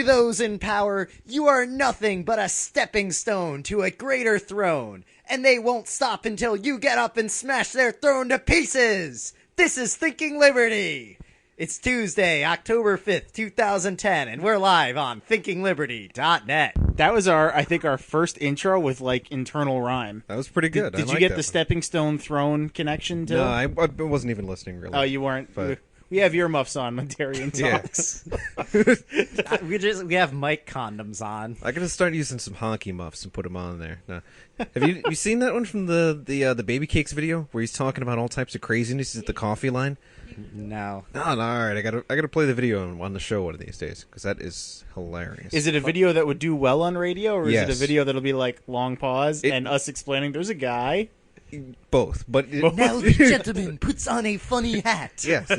To those in power, you are nothing but a stepping stone to a greater throne, and they won't stop until you get up and smash their throne to pieces. This is Thinking Liberty. It's Tuesday, October 5th, 2010, and we're live on thinkingliberty.net. That was I think our first intro with like internal rhyme. That was pretty good. Did you get the stepping stone throne connection too? No, I wasn't even listening really. Oh, you weren't. But... We have earmuffs on when Darian talks. we have mic condoms on. I gotta start using some honky muffs and put them on there. No. Have you seen that one from the Baby Cakes video where he's talking about all types of craziness at the coffee line? No. No, all right. I gotta play the video on the show one of these days because that is hilarious. Is it a video that would do well on radio, or is Yes. it a video that'll be like long pause and us explaining there's a guy? Both, but Now the gentleman puts on a funny hat. yes.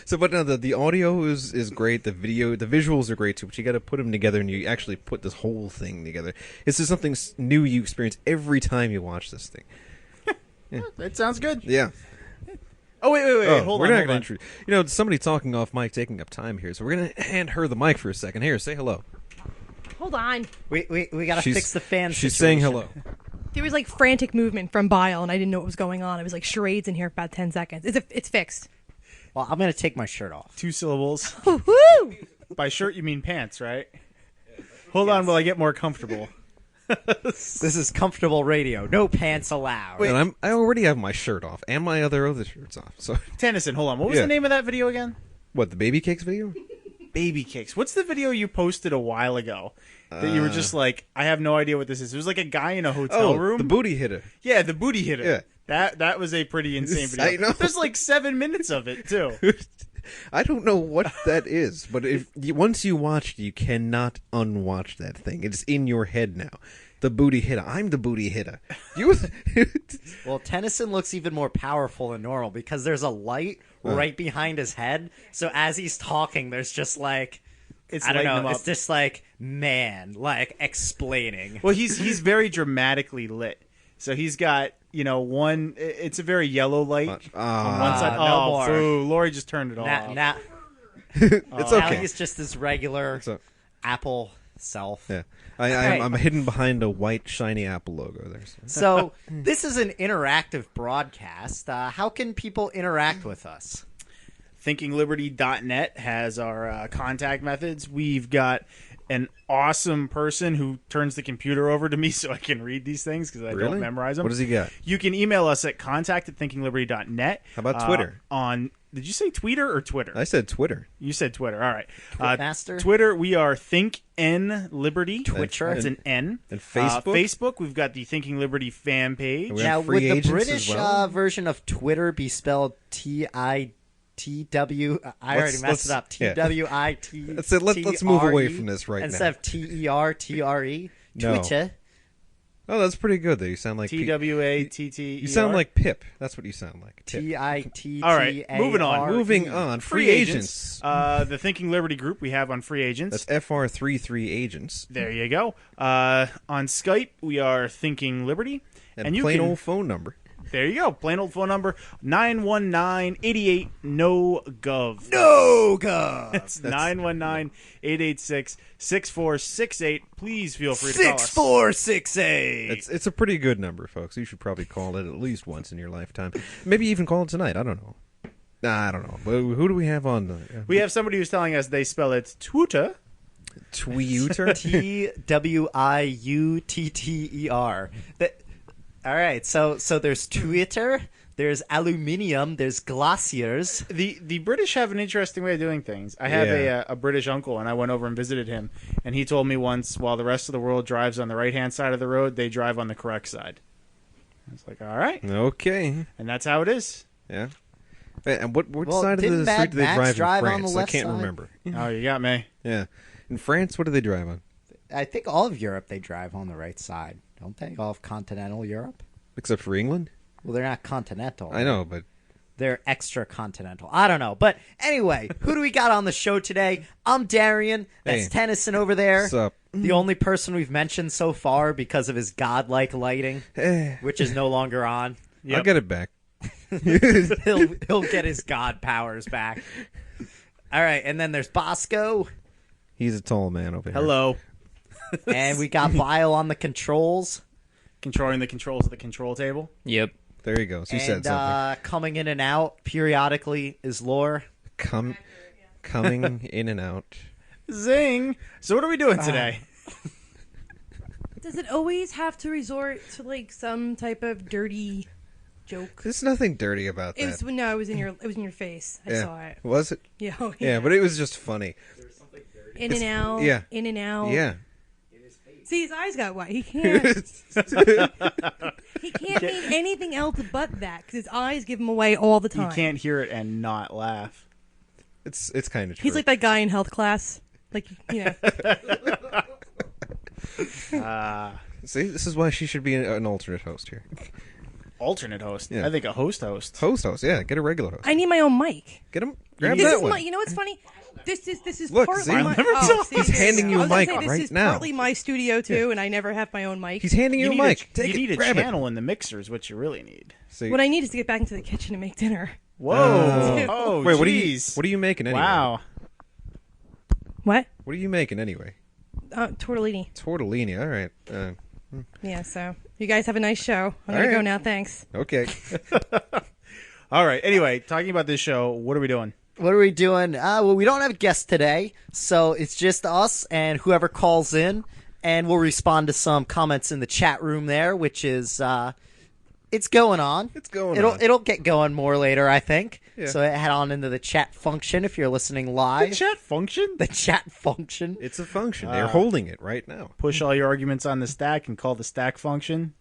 So, but no, the audio is great. The visuals are great too. But you got to put them together, and you actually put this whole thing together. This is something new you experience every time you watch this thing. Yeah. That sounds good. Yeah. Oh wait! Hold we're on. not hold gonna on. introduce. Somebody talking off mic, taking up time here. So we're gonna hand her the mic for a second. Here, say hello. Hold on. We gotta fix the fan She's situation. saying hello. There was like frantic movement from Bile, and I didn't know what was going on. It was like charades in here for about 10 seconds. It's fixed. Well, I'm gonna take my shirt off. 2 syllables. Woo! By shirt you mean pants, right? Hold on while I get more comfortable. This is comfortable radio. No pants allowed. And I already have my shirt off and my other shirts off. So Tennyson, hold on. What was Yeah. the name of that video again? what, the Baby Cakes video? Baby Cakes. What's the video you posted a while ago that you were just like, I have no idea what this is? It was like a guy in a hotel room. the booty hitter. Yeah, the booty hitter. Yeah. That was a pretty insane video. I know. There's like 7 minutes of it too. I don't know what that is, but once you watch it, you cannot unwatch that thing. It's in your head now. The booty hitter. I'm the booty hitter. You. Well, Tennyson looks even more powerful than normal because there's a light right behind his head. So as he's talking, there's just like, It's I don't lighting him know. up. It's just like, man, like explaining. Well, he's very dramatically lit. So he's got, one. It's a very yellow light on one side. no Oh, more. boo! Lori just turned it off. Now It's okay. he's just this regular So, Apple self. yeah. Right. I'm hidden behind a white shiny Apple logo there. So this is an interactive broadcast. How can people interact with us? thinkingliberty.net has our contact methods. We've got an awesome person who turns the computer over to me so I can read these things because I Really? don't memorize them. What does he got? You can email us at contact@thinkingliberty.net. How about Twitter? Did you say Tweeter or Twitter? I said Twitter. You said Twitter. All right. Twitmaster? Twitter, we are Think N Liberty. Twitcher? It's an N. And Facebook? Facebook, we've got the Thinking Liberty fan page. We Now, have free would the agents British as well? version of Twitter be spelled T-I-T-W? I already Let's- messed it up. yeah. T-W-I-T. That's it. Let's move away from this right instead now. of T-E-R-T-R-E. No. Twitter. Oh, that's pretty good. Though you sound like TWATTER. You sound like Pip. That's what you sound like. Pip. T-I-T-T-A-R-E. All right, moving on. Moving on. Free agents. The Thinking Liberty group we have on Free Agents. That's FR33 agents. There you go. On Skype, we are Thinking Liberty. And you plain can, old phone number. There you go. Plain old phone number, 919-88-NO-GOV. No, God. It's 919-886-6468. Please feel free to call us. 6468. It's a pretty good number, folks. You should probably call it at least once in your lifetime. Maybe even call it tonight. I don't know. Nah, I don't know. But who do we have on? We have somebody who's telling us they spell it Twitter. Twitter. T-W-I-U-T-T-E-R. All right, so there's Twitter, there's aluminium, there's glaciers. The British have an interesting way of doing things. I have Yeah. a British uncle, and I went over and visited him, and he told me once, while the rest of the world drives on the right-hand side of the road, they drive on the correct side. I was like, all right. Okay. And that's how it is. Yeah. And what Well, side of didn't the Mad street do they Max drive drive in on the France? I left can't side? remember. Oh, you got me. Yeah. In France, what do they drive on? I think all of Europe, they drive on the right side, don't they? All of continental Europe? Except for England? Well, they're not continental. I know, but... They're extra continental. I don't know. But anyway, who do we got on the show today? I'm Darian. That's Hey. Tennyson over there. What's up? The only person we've mentioned so far because of his godlike lighting, Eh, which is no longer on. I'll get it back. He'll get his god powers back. All right, and then there's Bosco. He's a tall man over here. Hello. And we got Bile on the controls. Controlling the controls of the control table. Yep. There you go. So you said And something. coming in and out periodically is Lore. Coming in and out. Zing. So what are we doing today? Does it always have to resort to like some type of dirty joke? There's nothing dirty about that. It was no, it was in your face. I saw it. Was it? Yeah, oh, Yeah, but it was just funny. in and out. yeah. In and out. Yeah. See, his eyes got wet. He can't. He can't mean anything else but that because his eyes give him away all the You time. can't hear it and not laugh. It's kind of true. He's like that guy in health class. Like, See, this is why she should be an alternate host here. Alternate host. Yeah. I think a host. Host, yeah. Get a regular host. I need my own mic. Get him. Grab need- This that is one. my. You know what's funny? This is Look, partly see? my. I'll never oh, tell. see, He's here handing we go. you a I was gonna mic say, right this is now. partly my studio too, and I never have my own mic. He's handing you a mic. You Take need it. a Grab channel in the mixer is what you really need. See? What I need is to get back into the kitchen and make dinner. Whoa. Oh. Oh, Wait, jeez. what are you making anyway? Wow. What? What are you making anyway? Tortellini. Tortellini. All right. Yeah. So you guys have a nice show. I'm All gonna go right. now. Thanks. Okay. All right. Anyway, talking about this show, what are we doing? What are we doing? Well, we don't have guests today, so it's just us and whoever calls in, and we'll respond to some comments in the chat room there, which is it's going on. It's going it'll, on. It'll get going more later, I think. Yeah. So head on into the chat function if you're listening live. Chat function? The chat function. It's a function. They're holding it right now. Push all your arguments on the stack and call the stack function.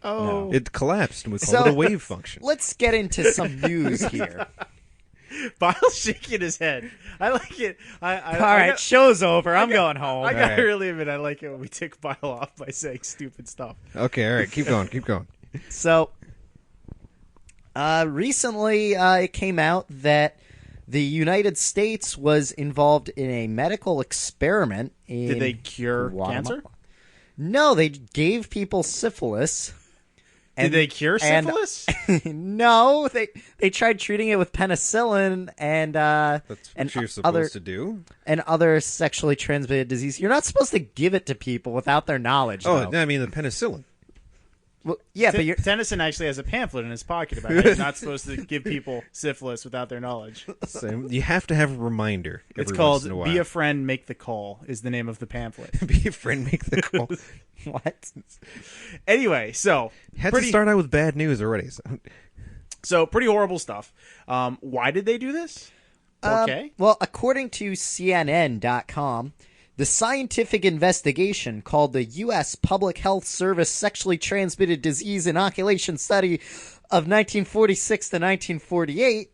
Oh. It collapsed, and we call So- it a wave function. Let's get into some news here. Bile's shaking his head. I like it. I All right, show's over. I'm going home. I gotta All right. really admit, I like it when we tick Bile off by saying stupid stuff. Okay, all right. Keep going. Keep going. So, recently it came out that the United States was involved in a medical experiment in Did they cure Guatemala. cancer? No, they gave people syphilis. Did they cure and- syphilis? No, they tried treating it with penicillin and That's what and you're supposed other to do. and other sexually transmitted disease. You're not supposed to give it to people without their knowledge. Oh, though. I mean the penicillin. Well, yeah, but you're Tennyson actually has a pamphlet in his pocket about how you're not supposed to give people syphilis without their knowledge. So you have to have a reminder. It's every called once in a while. "Be a Friend, Make the Call" is the name of the pamphlet. Be a friend. Make the call. what? Anyway, so Had pretty to start out with bad news already. so pretty horrible stuff. Why did they do this? Okay. Well, according to CNN.com, the scientific investigation called the U.S. Public Health Service Sexually Transmitted Disease Inoculation Study of 1946 to 1948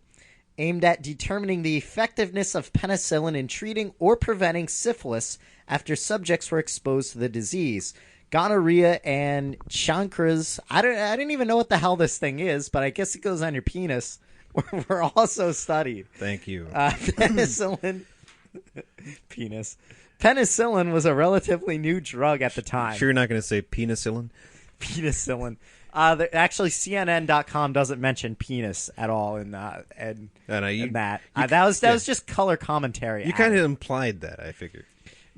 aimed at determining the effectiveness of penicillin in treating or preventing syphilis after subjects were exposed to the disease. Gonorrhea and chancres, I didn't even know what the hell this thing is, but I guess it goes on your penis, were also studied. Thank you. Penicillin. Penis. Penicillin was a relatively new drug at the time. Sure, you're not going to say penicillin. Penicillin. Actually, CNN.com doesn't mention penis at all in that. And that was just color commentary. You kind of implied that. I figured.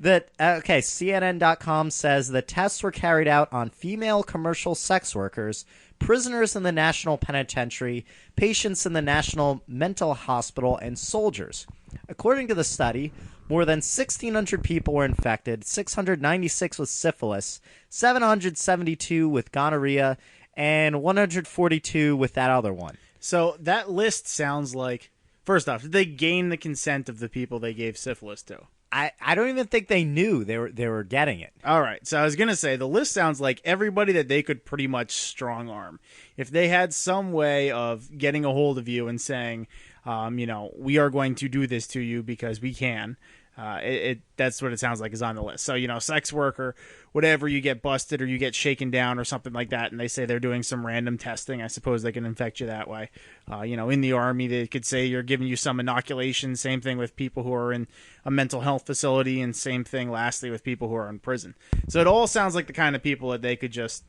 Okay, CNN.com says the tests were carried out on female commercial sex workers, prisoners in the National Penitentiary, patients in the National Mental Hospital, and soldiers. According to the study, more than 1,600 people were infected, 696 with syphilis, 772 with gonorrhea, and 142 with that other one. So that list sounds like. First off, did they gain the consent of the people they gave syphilis to? I don't even think they knew they were getting it. All right, so I was gonna say the list sounds like everybody that they could pretty much strong arm. If they had some way of getting a hold of you and saying, we are going to do this to you because we can. That's what it sounds like is on the list. So, sex worker, whatever, you get busted or you get shaken down or something like that, and they say they're doing some random testing. I suppose they can infect you that way. In the Army, they could say you're giving you some inoculation. Same thing with people who are in a mental health facility, and same thing, lastly, with people who are in prison. So it all sounds like the kind of people that they could just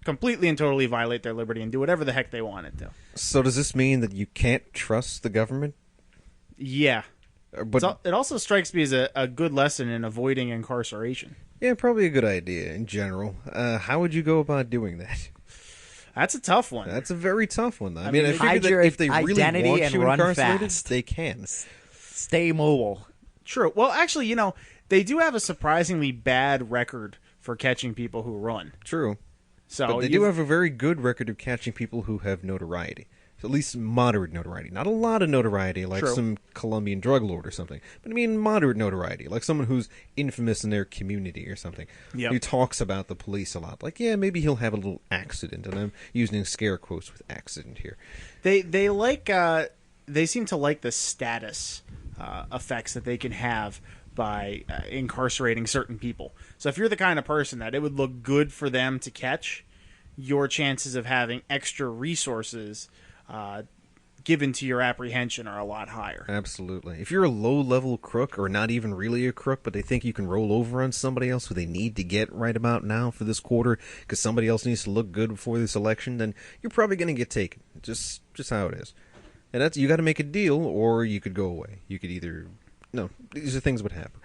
completely and totally violate their liberty and do whatever the heck they wanted to. So does this mean that you can't trust the government? Yeah. But It also strikes me as a good lesson in avoiding incarceration. yeah, probably a good idea in general. How would you go about doing that? That's a tough one. That's a very tough one. I mean, mean, I hide figure your that if they really identity want and you run incarcerated, fast. they can. Stay mobile. True. Well, actually, they do have a surprisingly bad record for catching people who run. True. So But they do have a very good record of catching people who have notoriety. At least moderate notoriety. Not a lot of notoriety like True. some Colombian drug lord or something. But I mean moderate notoriety. Like someone who's infamous in their community or something. Yep. Who talks about the police a lot. Like, yeah, maybe he'll have a little accident. And I'm using scare quotes with accident here. They seem to like the status effects that they can have by incarcerating certain people. So if you're the kind of person that it would look good for them to catch, your chances of having extra resources given to your apprehension are a lot higher. Absolutely. If you're a low-level crook, or not even really a crook, but they think you can roll over on somebody else who they need to get right about now for this quarter because somebody else needs to look good before this election, then you're probably going to get taken. Just how it is. And that's, you got to make a deal, or you could go away. You could either... No, these are things that would happen.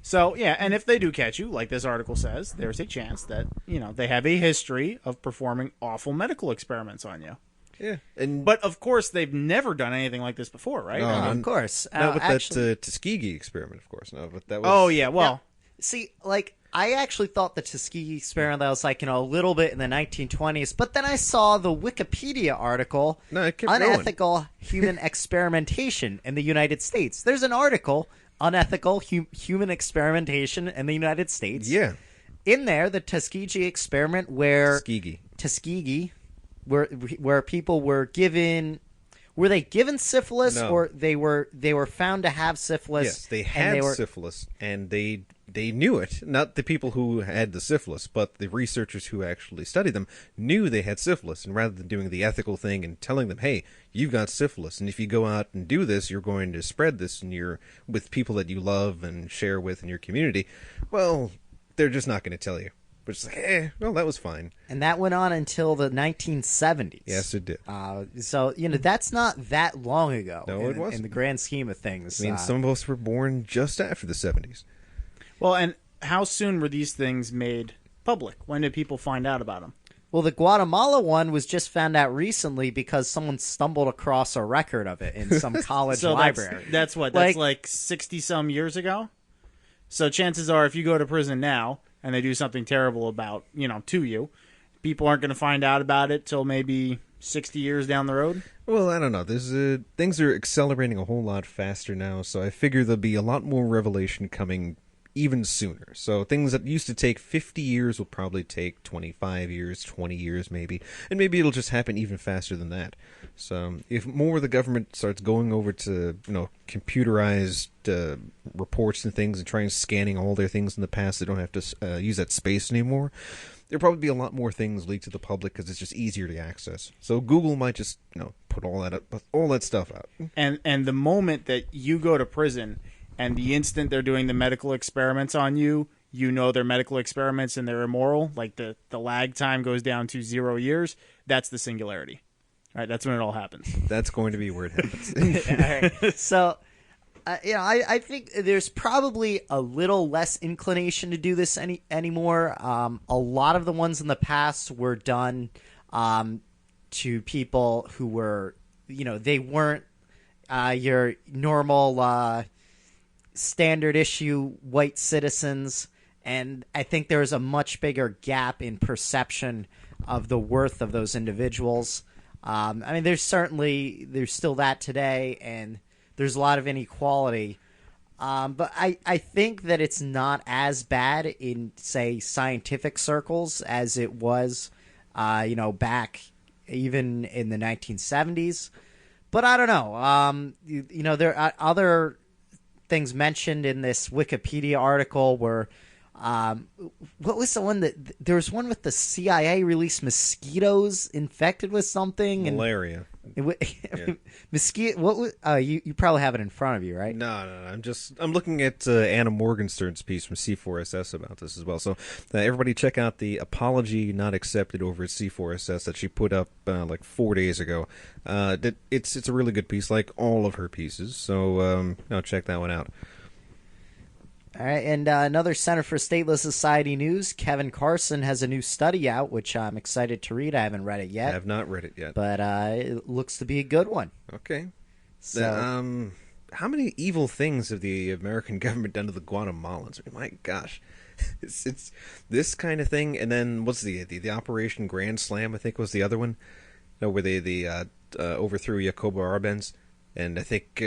So, yeah, and if they do catch you, like this article says, there's a chance that, they have a history of performing awful medical experiments on you. Yeah. And But, of course, they've never done anything like this before, right? No, I mean, Of course. not with Actually, that Tuskegee experiment, of course. No, but that was... oh, yeah, well... Now, see, like, I actually thought the Tuskegee experiment that was like, a little bit in the 1920s, but then I saw the Wikipedia article, No, it kept going. Unethical Human Experimentation in the United States. There's an article, Unethical Human Experimentation in the United States. Yeah. In there, the Tuskegee experiment Tuskegee. where people were given... Were they given syphilis, No. or they were found to have syphilis? Yes, they and had were, syphilis, and they knew it. Not the people who had the syphilis, but the researchers who actually studied them knew they had syphilis. And rather than doing the ethical thing and telling them, "Hey, you've got syphilis, and if you go out and do this, you're going to spread this, and you're with people that you love and share with in your community," well, they're just not going to tell you. But it's like, well, that was fine. And that went on until the 1970s. Yes, it did. So, that's not that long ago. No, it wasn't. In the grand scheme of things. I mean, some of us were born just after the 70s. Well, and how soon were these things made public? When did people find out about them? Well, the Guatemala one was just found out recently because someone stumbled across a record of it in some college So library. that's what? That's like 60-some years ago? So chances are if you go to prison now and they do something terrible about, to you, people aren't going to find out about it till maybe 60 years down the road? Well, I don't know. There's things are accelerating a whole lot faster now, so I figure there'll be a lot more revelation coming even sooner. So things that used to take 50 years will probably take 25 years, 20 years maybe, and maybe it'll just happen even faster than that. So if more of the government starts going over to, computerized reports and things and trying scanning all their things in the past, they don't have to use that space anymore. There'll probably be a lot more things leaked to the public because it's just easier to access. So Google might just, put all that stuff out. And the moment that you go to prison and the instant they're doing the medical experiments on you, they're medical experiments and they're immoral, like the lag time goes down to 0 years, that's the singularity. All right, that's when it all happens. That's going to be where it happens. All right. So, I think there's probably a little less inclination to do this anymore. A lot of the ones in the past were done to people who were, they weren't your normal standard issue white citizens. And I think there's a much bigger gap in perception of the worth of those individuals. I mean, there's still that today, and there's a lot of inequality. But I think that it's not as bad in, say, scientific circles as it was, back even in the 1970s. But I don't know. There are other things mentioned in this Wikipedia article where what was the one that there was one with the CIA released mosquitoes infected with something? Malaria. Mosquito. What? You probably have it in front of you, right? No. I'm looking at Anna Morgenstern's piece from C4SS about this as well. So everybody check out the apology not accepted over at C4SS that she put up like 4 days ago. It's a really good piece, like all of her pieces. So check that one out. All right, and another Center for Stateless Society news. Kevin Carson has a new study out, which I'm excited to read. I haven't read it I yet, have not read it yet. but it looks to be a good one. Okay. So, How many evil things have the American government done to the Guatemalans? I mean, my gosh, it's this kind of thing. And then what's the Operation Grand Slam? I think was the other one, where they overthrew Jacobo Arbenz, and I think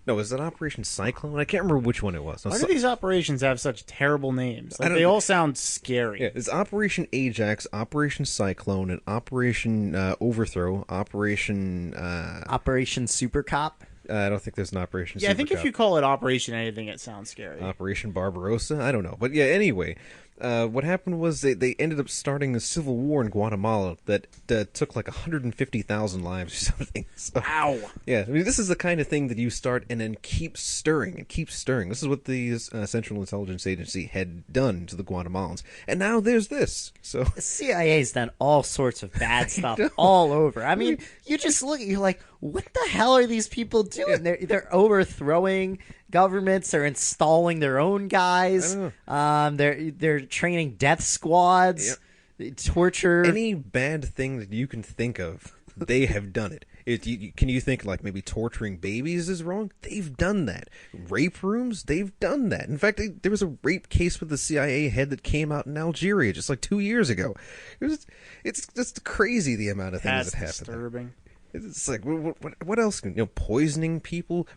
was that Operation Cyclone? I can't remember which one it was. Why do these operations have such terrible names? I Like, don't- they all sound scary. Yeah, it's Operation Ajax, Operation Cyclone, and Operation Overthrow, Operation. Operation Super Cop. I don't think there's an Operation. Yeah, I think Super if you Cop. call it Operation anything, it sounds scary. Operation Barbarossa, I don't know, but yeah. Anyway, what happened was they ended up starting a civil war in Guatemala that took like 150,000 lives or something. So, Wow. yeah, I mean, this is the kind of thing that you start and then keep stirring and keep stirring. This is what the Central Intelligence Agency had done to the Guatemalans, and now there's this. So The CIA's done all sorts of bad stuff all over. I mean, you just look at you're like, what the hell are these people doing? They're overthrowing governments. They're installing their own guys. They're training death squads. Torture. any bad thing that you can think of, they have done it. Can you think like maybe torturing babies is wrong? They've done that. Rape rooms? They've done that. In fact, there was a rape case with the CIA head that came out in Algeria just like 2 years ago. It's just crazy the amount of things That's that happen. disturbing. It's like what else? Poisoning people,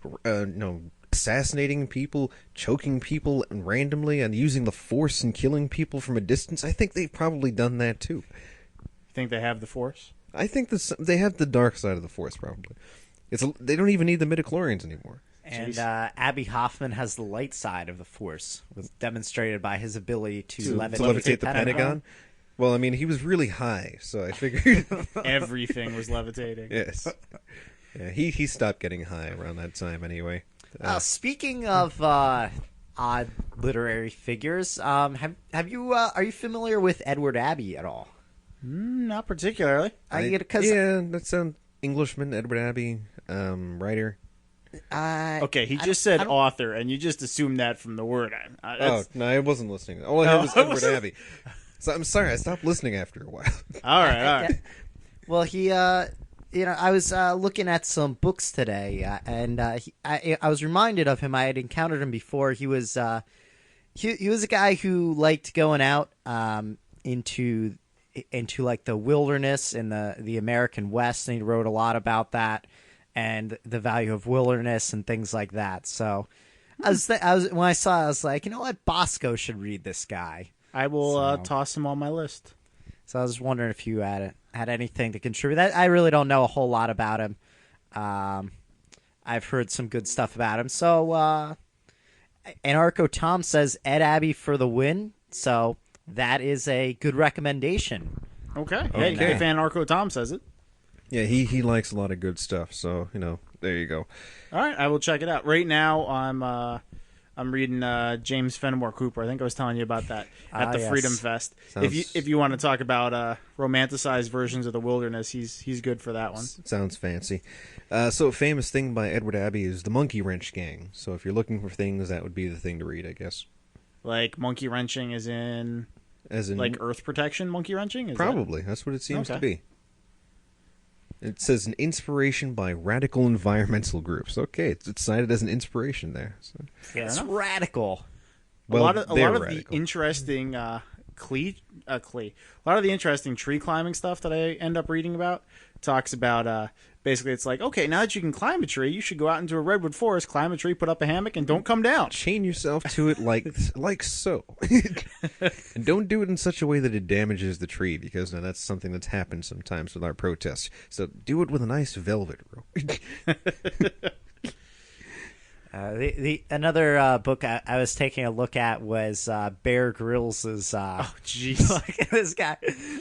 assassinating people, choking people randomly, and using the Force and killing people from a distance. I think they've probably done that too. Think they have the Force? I think they have the dark side of the Force probably. They don't even need the midichlorians anymore. And Abby Hoffman has the light side of the Force, was demonstrated by his ability to Levitate the Pentagon. Well, I mean, he was really high, so I figured. Everything was levitating. Yes. Yeah, he stopped getting high around that time anyway. Speaking of odd literary figures, have you are you familiar with Edward Abbey at all? Not particularly. That sounds Englishman, Edward Abbey, writer. Okay, he just said author, and you just assumed that from the word. No, I wasn't listening. All I heard was Edward Abbey. So I'm sorry, I stopped listening after a while. All right. Well, he, I was looking at some books today, and I was reminded of him. I had encountered him before. He was he was a guy who liked going out into like the wilderness in the American West, and he wrote a lot about that and the value of wilderness and things like that. So I was when I saw it, I was like, you know what, Bosco should read this guy. I will toss him on my list. So I was wondering if you had anything to contribute. I really don't know a whole lot about him. I've heard some good stuff about him. So Anarcho Tom says Ed Abbey for the win. So that is a good recommendation. Okay. Hey, Okay. if Anarcho Tom says it. Yeah, he likes a lot of good stuff. So there you go. All right, I will check it out. Right now, I'm reading James Fenimore Cooper. I think I was telling you about that at the yes. Freedom Fest. Sounds- If you want to talk about romanticized versions of the wilderness, he's good for that one. Sounds fancy. So a famous thing by Edward Abbey is the Monkey Wrench Gang. So if you're looking for things, that would be the thing to read, I guess. Like monkey wrenching is in As in, like earth protection monkey wrenching? Is that- probably that's what it seems to Okay. be. It says an inspiration by radical environmental groups. Okay, it's cited as an inspiration there. So. Fair It's enough. radical. A lot of they're the radical. interesting a lot of the interesting tree climbing stuff that I end up reading about talks about basically it's like, okay, now that you can climb a tree, you should go out into a redwood forest, climb a tree, put up a hammock, and don't come down. Chain yourself to it like so, and don't do it in such a way that it damages the tree, because now that's something that's happened sometimes with our protests. So do it with a nice velvet rope. The another book I was taking a look at was Bear Grylls'. Oh, jeez. This guy,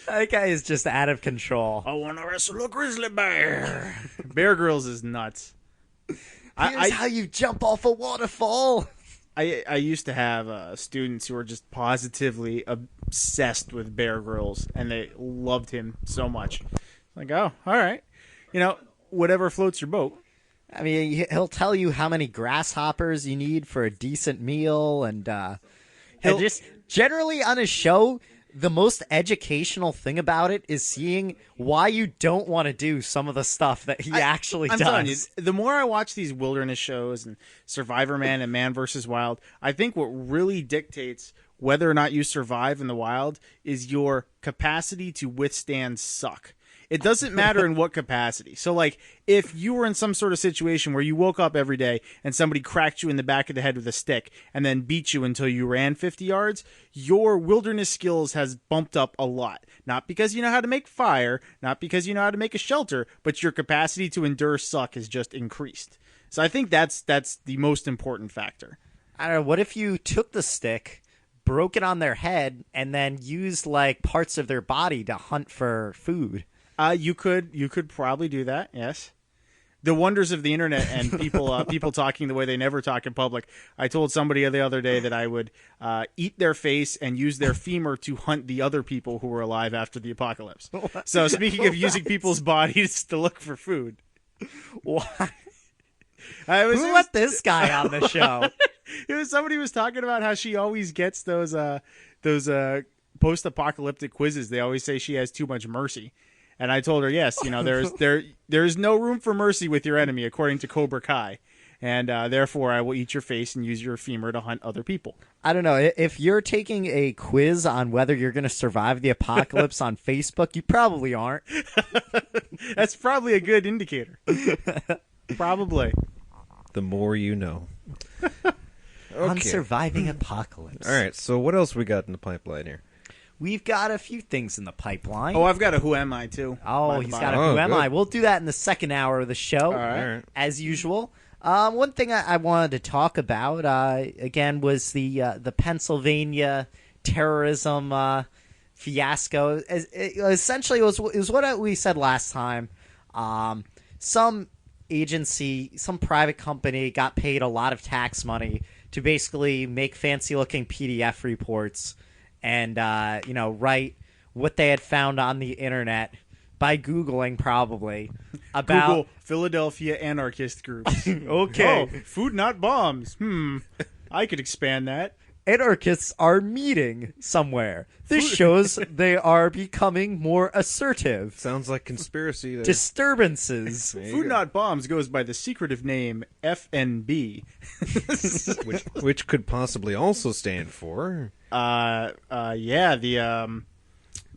that guy is just out of control. I want to wrestle a grizzly bear. Bear Grylls is nuts. Here's how you jump off a waterfall. I used to have students who were just positively obsessed with Bear Grylls, and they loved him so much. Like, oh, all right. Whatever floats your boat. I mean, he'll tell you how many grasshoppers you need for a decent meal, and just generally on his show, the most educational thing about it is seeing why you don't want to do some of the stuff that he actually I'm does. telling you, the more I watch these wilderness shows and Survivor Man and Man vs. Wild, I think what really dictates whether or not you survive in the wild is your capacity to withstand suck. It doesn't matter in what capacity. So, like, if you were in some sort of situation where you woke up every day and somebody cracked you in the back of the head with a stick and then beat you until you ran 50 yards, your wilderness skills has bumped up a lot. Not because you know how to make fire, not because you know how to make a shelter, but your capacity to endure suck has just increased. So I think that's the most important factor. I don't know, what if you took the stick, broke it on their head, and then used, like, parts of their body to hunt for food? You could probably do that. Yes. The wonders of the internet and people talking the way they never talk in public. I told somebody the other day that I would eat their face and use their femur to hunt the other people who were alive after the apocalypse. So speaking of using people's bodies to look for food, Why? who Who let this guy on the show? Somebody was talking about how she always gets those post-apocalyptic quizzes. They always say she has too much mercy. And I told her, yes, there's no room for mercy with your enemy, according to Cobra Kai. And therefore, I will eat your face and use your femur to hunt other people. I don't know. If you're taking a quiz on whether you're going to survive the apocalypse on Facebook, you probably aren't. That's probably a good indicator. Probably. The more you know. On surviving apocalypse. All right, so what else we got in the pipeline here? We've got a few things in the pipeline. Oh, I've got a Who Am I, too. Oh, he's got a Who Am I. We'll do that in the second hour of the show, All right. as usual. One thing I wanted to talk about, again, was the Pennsylvania terrorism fiasco. Essentially, it was what we said last time. Some agency, some private company got paid a lot of tax money to basically make fancy-looking PDF reports and write what they had found on the internet by Googling, probably, about Google Philadelphia anarchist groups. Okay. Oh, food not bombs. I could expand that. anarchists are meeting somewhere. This shows they are becoming more assertive. Sounds like conspiracy. Disturbances. Food Not Bombs goes by the secretive name FNB. which could possibly also stand for...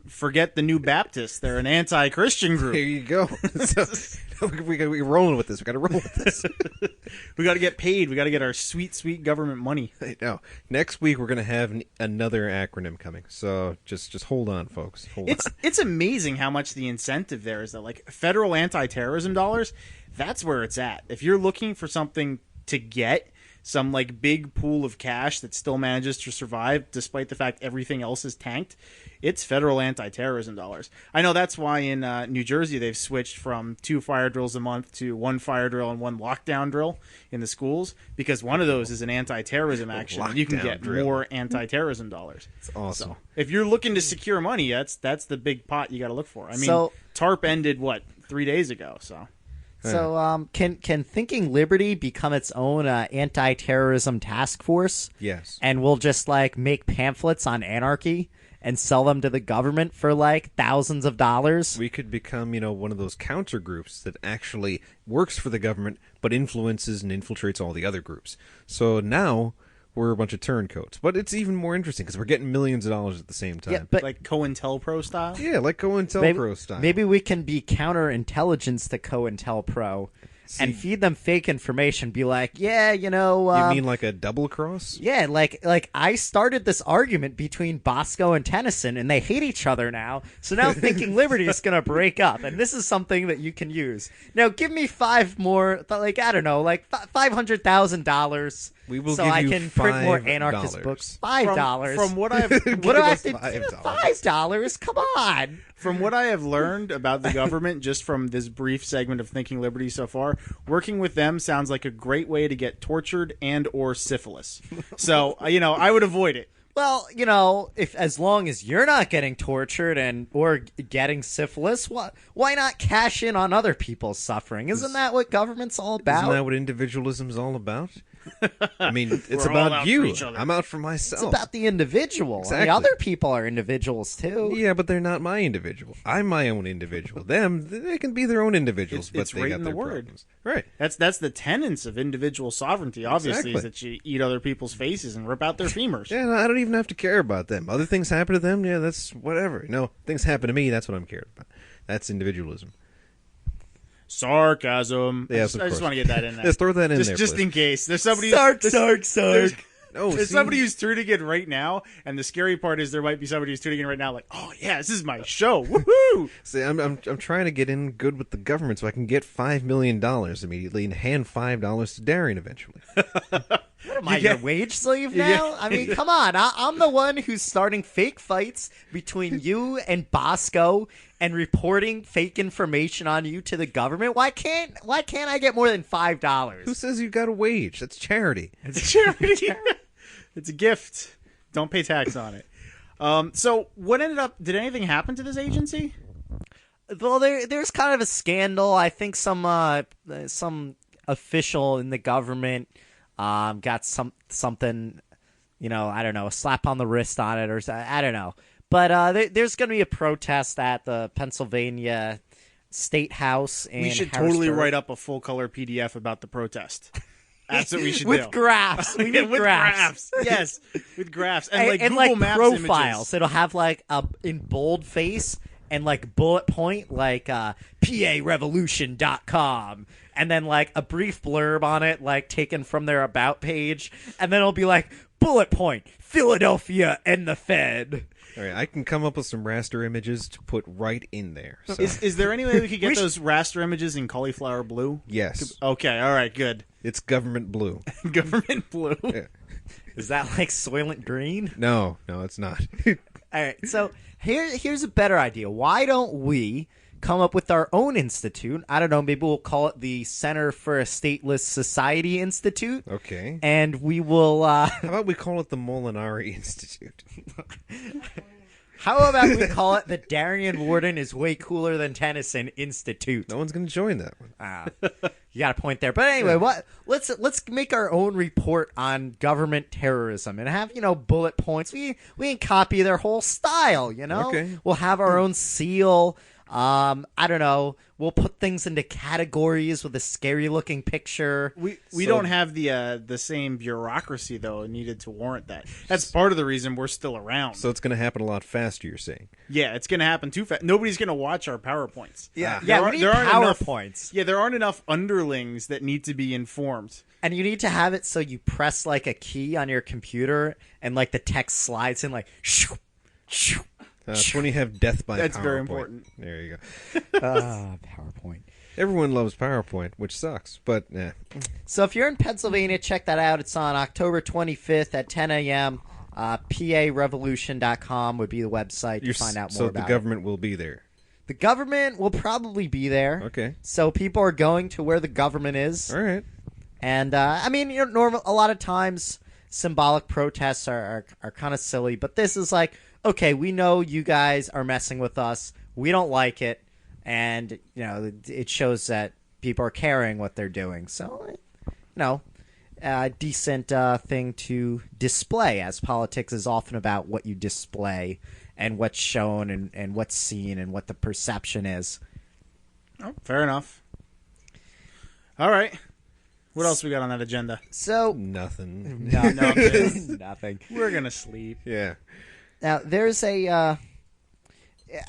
Forget the New Baptists. They're an anti-Christian group. There you go. We're rolling with this. We got to roll with this. We got to get paid. We got to get our sweet, sweet government money. No. Next week we're going to have another acronym coming. So just hold on, folks. Hold on. It's amazing how much the incentive there is. That like federal anti-terrorism dollars. That's where it's at. If you're looking for something to get some like big pool of cash that still manages to survive despite the fact everything else is tanked, it's federal anti-terrorism dollars. I know that's why in New Jersey they've switched from 2 fire drills a month to 1 fire drill and 1 lockdown drill in the schools, because one of those is an anti-terrorism action. You can get more anti-terrorism dollars. It's awesome. So if you're looking to secure money, that's the big pot you got to look for. I mean, So- TARP ended 3 days ago, so. So, can Thinking Liberty become its own anti-terrorism task force? Yes. And we'll just like make pamphlets on anarchy and sell them to the government for like thousands of dollars. We could become, one of those counter groups that actually works for the government but influences and infiltrates all the other groups. So now we're a bunch of turncoats. But it's even more interesting because we're getting millions of dollars at the same time. Yeah, but Like COINTELPRO style? Yeah, like COINTELPRO style. maybe we can be counterintelligence to COINTELPRO and feed them fake information. Be like, yeah, You mean like a double cross? yeah, like I started this argument between Bosco and Tennyson, and they hate each other now. So now Thinking Liberty is going to break up, and this is something that you can use. Now, give me 5 more, like I don't know, like $500,000. We will so give I you can print more $5. anarchist books. $5. From what I've what do I have to do? $5. $5? Come on. From what I have learned about the government, just from this brief segment of Thinking Liberty so far, working with them sounds like a great way to get tortured and or syphilis. So, I would avoid it. Well, if as long as you're not getting tortured and or getting syphilis, why not cash in on other people's suffering? Isn't that what government's all about? Isn't that what individualism's all about? I mean, it's We're all out about for you. each other. I'm out for myself. It's about the individual. I mean, Exactly. other people are individuals too. Yeah, but they're not my individual. I'm my own individual. Them, they can be their own individuals, It's but they right got in the their word. problems. Right. That's the tenets of individual sovereignty, obviously, is Exactly. that you eat other people's faces and rip out their femurs. Yeah, no, I don't even have to care about them. Other things happen to them, yeah, that's whatever. Things happen to me, that's what I'm cared about. That's individualism. Sarcasm. Yes, I of just course. want to get that in there. Let's throw that in just, there, just please. in case. There's somebody Sark. There's See? somebody who's tuning in right now, and the scary part is there might be somebody who's tuning in right now like, oh yeah, this is my show. Woohoo! See, I'm trying to get in good with the government so I can get $5 million immediately and hand $5 to Darian eventually. What am I, your wage slave now? I mean, come on. I'm the one who's starting fake fights between you and Bosco and reporting fake information on you to the government. Why can't I get more than $5? Who says you got a wage? That's charity. It's a charity. It's a gift. Don't pay tax on it. So what ended up? Did anything happen to this agency? Well, there's kind of a scandal. I think some official in the government got something, I don't know, a slap on the wrist on it, or I don't know. But there's going to be a protest at the Pennsylvania State House. In We should totally Harrisburg. write up a full color PDF about the protest. That's what we should with do. graphs. We need with graphs. Yes, with graphs and like and Google like Maps profiles. images. It'll have like in boldface and like bullet point, like PARevolution.com, and then like a brief blurb on it, like taken from their about page, and then it'll be like bullet point: Philadelphia and the Fed. All right, I can come up with some raster images to put right in there. So. Is there any way we could get We should- those raster images in cauliflower blue? Yes, Okay, all right, good. it's government blue. Government blue. Yeah. Is that like Soylent Green? No, it's not. All right, so here's a better idea. Why don't we come up with our own institute? I don't know, maybe we'll call it the Center for a Stateless Society Institute. Okay. And we will, How about we call it the Molinari Institute? how about we call it the Darian Warden is way cooler than Tennyson Institute? No one's going to join that one. You got a point there. But anyway, let's make our own report on government terrorism and have, bullet points. We can copy their whole style, Okay. We'll have our own seal. I don't know. We'll put things into categories with a scary looking picture. We So- don't have the same bureaucracy though needed to warrant that. That's part of the reason we're still around. So it's going to happen a lot faster, you're saying? Yeah, it's going to happen too fast. Nobody's going to watch our PowerPoints. Yeah, There we are- need there aren't enough- PowerPoints. Yeah, there aren't enough underlings that need to be informed. And you need to have it so you press like a key on your computer and like the text slides in like shoo, shoo. It's when you have death by That's PowerPoint. very important. There you go. PowerPoint. Everyone loves PowerPoint, which sucks, but So if you're in Pennsylvania, check that out. It's on October 25th at 10 a.m. PARevolution.com would be the website to find out more so about the government will be there. it. The government will probably be there. Okay. So people are going to where the government is. All right. And, I mean, normal. A lot of times symbolic protests are kind of silly. But this is like, okay, we know you guys are messing with us. We don't like it. And, it shows that people are caring what they're doing. So, a decent thing to display, as politics is often about what you display and what's shown and what's seen and what the perception is. Oh, fair enough. All right. What else we got on that agenda? So, Nothing. no, Nothing. nothing. We're going to sleep. Yeah. Now, there's a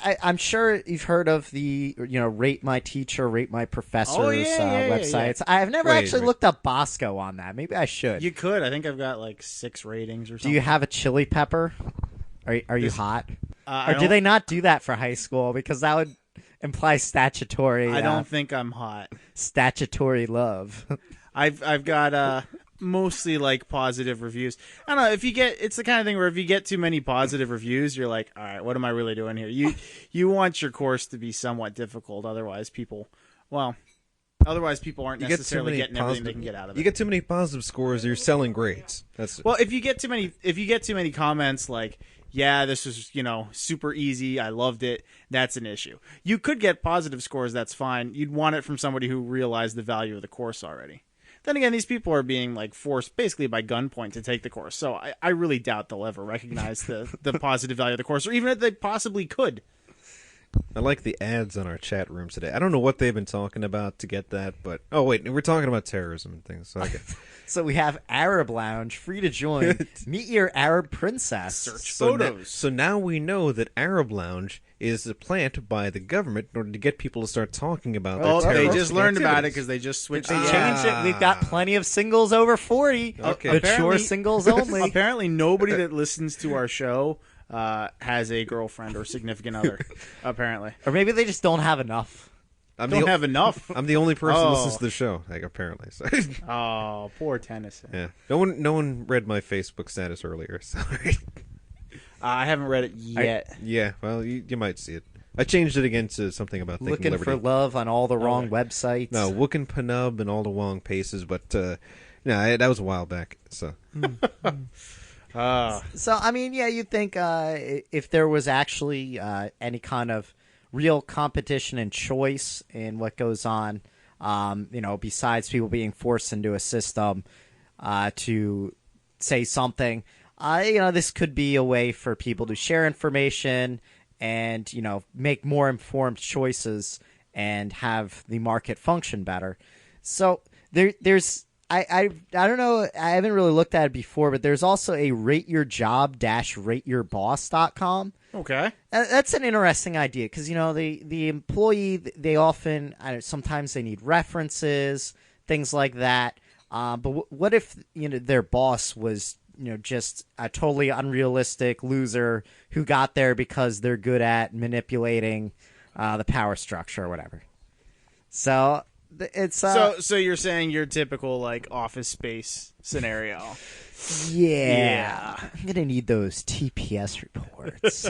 I'm sure you've heard of the Rate My Teacher, Rate My Professors websites. I've never actually looked up Bosco on that. Maybe I should. You could. I think I've got like 6 ratings or something. Do you have a chili pepper? Are you hot? I Or do don't- they not do that for high school? Because that would imply statutory. I don't think I'm hot. statutory love. I've got mostly like positive reviews. I don't know if you get. It's the kind of thing where if you get too many positive reviews, you're like, all right, what am I really doing here? You want your course to be somewhat difficult. Otherwise, people aren't You get too necessarily many getting everything they positive. can get out of it. You get too many positive scores, you're selling grades. That's Well, if you get too many comments like, yeah, this was, super easy, I loved it, that's an issue. You could get positive scores, that's fine. You'd want it from somebody who realized the value of the course already. Then again, these people are being like forced basically by gunpoint to take the course. So I really doubt they'll ever recognize the positive value of the course, or even if they possibly could. I like the ads on our chat room today. I don't know what they've been talking about to get that, but oh wait, we're talking about terrorism and things. So I get, So we have Arab Lounge, free to join. Meet your Arab princess. Search so photos. so now we know that Arab Lounge is a plant by the government in order to get people to start talking about. Oh, their they terroristic just learned about it activities. because they just switched. They the changed it. We've got plenty of singles over 40. Okay. Mature Apparently- singles only. Apparently, nobody that listens to our show has a girlfriend or significant other. Apparently, Or maybe they just don't have enough. I'm don't the, have enough. I'm the only person who Oh. listens to the show, like apparently. So, Oh, poor Tennyson. yeah, no one read my Facebook status earlier. Sorry. I haven't read it yet. Yeah, well, you might see it. I changed it again to something about thinking Looking liberty. for love on all the wrong websites. No, Wookin' Penub and all the wrong paces, but no, that was a while back. So So, I mean, yeah, you'd think if there was actually any kind of real competition and choice in what goes on, besides people being forced into a system to say something, this could be a way for people to share information and, make more informed choices and have the market function better. So there's I don't know. I haven't really looked at it before, but there's also a rateyourjob-rateyourboss.com. Okay. That's an interesting idea because the employee, they often sometimes they need references, things like that. But what if their boss was just a totally unrealistic loser who got there because they're good at manipulating the power structure or whatever. So it's So you're saying your typical like Office Space scenario. yeah. I'm gonna need those TPS reports.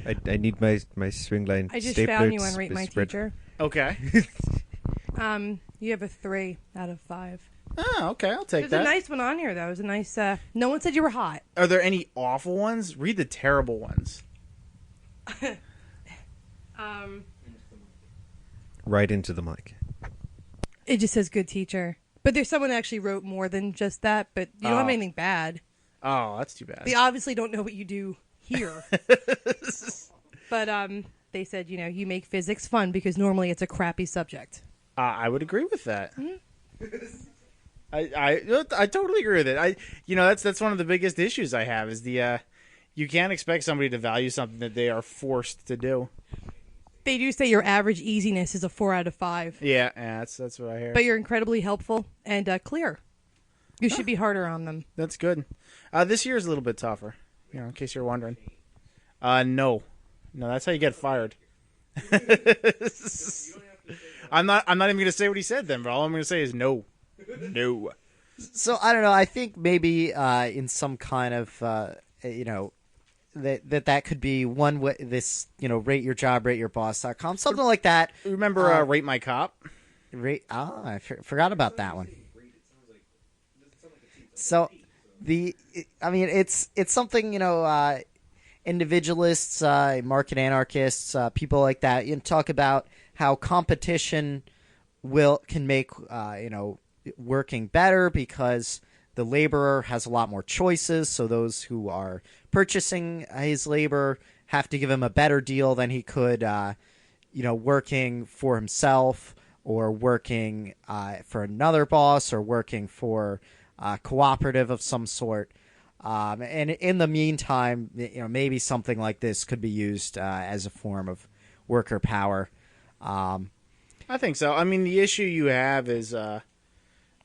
I need my stringline. I just stapler found you on to Rate My spread- Teacher. Okay. You have a 3 out of 5. Oh, okay. I'll take There's that. a nice one on here, though. It was a nice. No one said you were hot. Are there any awful ones? Read the terrible ones. Right into the mic. It just says good teacher. But there's someone that actually wrote more than just that, but you don't have Oh. anything bad. Oh, that's too bad. They obviously don't know what you do here. But they said, you make physics fun because normally it's a crappy subject. I would agree with that. I totally agree with it. That's one of the biggest issues I have is the you can't expect somebody to value something that they are forced to do. They do say your average easiness is a 4 out of 5. Yeah, that's what I hear. But you're incredibly helpful and clear. You should be harder on them. That's good. This year is a little bit tougher, in case you're wondering. No, that's how you get fired. I'm not even going to say what he said then, but all I'm going to say is no. So I don't know. I think maybe in some kind of that could be one way. This rateyourjob-rateyourboss.com, something like that. Remember Rate My Cop? I forgot about that one. So it's something individualists, market anarchists, people like that talk about how competition can make working better because the laborer has a lot more choices. So those who are purchasing his labor have to give him a better deal than he could, working for himself or working for another boss or working for a cooperative of some sort. And in the meantime, maybe something like this could be used as a form of worker power. I think so. I mean, the issue you have is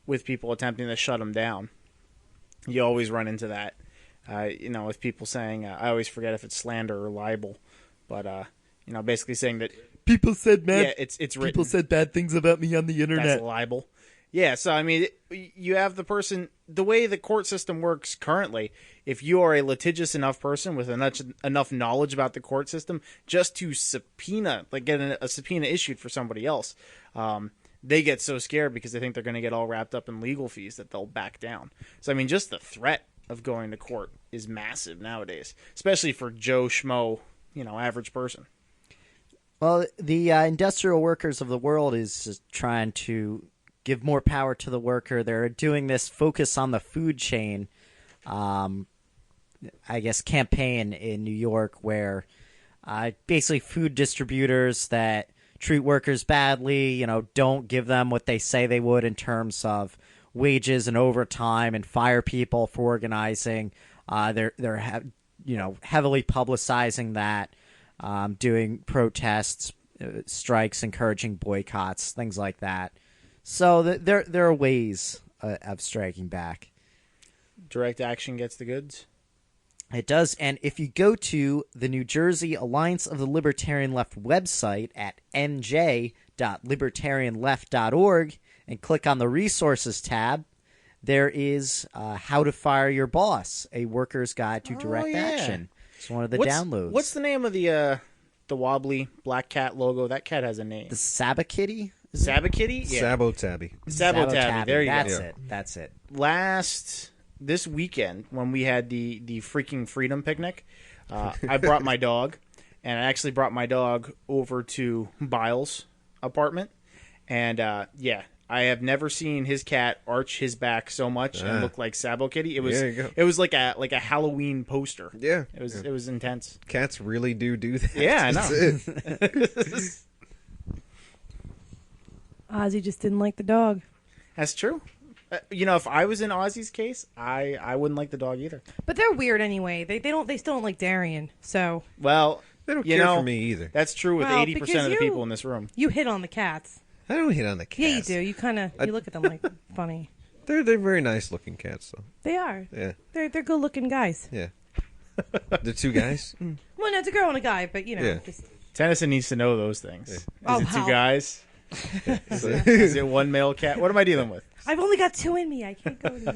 with people attempting to shut them down. You always run into that. With people saying, I always forget if it's slander or libel, but basically saying that People said it's written. People said bad things about me on the internet. That's libel. Yeah, so I mean, you have the person. The way the court system works currently, if you are a litigious enough person with enough knowledge about the court system, just to subpoena, like get a subpoena issued for somebody else, they get so scared because they think they're going to get all wrapped up in legal fees that they'll back down. So I mean, just the threat of going to court is massive nowadays, especially for Joe Schmo, average person. Well, the industrial workers of the world is just trying to give more power to the worker. They're doing this focus on the food chain, campaign in New York where basically food distributors that treat workers badly, don't give them what they say they would in terms of wages and overtime and fire people for organizing. They're heavily publicizing that. Doing protests, strikes, encouraging boycotts, things like that. So there are ways of striking back. Direct action gets the goods. It does, and if you go to the New Jersey Alliance of the Libertarian Left website at nj.libertarianleft.org and click on the Resources tab, there is How to Fire Your Boss, a worker's guide to direct action. It's one of the downloads. What's the name of the wobbly black cat logo? That cat has a name. The Sabakitty? Sabakitty? Yeah. Sabotabby. Sabotabby. There you That's go. That's it. This weekend when we had the freaking freedom picnic, I brought my dog, and I actually brought my dog over to Biles' apartment, and I have never seen his cat arch his back so much and look like Sabo Kitty. It was like a Halloween poster. Yeah. It was intense. Cats really do that. Yeah, I know. That's it. Ozzy just didn't like the dog. That's true. If I was in Ozzy's case, I wouldn't like the dog either. But they're weird anyway. They still don't like Darian. So Well, They don't care for me either. That's true with Well, 80% because of the people in this room. you hit on the cats. I don't hit on the cats. Yeah, you do. You you look at them like funny. They're very nice looking cats though. They are. Yeah. They're good looking guys. Yeah. The two guys? Well, no, it's a girl and a guy, but Yeah. just Tennyson needs to know those things. Yeah. Is Oh, it two wow. guys? So- Is it one male cat? What am I dealing with? I've only got two in me. I can't go anymore.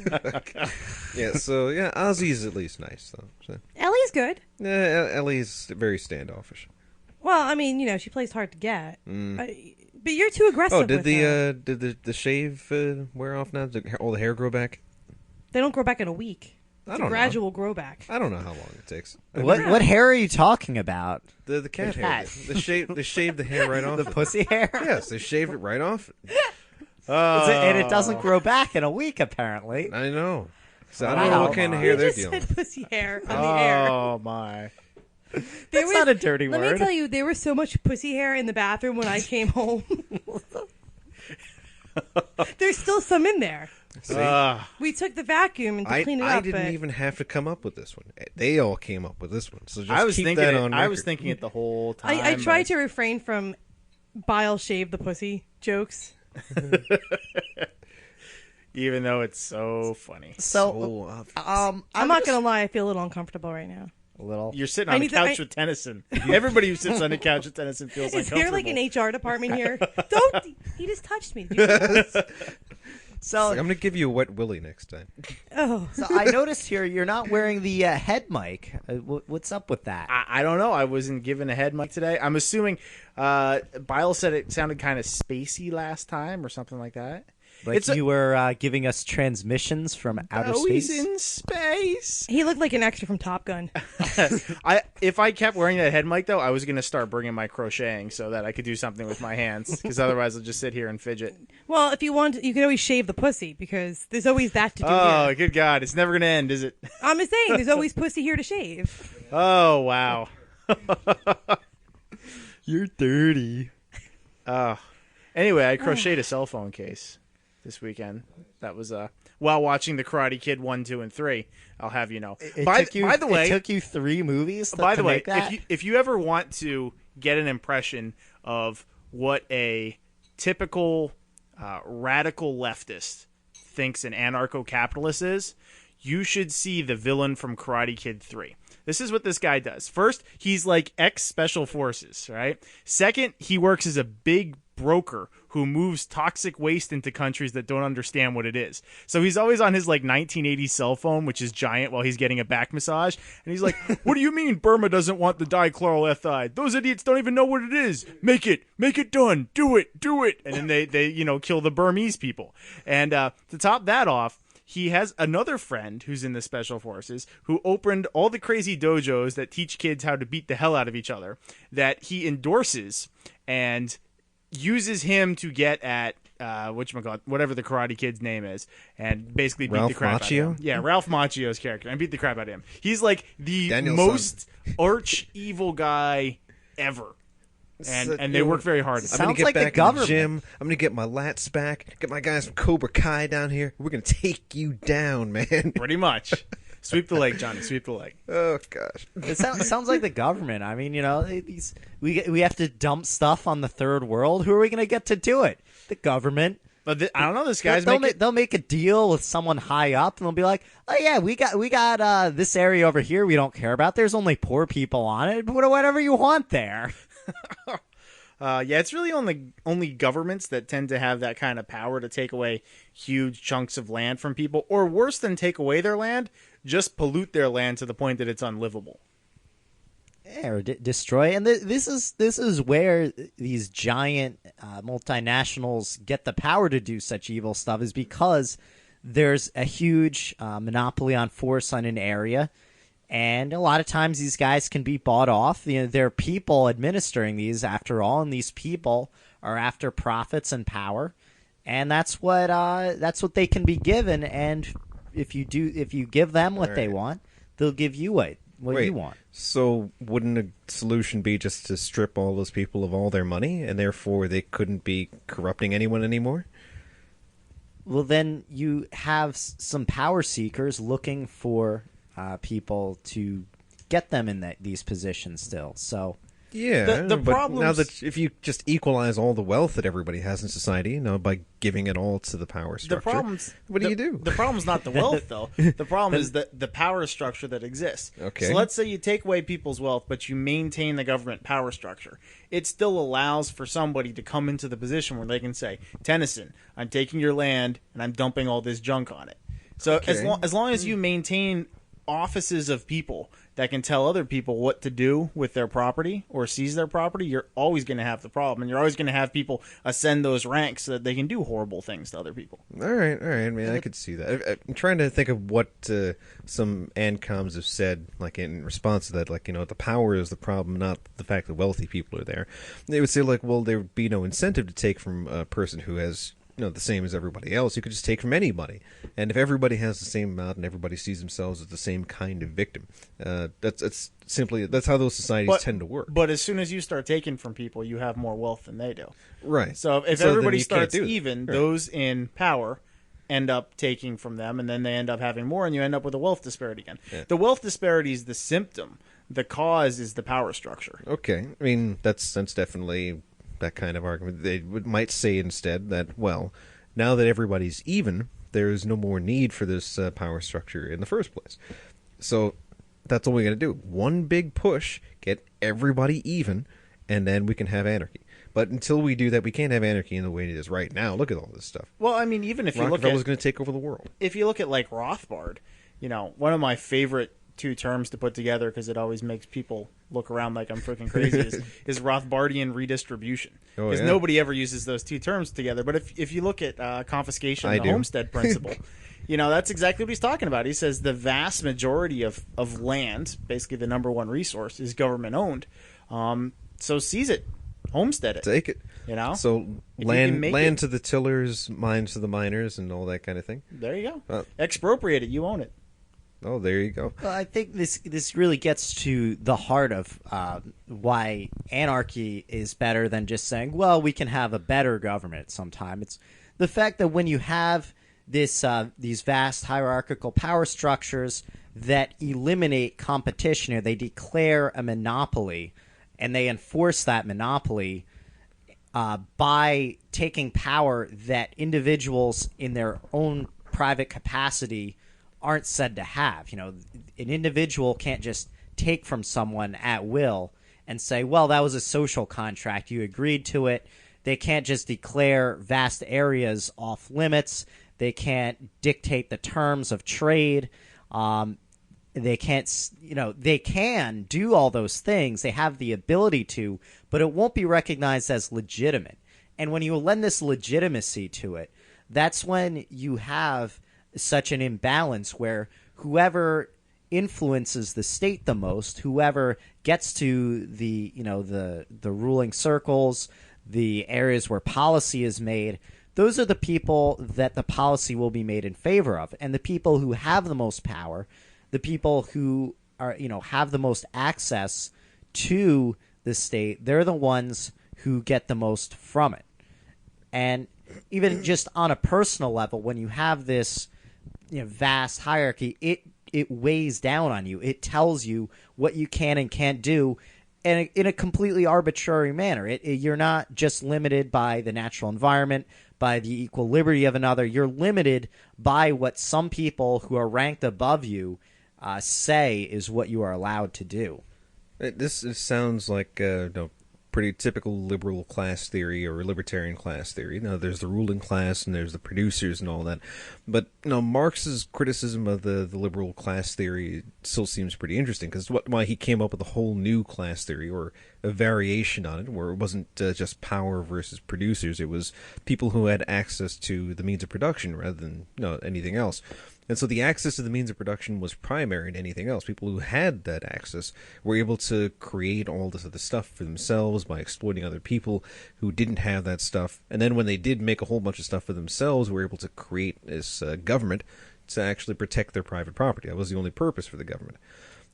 Ozzy's at least nice though. So. Ellie's good. Yeah, Ellie's very standoffish. Well, I mean, she plays hard to get. But you're too aggressive. Oh, did with her. did the shave wear off now? Did all the hair grow back? They don't grow back in a week. I It's don't a know. gradual grow back. I don't know how long it takes. What hair are you talking about? The cat The hair. cat. They shaved the hair right off. The pussy hair? Yes, they shaved it right off. And it doesn't grow back in a week, apparently. I know. So I don't know Wow. what kind of You hair they're just dealing said with. pussy hair on the air. Oh, my. That's not a dirty Let word. me tell you, there was so much pussy hair in the bathroom when I came home. There's still some in there. See? We took the vacuum and to clean it I up. didn't but even have to come up with this one. They all came up with this one. So just I was keep thinking that it. on I was record. thinking it the whole time. I tried to refrain from bile shave the pussy jokes. even though it's so funny. So, I'm not going to lie, I feel a little uncomfortable right now. a little. You're sitting I on the need to- couch I- with Tennyson. Everybody who sits on the couch with Tennyson feels Is uncomfortable. there like an HR department here? Don't. He just touched me. Did you know that? So, I'm gonna give you a wet willy next time. Oh. so I noticed here you're not wearing the head mic. What's up with that? I don't know. I wasn't given a head mic today. I'm assuming Bile said it sounded kind of spacey last time or something like that. Like it's you were giving us transmissions from outer He's space? in space. He looked like an extra from Top Gun. If I kept wearing that head mic though, I was gonna start bringing my crocheting so that I could do something with my hands. Because otherwise, I'll just sit here and fidget. Well, if you want, you could always shave the pussy because there's always that to do Oh, here. good God! It's never gonna end, is it? I'm just saying, there's always pussy here to shave. Oh wow. You're dirty. Anyway, I crocheted a cell phone case. this weekend. That was while watching the Karate Kid 1, 2, and 3. I'll have you know. It By took you, the way, it took you 3 movies. by to the way, make that? if you ever want to get an impression of what a typical radical leftist thinks an anarcho-capitalist is, you should see the villain from Karate Kid 3. This is what this guy does. First, he's like ex-special forces, right? Second, he works as a big broker who moves toxic waste into countries that don't understand what it is. So he's always on his like 1980s cell phone, which is giant, while he's getting a back massage. And he's like, what do you mean Burma doesn't want the dichloroethyl? Those idiots don't even know what it is. Make it done. Do it. And then they kill the Burmese people. And to top that off, he has another friend who's in the special forces who opened all the crazy dojos that teach kids how to beat the hell out of each other that he endorses and uses him to get at whatever the Karate Kid's name is, and basically beat Ralph the crap Macchio? out of him. Yeah, Ralph Macchio's character, and beat the crap out of him. He's like the Daniel-san. most arch evil guy ever. And they work very hard. I'm Sounds gonna get like the back in the government. gym. I'm gonna get my lats back. Get my guys from Cobra Kai down here. We're gonna take you down, man. Pretty much. Sweep the leg, Johnny. Sweep the leg. Oh gosh. It sounds like the government. I mean, we have to dump stuff on the third world. Who are we going to get to do it? The government. But I don't know. This guy's They'll make a deal with someone high up, and they'll be like, "Oh yeah, we got this area over here we don't care about. There's only poor people on it. Put whatever you want there." Yeah, it's really only governments that tend to have that kind of power to take away huge chunks of land from people, or worse than take away their land, just pollute their land to the point that it's unlivable. Yeah, or destroy. And this is where these giant multinationals get the power to do such evil stuff, is because there's a huge monopoly on force on an area. And a lot of times these guys can be bought off. There are people administering these, after all, and these people are after profits and power, and that's what they can be given. And if you give them what they want, they'll give you what Wait, you want. So wouldn't a solution be just to strip all those people of all their money, and therefore they couldn't be corrupting anyone anymore? Well, then you have some power seekers looking for people to get them in these positions still. So Yeah, The but problems- now that if you just equalize all the wealth that everybody has in society, by giving it all to the power structure, what do you do? The problem's not the wealth, though. The problem is the power structure that exists. Okay. So let's say you take away people's wealth, but you maintain the government power structure. It still allows for somebody to come into the position where they can say, Tennyson, I'm taking your land and I'm dumping all this junk on it. So Okay. as long as you maintain offices of people that can tell other people what to do with their property or seize their property, you're always going to have the problem, and you're always going to have people ascend those ranks so that they can do horrible things to other people. All right, man, I could see that. I'm trying to think of what some ANCOMs have said, like in response to that, the power is the problem, not the fact that wealthy people are there. They would say, there would be no incentive to take from a person who has the same as everybody else. You could just take from anybody, and if everybody has the same amount and everybody sees themselves as the same kind of victim, that's how those societies tend to work. But as soon as you start taking from people, you have more wealth than they do. Right. So if then everybody you can't starts do it. even, Right. those in power end up taking from them, and then they end up having more, and you end up with a wealth disparity again. Yeah. The wealth disparity is the symptom. The cause is the power structure. Okay, I mean that's definitely that kind of argument. They might say instead that, well, now that everybody's even, there is no more need for this power structure in the first place. So that's all we got to do. One big push, get everybody even, and then we can have anarchy. But until we do that, we can't have anarchy in the way it is right now. Look at all this stuff. Well, I mean, even if you look Rockefeller's at going to take over the world. if you look at like Rothbard, one of my favorite two terms to put together because it always makes people look around like I'm freaking crazy is Rothbardian redistribution. Oh, Because yeah. nobody ever uses those two terms together. But if you look at confiscation, I the do. homestead principle, that's exactly what he's talking about. He says the vast majority of land, basically the number one resource, is government owned. So seize it, homestead it. Take it. So If you land can make land it- to the tillers, mines to the miners, and all that kind of thing. There you go. Uh, Expropriate it. You own it. Oh, there you go. Well, I think this really gets to the heart of why anarchy is better than just saying, well, we can have a better government sometime. the fact that when you have these vast hierarchical power structures that eliminate competition, or they declare a monopoly, and they enforce that monopoly by taking power that individuals in their own private capacity aren't said to have. You know, an individual can't just take from someone at will and say, well, that was a social contract, you agreed to it. They can't just declare vast areas off limits. They can't dictate the terms of trade. They can't, they can do all those things. They have the ability to, but it won't be recognized as legitimate. And when you lend this legitimacy to it, that's when you have such an imbalance where whoever influences the state the most, whoever gets to the ruling circles, the areas where policy is made, those are the people that the policy will be made in favor of. And the people who have the most power, the people who are, have the most access to the state, they're the ones who get the most from it. And even just on a personal level, when you have this vast hierarchy, it weighs down on you. It tells you what you can and can't do, and in a completely arbitrary manner. You're not just limited by the natural environment, by the equal liberty of another. You're limited by what some people who are ranked above you say is what you are allowed to do. This sounds like pretty typical liberal class theory or libertarian class theory. Now, there's the ruling class and there's the producers and all that. But Marx's criticism of the liberal class theory still seems pretty interesting, because why he came up with a whole new class theory, or a variation on it, where it wasn't just power versus producers. It was people who had access to the means of production rather than anything else. And so the access to the means of production was primary to anything else. People who had that access were able to create all this other stuff for themselves by exploiting other people who didn't have that stuff. And then when they did make a whole bunch of stuff for themselves, were able to create this government to actually protect their private property. That was the only purpose for the government.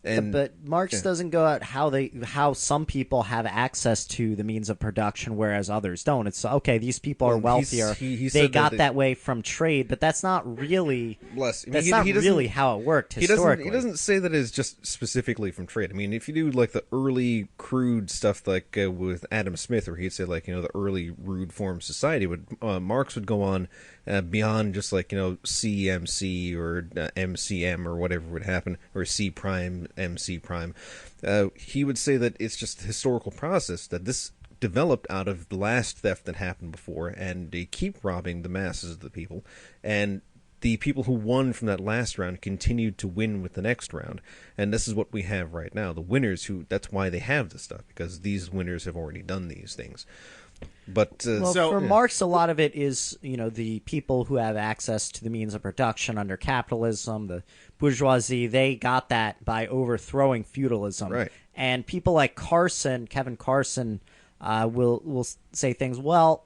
But Marx doesn't go out how some people have access to the means of production, whereas others don't. It's okay, these people are wealthier. They got that way from trade, but that's not really really how it worked historically. He doesn't say that it's just specifically from trade. I mean, if you do like the early crude stuff, like with Adam Smith, where he'd say like the early rude form of society, Marx would go on beyond just like CMC or MCM or whatever would happen, or C prime, MC prime. He would say that it's just a historical process, that this developed out of the last theft that happened before, and they keep robbing the masses of the people, and the people who won from that last round continued to win with the next round. And this is what we have right now. The winners that's why they have this stuff, because these winners have already done these things. But for Marx, a lot of it is the people who have access to the means of production under capitalism, the bourgeoisie. They got that by overthrowing feudalism, right? And people like Kevin Carson, will say things. Well,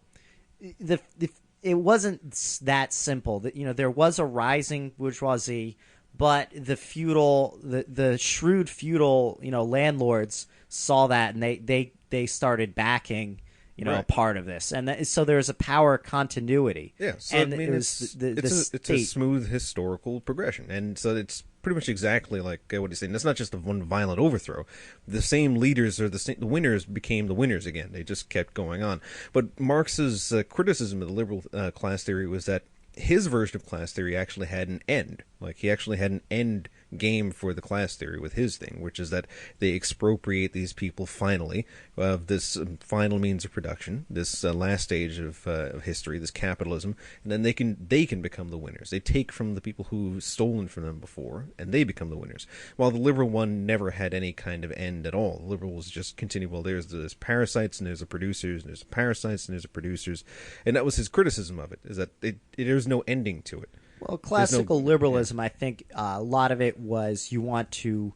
it wasn't that simple. That there was a rising bourgeoisie, but the shrewd feudal landlords saw that, and they started backing. Right. A part of this, and so there's a power continuity. Yeah, so and I mean, it's a smooth historical progression, and so it's pretty much exactly like what he's saying. It's not just a one violent overthrow. The same leaders or the winners became the winners again. They just kept going on. But Marx's criticism of the liberal class theory was that his version of class theory actually had an end. Like, he actually had an end game for the class theory with his thing, which is that they expropriate these people finally of this final means of production, this last stage of history, this capitalism, and then they can become the winners. They take from the people who've stolen from them before, and they become the winners. While the liberal one never had any kind of end at all. The liberal was just continue. Well, there's parasites, and there's the producers, and there's the parasites, and there's the producers, and that was his criticism of it. Is that there's no ending to it. Well, classical liberalism, I think a lot of it was you want to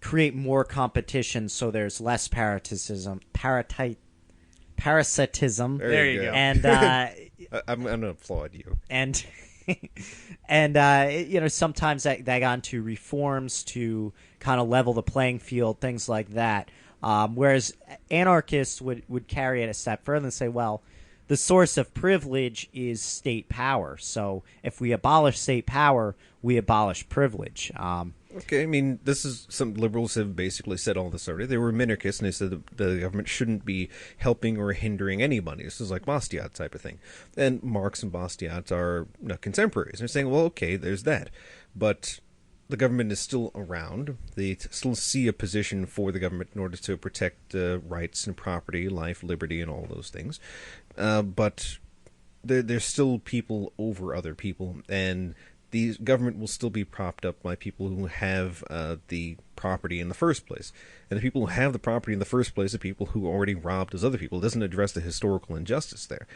create more competition so there's less parasitism. There you go. And I'm going to applaud you. And sometimes that got into reforms to kind of level the playing field, things like that. Whereas anarchists would carry it a step further and say, well, the source of privilege is state power. So if we abolish state power, we abolish privilege. Okay, I mean, this is some liberals have basically said all this already. They were minarchists, and they said the government shouldn't be helping or hindering anybody. This is like Bastiat type of thing. And Marx and Bastiat are contemporaries. They're saying, well, okay, there's that. But the government is still around. They still see a position for the government in order to protect rights and property, life, liberty, and all those things. But there's still people over other people, and the government will still be propped up by people who have the property in the first place. And the people who have the property in the first place are people who already robbed those other people. It doesn't address the historical injustice there.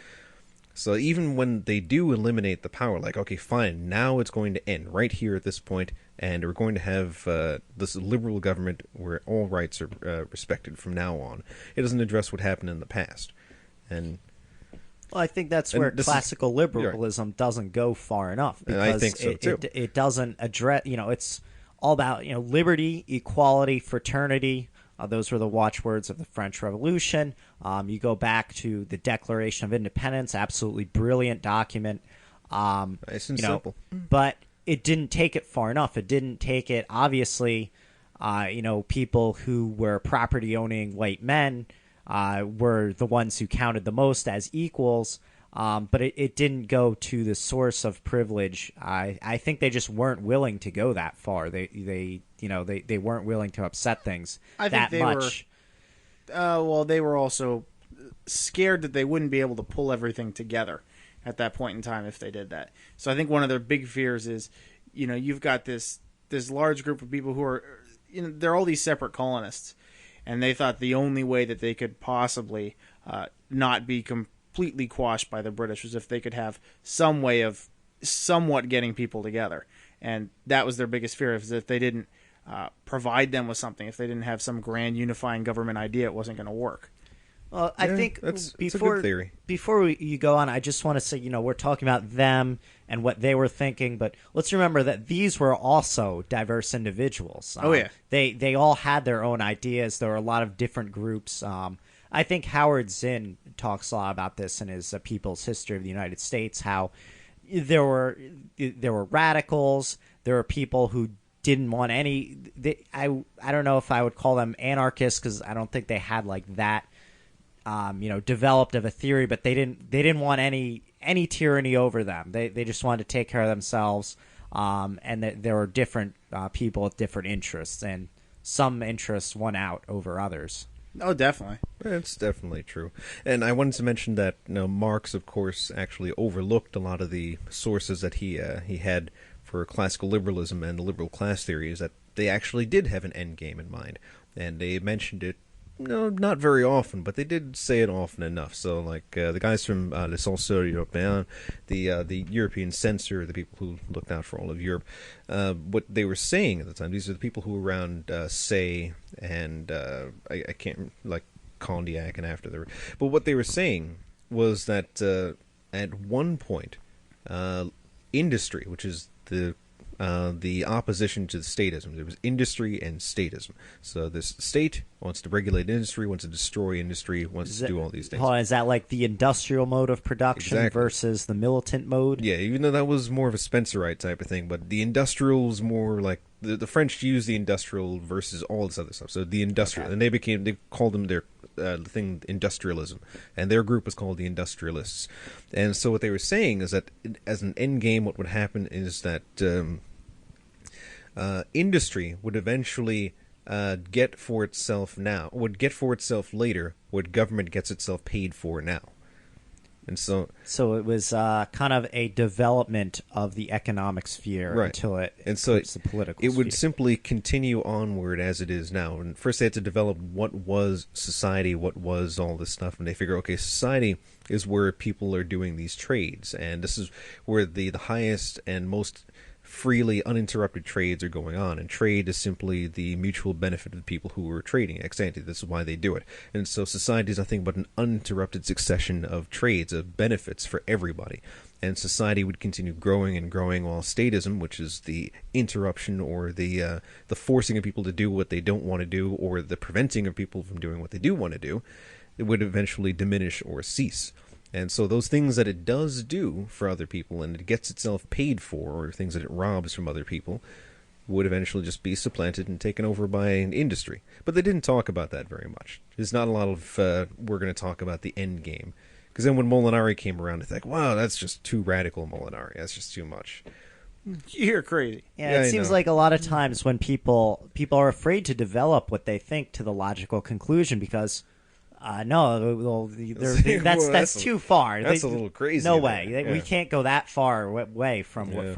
So even when they do eliminate the power, like, okay, fine, now it's going to end right here at this point, and we're going to have this liberal government where all rights are respected from now on. It doesn't address what happened in the past. And well, I think that's where classical liberalism doesn't go far enough, because I think so too. It doesn't address, it's all about, liberty, equality, fraternity. Those were the watchwords of the French Revolution. You go back to the Declaration of Independence, absolutely brilliant document. Nice and simple. But it didn't take it far enough. It didn't take it, obviously, people who were property-owning white men were the ones who counted the most as equals, but it didn't go to the source of privilege. I think they just weren't willing to go that far. They weren't willing to upset things that much. They were also scared that they wouldn't be able to pull everything together at that point in time if they did that. So I think one of their big fears is, you've got this large group of people who are, they're all these separate colonists. And they thought the only way that they could possibly not be completely quashed by the British was if they could have some way of somewhat getting people together. And that was their biggest fear, is that they didn't provide them with something. If they didn't have some grand unifying government idea, it wasn't going to work. Well, I think it's a good theory. Before you go on, I just want to say, we're talking about them and what they were thinking, but let's remember that these were also diverse individuals. Oh, yeah. They all had their own ideas. There were a lot of different groups. I think Howard Zinn talks a lot about this in his People's History of the United States, how there were radicals, there were people who didn't want any... I don't know if I would call them anarchists, because I don't think they had like that developed of a theory, but they didn't want any tyranny over them. They just wanted to take care of themselves, and there were different people with different interests, and some interests won out over others. Oh, definitely. It's definitely true. And I wanted to mention that Marx, of course, actually overlooked a lot of the sources that he had for classical liberalism and the liberal class theories, that they actually did have an end game in mind, and they mentioned it. No, not very often, but they did say it often enough. So, like the guys from the Censeur Européen, the European censor, the people who looked out for all of Europe, what they were saying at the time, these are the people who were around Say and I can't, like Condillac and after the... But what they were saying was that at one point, industry, which is the opposition to the statism. There was industry and statism. So this state wants to regulate industry, wants to destroy industry, wants to do all these things. Is that like the industrial mode of production versus the militant mode? Yeah, even though that was more of a Spencerite type of thing, but the industrial was more like the French used the industrial versus all this other stuff. So the industrial, and they called them their thing industrialism, and their group was called the industrialists. And so what they were saying is that as an end game, what would happen is that industry would eventually get for itself later what government gets itself paid for now. And so it was kind of a development of the economic sphere until it reached the political sphere. It would simply continue onward as it is now. And first they had to develop what was society, what was all this stuff, and they figure, okay, society is where people are doing these trades, and this is where the highest and most freely uninterrupted trades are going on, and trade is simply the mutual benefit of the people who are trading ex ante. This is why they do it. And so society is nothing but an uninterrupted succession of trades, of benefits for everybody. And society would continue growing and growing, while statism, which is the interruption or the forcing of people to do what they don't want to do, or the preventing of people from doing what they do want to do, it would eventually diminish or cease. And so those things that it does do for other people and it gets itself paid for, or things that it robs from other people, would eventually just be supplanted and taken over by an industry. But they didn't talk about that very much. There's not a lot of, we're going to talk about the end game. Because then when Molinari came around, it's like, wow, that's just too radical, Molinari. That's just too much. You're crazy. Yeah, Yeah, it I seems know. like a lot of times when people are afraid to develop what they think to the logical conclusion because no, well, Well, that's too far. That's a little crazy No there. way, Yeah. we can't go that far away from Yeah.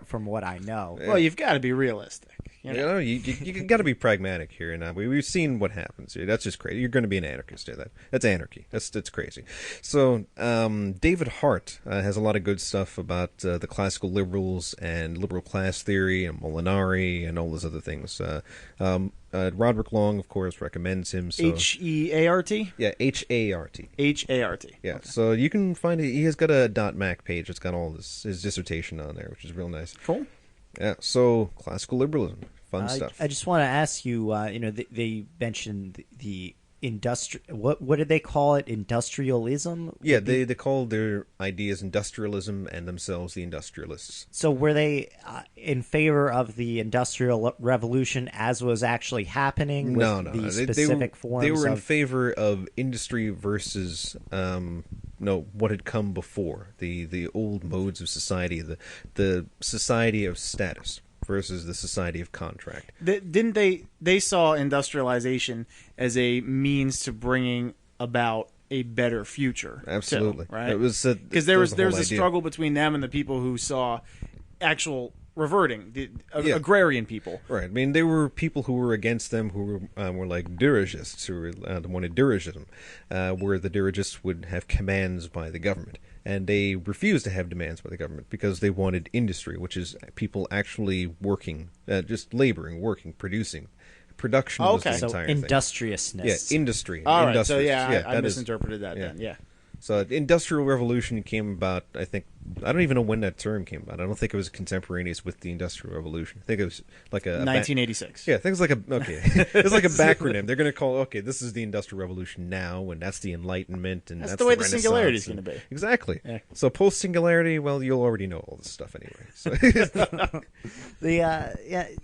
from what I know. Well, you've got to be realistic. You know? You got to be pragmatic here, and we've seen what happens. That's just crazy. You're going to be an anarchist. That's anarchy. That's crazy. So David Hart has a lot of good stuff about the classical liberals and liberal class theory and Molinari and all those other things. Roderick Long, of course, recommends him. So HEART? yeah, HART. HART. Yeah, Okay. so you can find it. He has got a .mac page that's got all his dissertation on there, which is real nice. Cool. Yeah, so classical liberalism, fun stuff. I just want to ask you. They mentioned the what did they call it? Industrialism. Yeah, they called their ideas industrialism and themselves the industrialists. So were they in favor of the Industrial Revolution as was actually happening? With No. the They specific were, forms. they were in of, favor of industry versus what had come before, the old modes of society, the society of status versus the society of contract. Didn't they saw industrialization as a means to bringing about a better future? Absolutely. too, right? It was Because there was the whole a idea. struggle between them and the people who saw actual reverting, the Yeah. agrarian people. Right. I mean, there were people who were against them who were like dirigists, who were wanted dirigism, where the dirigists would have commands by the government. And they refused to have demands by the government because they wanted industry, which is people actually working, just laboring, working, producing. Production was Okay. the so entire thing. industriousness. Yeah, industry. All right, so industrious. I that is- misinterpreted that yeah. then. Yeah. So the Industrial Revolution came about, I don't even know when that term came about. I don't think it was contemporaneous with the Industrial Revolution. I think it was like a 1986. yeah, things like it's like a backronym. They're going to call this is the Industrial Revolution now, and that's the Enlightenment, and That's that's the way the Renaissance, singularity is and- gonna be. Exactly. Yeah. So post singularity, well, you'll already know all this stuff anyway. So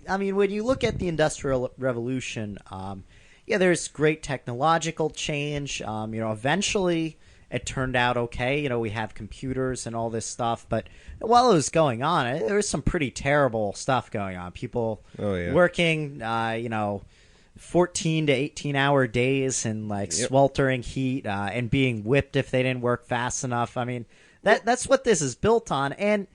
I mean, when you look at the Industrial Revolution, there's great technological change. Eventually it turned out okay. We have computers and all this stuff, but while it was going on, there was some pretty terrible stuff going on. People Oh, yeah. working, 14 to 18-hour days in sweltering heat and being whipped if they didn't work fast enough. I mean, that's what this is built on, and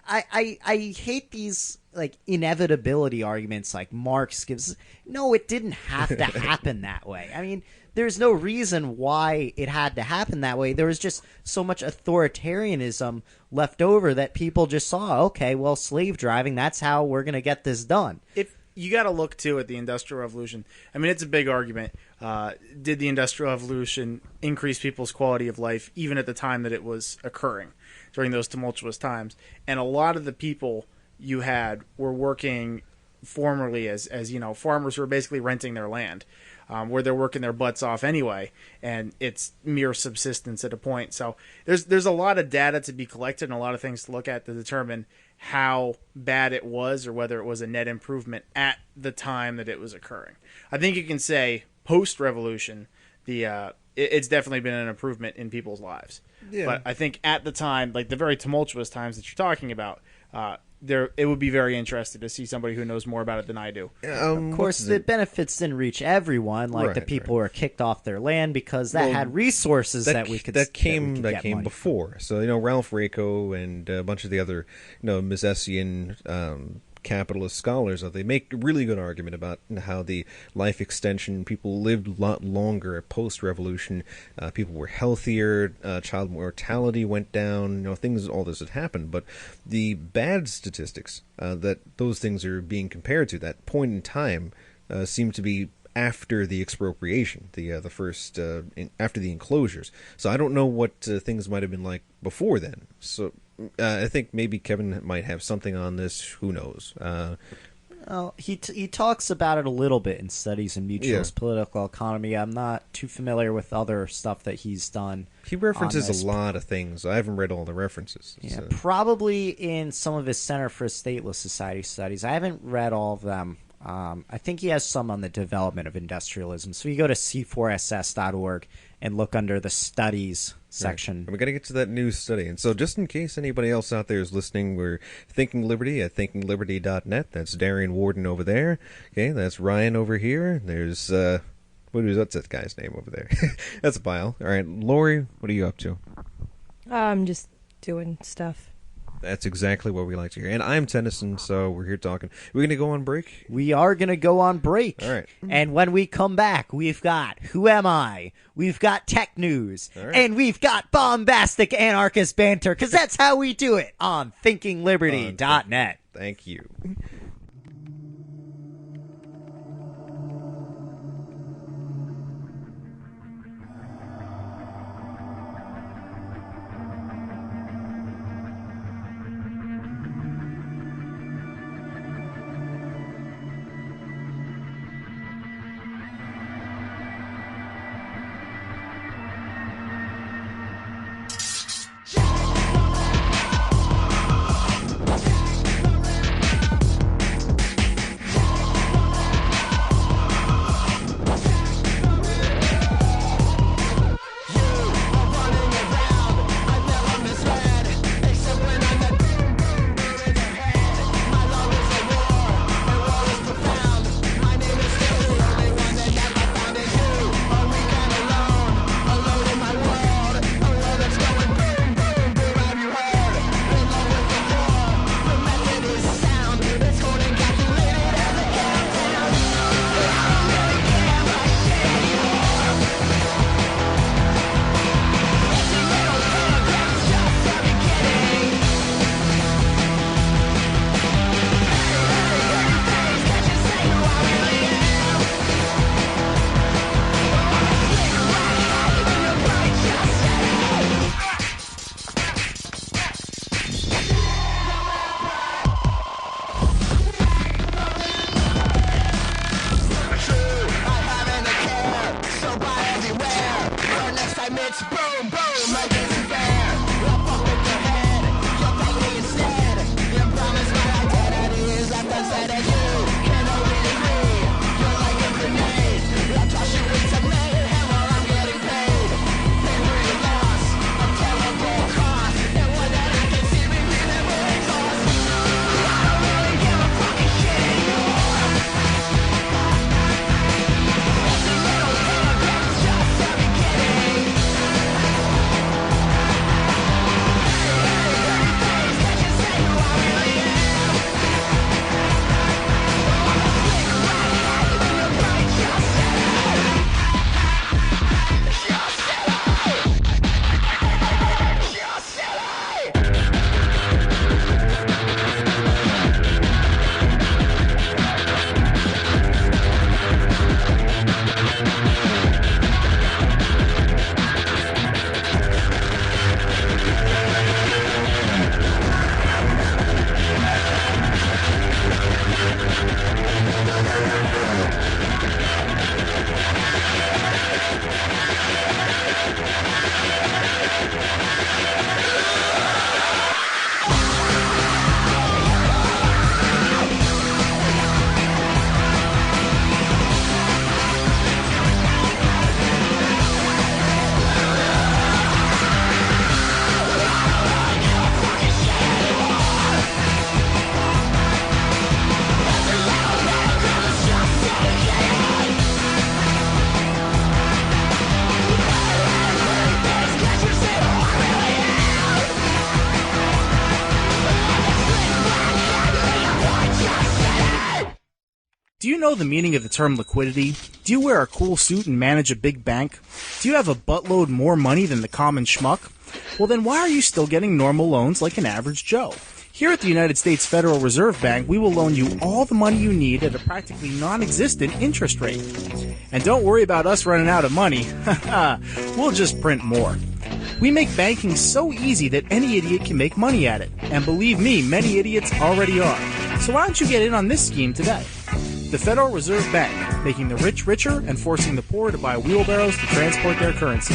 I hate these inevitability arguments like Marx gives. No, it didn't have to happen that way. I mean, there's no reason why it had to happen that way. There was just so much authoritarianism left over that people just saw, okay, well, slave driving, that's how we're going to get this done. If you got to look too at the Industrial Revolution. I mean, it's a big argument. Did the Industrial Revolution increase people's quality of life even at the time that it was occurring during those tumultuous times? And a lot of the people you had were working formerly as farmers who were basically renting their land, where they're working their butts off anyway, and it's mere subsistence at a point. So there's a lot of data to be collected and a lot of things to look at to determine how bad it was or whether it was a net improvement at the time that it was occurring. I think you can say post-revolution, it's definitely been an improvement in people's lives. Yeah. But I think at the time, like the very tumultuous times that you're talking about, it would be very interesting to see somebody who knows more about it than I do. Of course, the benefits didn't reach everyone, like the Right, people who were kicked off their land because that Well, had resources that we could came get money before. So Ralph Rako and a bunch of the other Misesian capitalist scholars, they make a really good argument about how the life extension, people lived a lot longer post revolution, people were healthier, child mortality went down, all this had happened. But the bad statistics that those things are being compared to, that point in time, seem to be after the expropriation, the first after the enclosures. So I don't know what things might have been like before then. So I think maybe Kevin might have something on this. Who knows? Well, he talks about it a little bit in Studies in Mutualist Political Economy. I'm not too familiar with other stuff that he's done. He references a lot of things. I haven't read all the references. Yeah, So. probably in some of his Center for Stateless Society studies. I haven't read all of them. I think he has some on the development of industrialism. So you go to c4ss.org and look under the studies section. And we got to get to that news study. And so just in case anybody else out there is listening, we're Thinking Liberty at thinkingliberty.net. That's Darian Warden over there. Okay, that's Ryan over here. There's, what's that guy's name over there? That's Bile. All right, Lori, what are you up to? I'm just doing stuff. That's exactly what we like to hear. And I'm Tennyson, so we're here talking. We're going to go on break? We are going to go on break. All right. And when we come back, we've got Who Am I? We've got tech news. All right. And we've got bombastic anarchist banter, because that's how we do it on thinkingliberty.net. Thank you. Do you know the meaning of the term liquidity? Do you wear a cool suit and manage a big bank? Do you have a buttload more money than the common schmuck? Well, then why are you still getting normal loans like an average Joe? Here at the United States Federal Reserve Bank, we will loan you all the money you need at a practically non-existent interest rate. And don't worry about us running out of money. We'll just print more. We make banking so easy that any idiot can make money at it. And believe me, many idiots already are. So why don't you get in on this scheme today? The Federal Reserve Bank, making the rich richer and forcing the poor to buy wheelbarrows to transport their currency.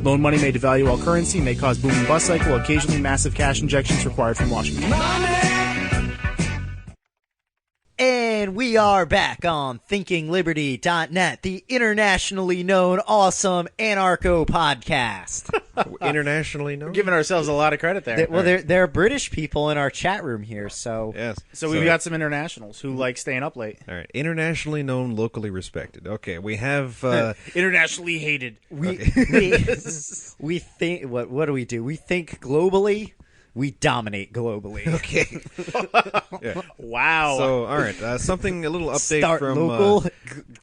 Loan money may devalue all currency, may cause boom and bust cycle, occasionally massive cash injections required from Washington. And we are back on thinkingliberty.net, the internationally known awesome anarcho podcast. Internationally known. Giving ourselves a lot of credit there. There are British people in our chat room here, so Yes. So we've got some internationals who like staying up late. All right. Internationally known, locally respected. Okay, we have. Internationally hated. we we think what do we do? We think globally. We dominate globally. Okay. Yeah. Wow. So, all right. Something, a little update Start from. local,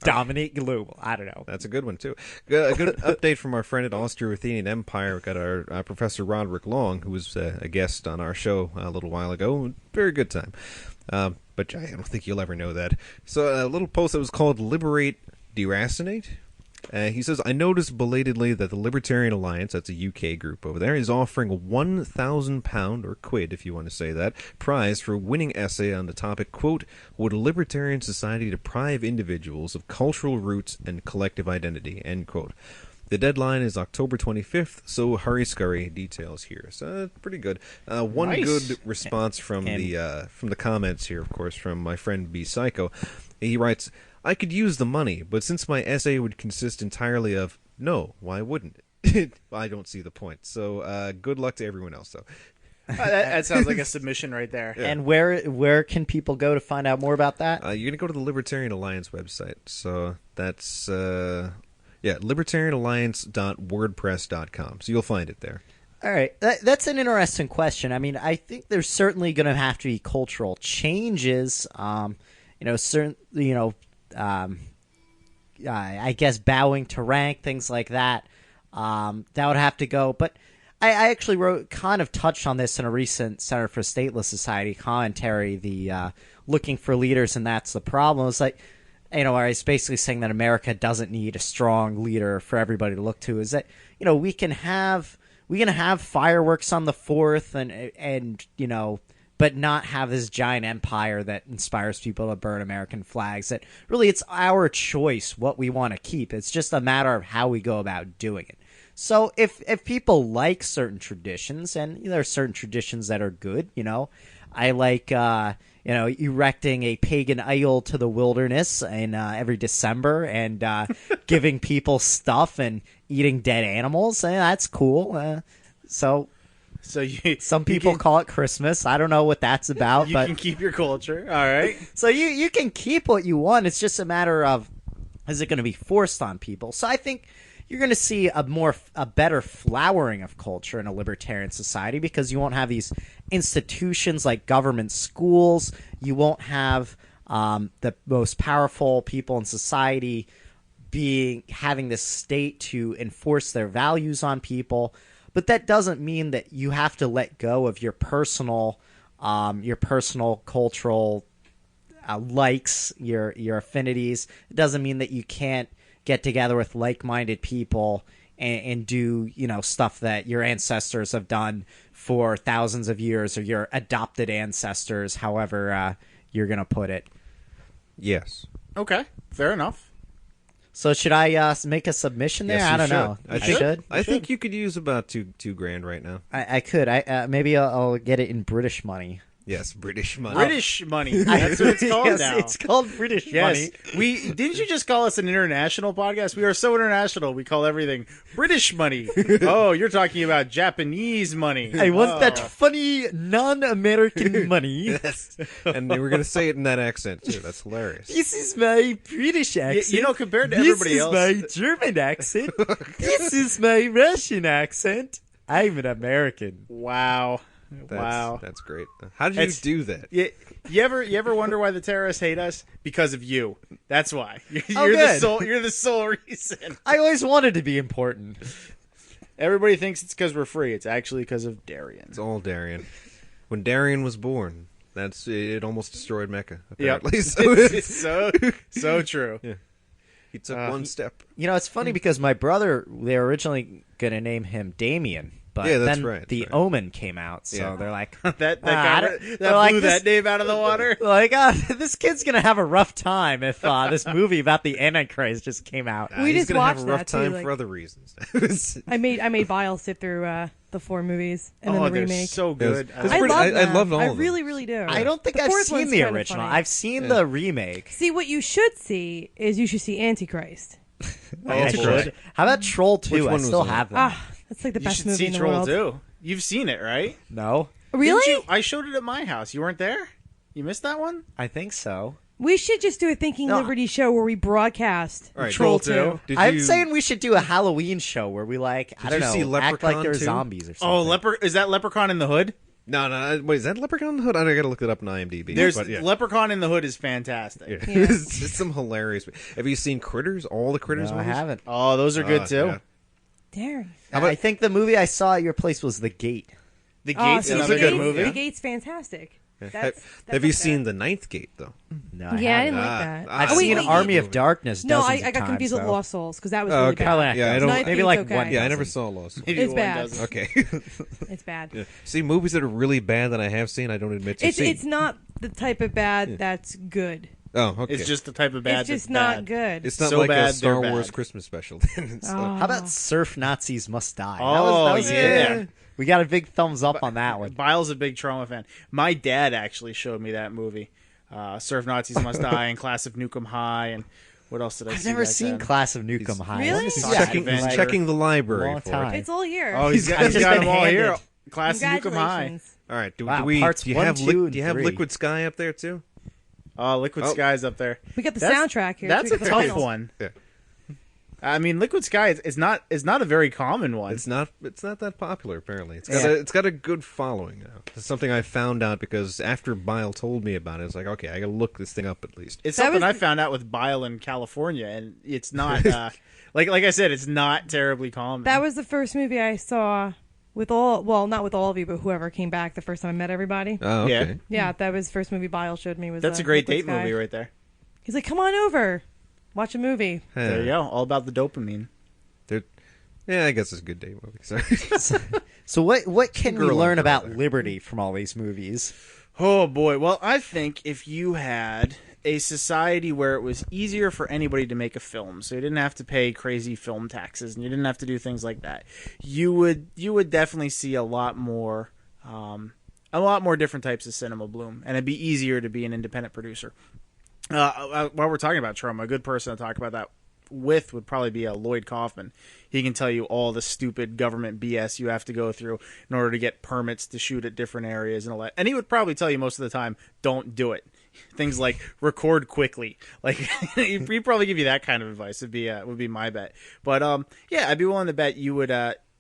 dominate global. I don't know. That's a good one, too. A good update from our friend at Austro-Athenian Empire. We've got our Professor Roderick Long, who was a guest on our show a little while ago. Very good time. But I don't think you'll ever know that. So a little post that was called Liberate Deracinate. He says, I noticed belatedly that the Libertarian Alliance, that's a UK group over there, is offering a £1,000, or quid if you want to say that, prize for a winning essay on the topic, quote, would a libertarian society deprive individuals of cultural roots and collective identity, end quote. The deadline is October 25th, so hurry scurry, details here. So pretty good. One Nice. good response from the comments here, of course, from my friend B Psycho. He writes, I could use the money, but since my essay would consist entirely of no, why wouldn't it? I don't see the point. So good luck to everyone else, though. That sounds like a submission right there. And where can people go to find out more about that? You're going to go to the Libertarian Alliance website. So that's, libertarianalliance.wordpress.com. So you'll find it there. All right, that's an interesting question. I mean, I think there's certainly going to have to be cultural changes. I guess bowing to rank, things like that. That would have to go. But I actually touched on this in a recent Center for Stateless Society commentary. The looking for leaders, and that's the problem. It's like, where I was basically saying that America doesn't need a strong leader for everybody to look to. Is that we can have fireworks on the 4th and but not have this giant empire that inspires people to burn American flags. That really, it's our choice what we want to keep. It's just a matter of how we go about doing it. So if people like certain traditions, and there are certain traditions that are good, I like erecting a pagan idol to the wilderness in every December and giving people stuff and eating dead animals. That's cool. So some people call it Christmas. I don't know what that's about. You can keep your culture. All right. So you can keep what you want. It's just a matter of, is it going to be forced on people? So I think you're going to see a better flowering of culture in a libertarian society, because you won't have these institutions like government schools. You won't have the most powerful people in society having this state to enforce their values on people. But that doesn't mean that you have to let go of your personal cultural likes, your affinities. It doesn't mean that you can't get together with like-minded people and do stuff that your ancestors have done for thousands of years, or your adopted ancestors, however you're gonna put it. Yes. Okay. Fair enough. So should I make a submission there? Yes, you I don't should. know. I should. I think you could use about $2,000 right now. I could. Maybe I'll get it in British money. Yes, British money. British money. That's what it's called Yes, now. it's called British money. Didn't you just call us an international podcast? We are so international. We call everything British money. Oh, you're talking about Japanese money. I want that funny non-American money. Yes. And we're going to say it in that accent, too. That's hilarious. This is my British accent. Compared to everybody else. This is my German accent. This is my Russian accent. I'm an American. Wow. Wow. That's great. How did you do that? You ever wonder why the terrorists hate us? Because of you. That's why. Oh, You're the sole reason. I always wanted to be important. Everybody thinks it's because we're free. It's actually because of Darien. It's all Darien. When Darien was born, it almost destroyed Mecca, apparently. Yep. So It's so true. Yeah. He took one step. It's funny because my brother, they were originally going to name him Damien. But Yeah, that's then right, The that's right. Omen came out, so Yeah. they're like, that I got don't- that they're like, blew this- that name out of the water. like this kid's gonna have a rough time if this movie about the Antichrist just came out. We He's just gonna have a watched rough that, too, time like- for other reasons. I made Bile sit through the 4 movies and then the they're remake. so good. That's I pretty- love I them. loved all I of them. really, really do. I don't think The I've fourth seen one's the kinda original. funny. I've seen the remake. See, what you should see is you should see Antichrist. I Antichrist. should. How about Troll 2? Which I one still was that? have that. Ah, that's like the You best should movie see in the Troll world. too. You've seen it, right? No, Really? Didn't you? I showed it at my house. You weren't there. You missed that one. I think so. We should just do a Thinking No. Liberty show where we broadcast All right, Troll Troll 2. Did I'm you- saying we should do a Halloween show where we I don't you know, see act like Leprechaun they're 2? zombies or something. Oh, is that Leprechaun in the Hood? No. Wait, is that Leprechaun in the Hood? I gotta look it up on IMDb. There's but, yeah. Leprechaun in the Hood is fantastic. Yeah. Yeah. It's some hilarious. Have you seen Critters? All the Critters No, I movies? haven't. Oh, those are good too. yeah. Darn. I think the movie I saw at your place was The Gate. The Oh, Gate's see, another the good Gate's- movie. The Gate's fantastic. That's Have you up seen there. The Ninth Gate though? No, Yeah, I haven't. didn't like that. I've Oh, wait, seen wait, Army wait. of Darkness. No, dozens I of got times, confused with though. Lost Souls because that was Oh, really okay. bad. Yeah, I don't. Ninth Maybe Gate's like okay. one. Yeah, I never dozen. saw Lost. Maybe It's one bad. doesn't. Okay. It's bad. Yeah. See, movies that are really bad that I have seen, I don't admit to It's seeing. not the type of bad that's good. Oh, okay. It's just the type of bad. It's just that's not bad. good. It's not so like bad, a Star they're Wars bad. Christmas special. It's Oh. not- How about Surf Nazis Must Die? Oh, that was yeah. good. We got a big thumbs up on that one. Bile's a big Trauma fan. My dad actually showed me that movie, Surf Nazis Must Die, and Class of Nukem High, and what else did I I've see? never back seen then? Class of Nukem High. Really? I He's saw He's that checking, in, he's like, checking the library long for time. it. It's all here. Oh, he's got them all been here. handed. Class of Nukem High. Congratulations. All right. Do, Wow, do we? parts Do you 1, have 2, and do you have 3. Liquid Sky up there too? Oh, Liquid Oh. Sky's up there. We got the That's- soundtrack here. That's too. a We got the tough finals. one. Yeah. I mean, Liquid Sky is not a very common one. It's not that popular apparently. Yeah. It's got a good following now. It's something I found out because after Bile told me about it, it's like, okay, I got to look this thing up at least. It's That something was- I found out with Bile in California, and it's not like I said, it's not terribly common. That was the first movie I saw with not with all of you, but whoever came back the first time I met everybody. Oh, okay. Yeah. Yeah, that was the first movie Bile showed me. Was That's a great Liquid date Sky. movie right there. He's like, "Come on over, watch a movie." There you go, all about the dopamine. Yeah, I guess it's a good date movie. Sorry. So what can we girl learn on about there. liberty from all these movies? Oh boy. Well, I think if you had a society where it was easier for anybody to make a film, so you didn't have to pay crazy film taxes and you didn't have to do things like that, you would definitely see a lot more different types of cinema bloom, and it'd be easier to be an independent producer. While we're talking about trauma, a good person to talk about that with would probably be Lloyd Kaufman. He can tell you all the stupid government BS you have to go through in order to get permits to shoot at different areas and all that. And he would probably tell you most of the time, don't do it. Things like record quickly. Like he'd probably give you that kind of advice. Would be my bet. But yeah, I'd be willing to bet you would.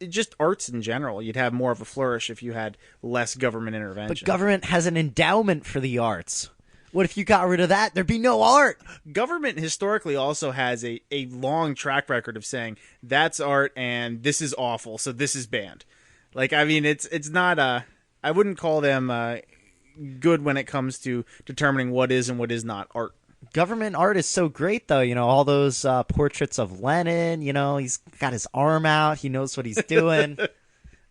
Just arts in general, you'd have more of a flourish if you had less government intervention. But government has an endowment for the arts. What if you got rid of that? There'd be no art. Government historically also has a long track record of saying that's art and this is awful, so this is banned. Like, I mean, it's not I wouldn't call them good when it comes to determining what is and what is not art. Government art is so great, though. You know, all those portraits of Lenin. You know, he's got his arm out. He knows what he's doing.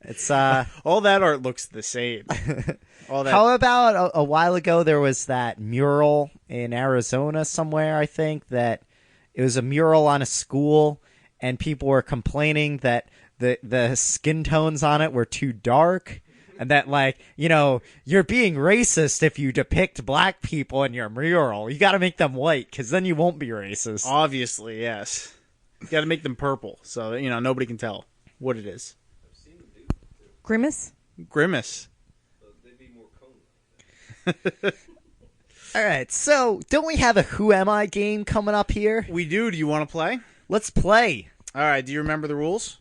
It's All that art looks the same. All that. How about a while ago there was that mural in Arizona somewhere, I think, that it was a mural on a school and people were complaining that the skin tones on it were too dark and that, like, you know, you're being racist if you depict black people in your mural. You got to make them white because then you won't be racist. Obviously, yes. You got to make them purple so that, nobody can tell what it is. Grimace. Grimace. All right, so don't we have a Who Am I game coming up here? We do. Do you want to play? Let's play. All right. Do you remember the rules?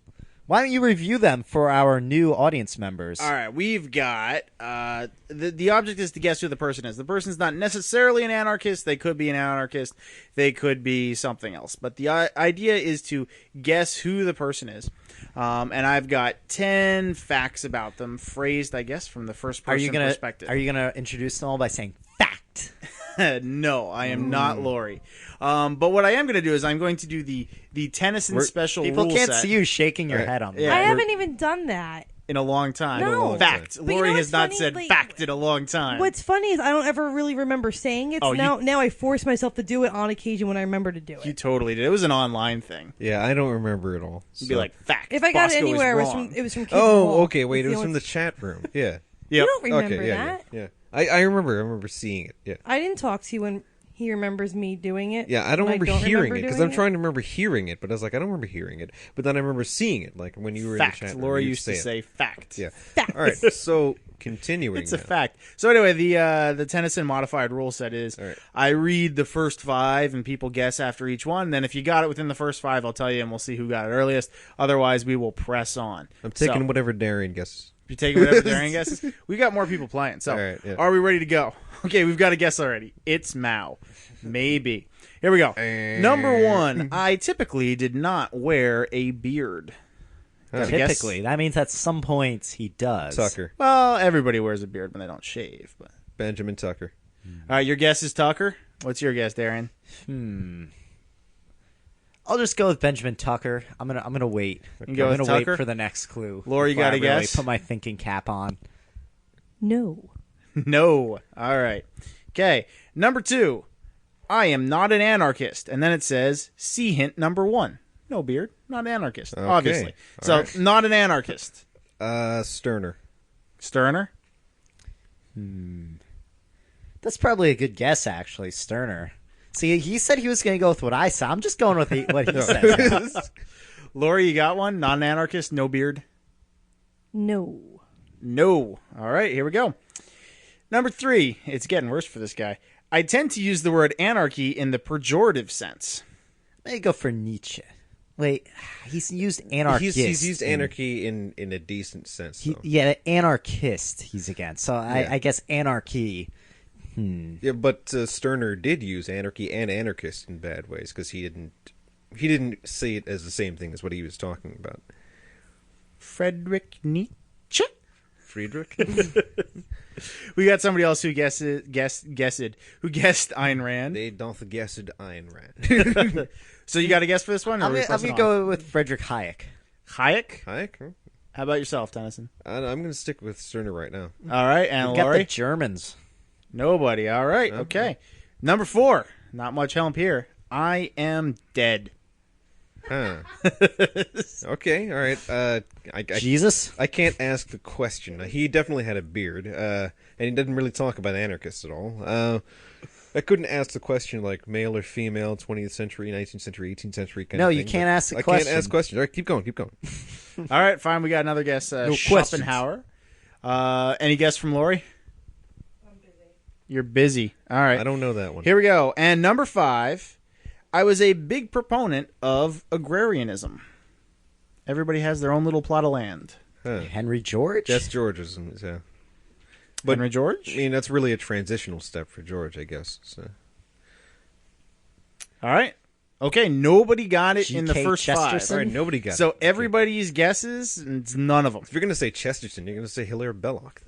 Why don't you review them for our new audience members? All right, we've got the object is to guess who the person is. The person's not necessarily an anarchist. They could be an anarchist. They could be something else. But the idea is to guess who the person is. And I've got 10 facts about them, phrased, I guess, from the first person perspective. Are you gonna introduce them all by saying fact? No, I am not Lori. But what I am going to do is I'm going to do the Tennyson special People rule can't set. see you shaking your head on that. Yeah. I haven't even done that. in a long time. No. Fact. But you Lori know has what's not funny? said Like, fact in a long time. What's funny is I don't ever really remember saying it. Oh, So now I force myself to do it on occasion when I remember to do it. You totally did. It was an online thing. Yeah, I don't remember it all. You'd be so- like, fact. If I got it Bosco is anywhere, wrong. it was from Kids oh, Wall. okay, wait, It's it the was from only- the chat room. Yeah. You Yep. don't remember Okay, yeah, that? yeah. I remember seeing it. Yeah. I didn't talk to you when he remembers me doing it. Yeah, I don't when remember hearing it doing because I'm trying to remember hearing it, but I was like, I don't remember hearing it. But then I remember seeing it, like when you were Fact. in the chat room. Lori you'd used to it. say fact. Yeah. Fact. All right. So continuing. It's a now. fact. So anyway, the Tennyson modified rule set is All right. I read the first 5 and people guess after each one. Then if you got it within the first 5, I'll tell you and we'll see who got it earliest. Otherwise, we will press on. I'm taking So, whatever Darian guesses. you're taking whatever Darian guesses. We got more people playing. So All right, yeah. are we ready to go? Okay, we've got a guess already. It's Mao. Maybe. Here we go. Number 1. I typically did not wear a beard. Got a guess? Typically, that means at some points he does. Tucker. Well, everybody wears a beard when they don't shave. But Benjamin Tucker. all right, your guess is Tucker. What's your guess, Darian? I'll just go with Benjamin Tucker. I'm gonna wait. You go I'm with gonna Tucker? wait for the next clue. Laura, you before got I a really guess? Put my thinking cap on. No. No. All right. Okay. Number 2. I am not an anarchist. And then it says, see hint number 1. No beard. Not an anarchist. Okay. Obviously. All So, right. not an anarchist. Sterner. Sterner? That's probably a good guess, actually. Sterner. See, he said he was gonna go with what I said. I'm just going with what he said. Lori, you got one? Not an anarchist. No beard. No. No. All right. Here we go. Number 3. It's getting worse for this guy. I tend to use the word anarchy in the pejorative sense. Let me go for Nietzsche. Wait, he's used anarchist. He's used anarchy in a decent sense. Though. Yeah, anarchist he's against. So Yeah. I guess anarchy. Yeah, but Sterner did use anarchy and anarchist in bad ways because he didn't see it as the same thing as what he was talking about. Friedrich Nietzsche? Friedrich. We got somebody else who guessed Ayn Rand. They don't guess it, Ayn Rand. So you got a guess for this one? Or I'm are we gonna pressing on? go with Friedrich Hayek. Hayek? Hayek? Huh? How about yourself, Tennyson? I'm going to stick with Sterner right now. All right, and We got the Lori? Germans. Nobody. All right, okay. Number 4. Not much help here. I am dead. Huh. Okay, all right. Jesus. I can't ask the question. He definitely had a beard, and he didn't really talk about anarchists at all. I couldn't ask the question like male or female, 20th century, 19th century, 18th century kind No, of thing. you can't but ask the I question. can't ask questions. All right, keep going. All right, fine. We got another guess. questions. Schopenhauer. Any guess from Lori? I'm busy. You're busy. All right. I don't know that one. Here we go. And number 5. I was a big proponent of agrarianism. Everybody has their own little plot of land. Huh. Henry George. That's George's, yeah. But Henry George? I mean, that's really a transitional step for George, I guess. So. All right. Okay, nobody got it in the G.K. first 5. Chesterton? All right, nobody got it. So everybody's guesses, it's none of them. If you're going to say Chesterton, you're going to say Hilaire Belloc.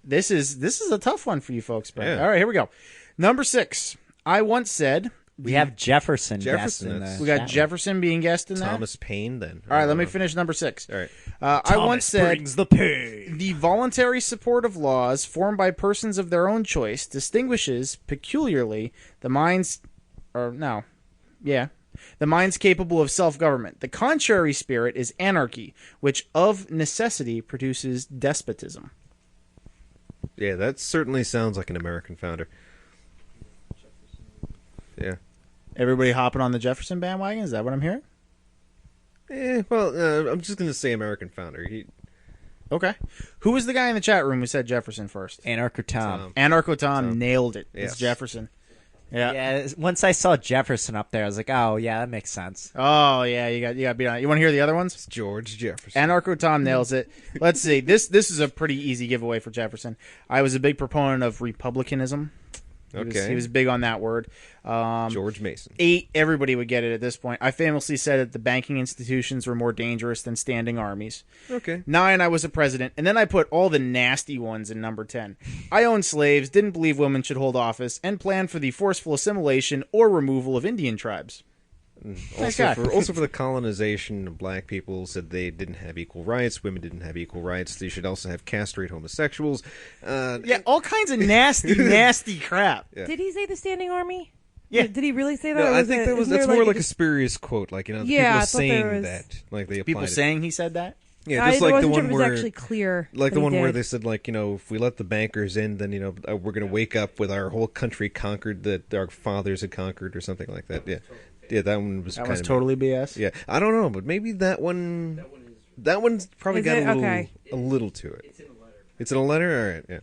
This is a tough one for you folks. But Yeah. all right, here we go. Number 6. I once said we have Jefferson. Jefferson, guessed in that's- the we got chat room. Jefferson being guessed in there. Thomas Paine, then. All right, let me finish number 6. All right. I once said brings the pain. the voluntary support of laws formed by persons of their own choice distinguishes peculiarly the minds, the minds capable of self-government. The contrary spirit is anarchy, which of necessity produces despotism. Yeah, that certainly sounds like an American founder. Yeah. Everybody hopping on the Jefferson bandwagon? Is that what I'm hearing? Well, I'm just going to say American founder. Okay. Who was the guy in the chat room who said Jefferson first? Anarcho Tom. Anarcho Tom nailed it. Yes. It's Jefferson. Yeah. Yeah, once I saw Jefferson up there, I was like, oh, yeah, that makes sense. Oh yeah, you got beat on it. You want to hear the other ones? George Jefferson. Anarcho Tom nails it. Let's see. This is a pretty easy giveaway for Jefferson. I was a big proponent of republicanism. He was big on that word. George Mason. 8, everybody would get it at this point. I famously said that the banking institutions were more dangerous than standing armies. Okay. 9, I was a president. And then I put all the nasty ones in number 10. I owned slaves, didn't believe women should hold office, and planned for the forceful assimilation or removal of Indian tribes. Also for the colonization of black people, said they didn't have equal rights. Women didn't have equal rights. They should also have castrate homosexuals. Yeah, all kinds of nasty, nasty crap. Yeah. Did he say the standing army? Yeah. Did he really say that? No, or I was think it- that was isn't that's there, more like a a spurious quote. Like, you know, Yeah, I people thought there saying was- that, like they applied People it. saying he said that? Yeah, I just like the wasn't sure one if it was where actually clear. like that the he one where did. they said, like, you know, if we let the bankers in, then, you know, we're going to wake up with our whole country conquered that our fathers had conquered or something like that. Yeah. Yeah, that one was That kind was of totally BS. Yeah, I don't know, but maybe that one's probably Is got it? a little Okay. to it. It's in a letter? All right, yeah.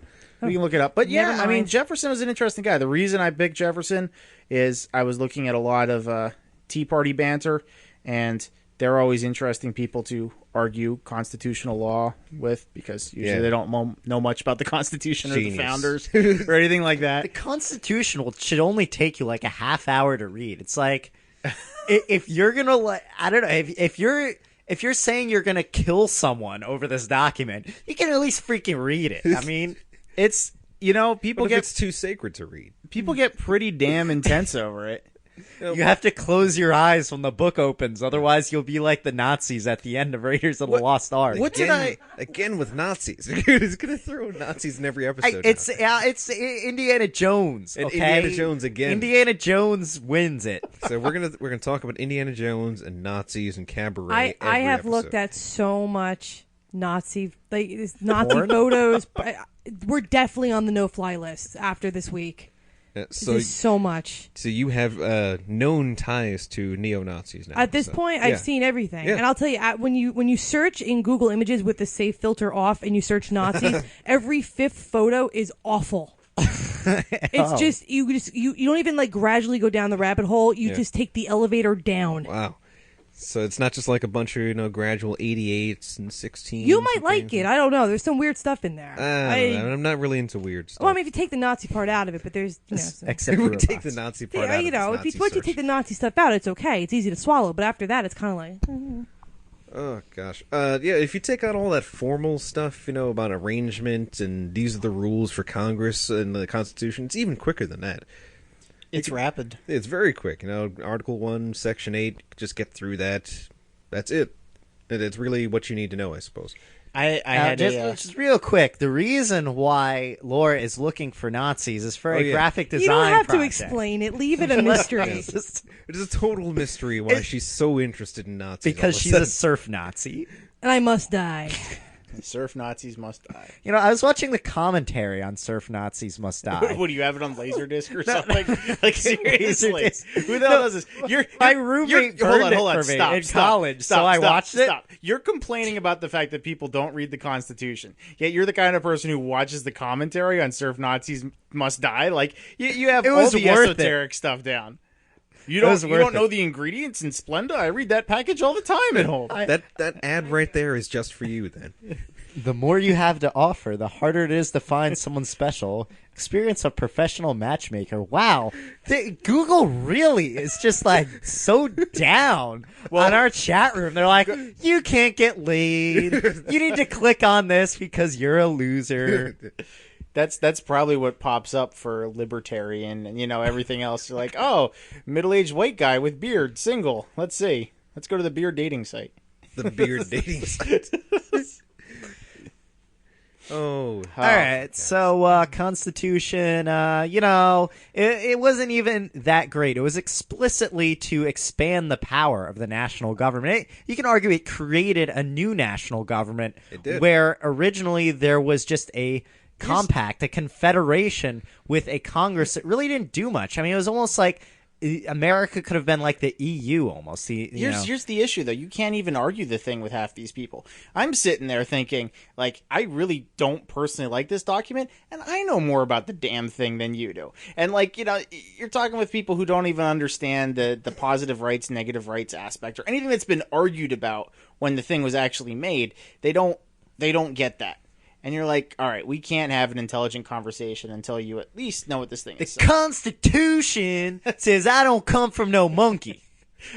We can look it up. But yeah, Never I mean, mind. Jefferson was an interesting guy. The reason I picked Jefferson is I was looking at a lot of Tea Party banter, and they're always interesting people to argue constitutional law with because usually Yeah. they don't know much about the Constitution or the Genius. founders or anything like The that. Constitutional should only take you like a half hour to read. It's like if you're gonna like, I don't know, if you're saying you're gonna kill someone over this document, you can at least freaking read it. I mean, It's, you know, people But if get it's too sacred to read. pretty damn intense over it. you have to close your eyes when the book opens, otherwise you'll be like the Nazis at the end of Raiders of the Lost Ark. What did I? Again with Nazis. He's going to throw Nazis in every episode. It's Indiana Jones. And Okay? Indiana Jones again. Indiana Jones wins it. So we're gonna talk about Indiana Jones and Nazis and cabaret. I every have episode. looked at so much Nazi photos. But we're definitely on the no-fly list after this week. So There's so much. so you have known ties to neo Nazis now. At this so, point, yeah. I've seen everything, Yeah. and I'll tell you, when you search in Google Images with the safe filter off, and you search Nazis, every fifth photo is awful. It's just you don't even like gradually go down the rabbit hole. You Yeah. just take the elevator down. Wow. So it's not just like a bunch of gradual 88s and 16s. You might and like things. it. I don't know. There's some weird stuff in there. I don't know. I'm not really into weird stuff. Well, I mean, if you take the Nazi part out of it, but there's some- Except we for take the robots. Nazi part Yeah, out. you of know, this if you Nazi once you search. take the Nazi stuff out, it's okay. It's easy to swallow. But after that, it's kind of like Oh gosh, yeah. If you take out all that formal stuff, about arrangement and these are the rules for Congress and the Constitution, it's even quicker than that. It's rapid. It's very quick. Article 1, Section 8. Just get through that. That's it. It's really what you need to know, I suppose. I had just real quick, the reason why Laura is looking for Nazis is for Oh, a yeah. graphic design you don't have to project. explain it. Leave it a mystery. It's just It is a total mystery why she's so interested in Nazis. because all she's of a surf Nazi. And I must die. surf Nazis must die. I was watching the commentary on Surf Nazis Must Die. What do you have it on Laserdisc or something? Like seriously, Laserdisc. who the hell does this? My roommate burned it for me in college, so I watched it. Stop. You're complaining about the fact that people don't read the Constitution, yet you're the kind of person who watches the commentary on Surf Nazis Must Die. Like you have It all was the worth it. esoteric stuff down. You It was don't worth know it. the ingredients in Splenda? I read that package all the time at home. That ad right there is just for you, then. The more you have to offer, the harder it is to find someone special. Experience a professional matchmaker. Wow. Google really is just like so down on our chat room. They're like, you can't get laid. You need to click on this because you're a loser. That's probably what pops up for libertarian and everything else. You're like, oh, middle-aged white guy with beard, single. Let's see. Let's go to the beard dating site. The beard dating site. Oh. All right, so Constitution, it wasn't even that great. It was explicitly to expand the power of the national government. You can argue it created a new national government It did. where originally there was just a compact, a confederation with a Congress that really didn't do much. I mean, it was almost like America could have been like the EU almost. Here's the issue, though. You can't even argue the thing with half these people. I'm sitting there thinking, like, I really don't personally like this document, and I know more about the damn thing than you do. And, like, you're talking with people who don't even understand the positive rights, negative rights aspect, or anything that's been argued about when the thing was actually made. They don't get that. And you're like, all right, we can't have an intelligent conversation until you at least know what this thing The is. Constitution says I don't come from no monkey.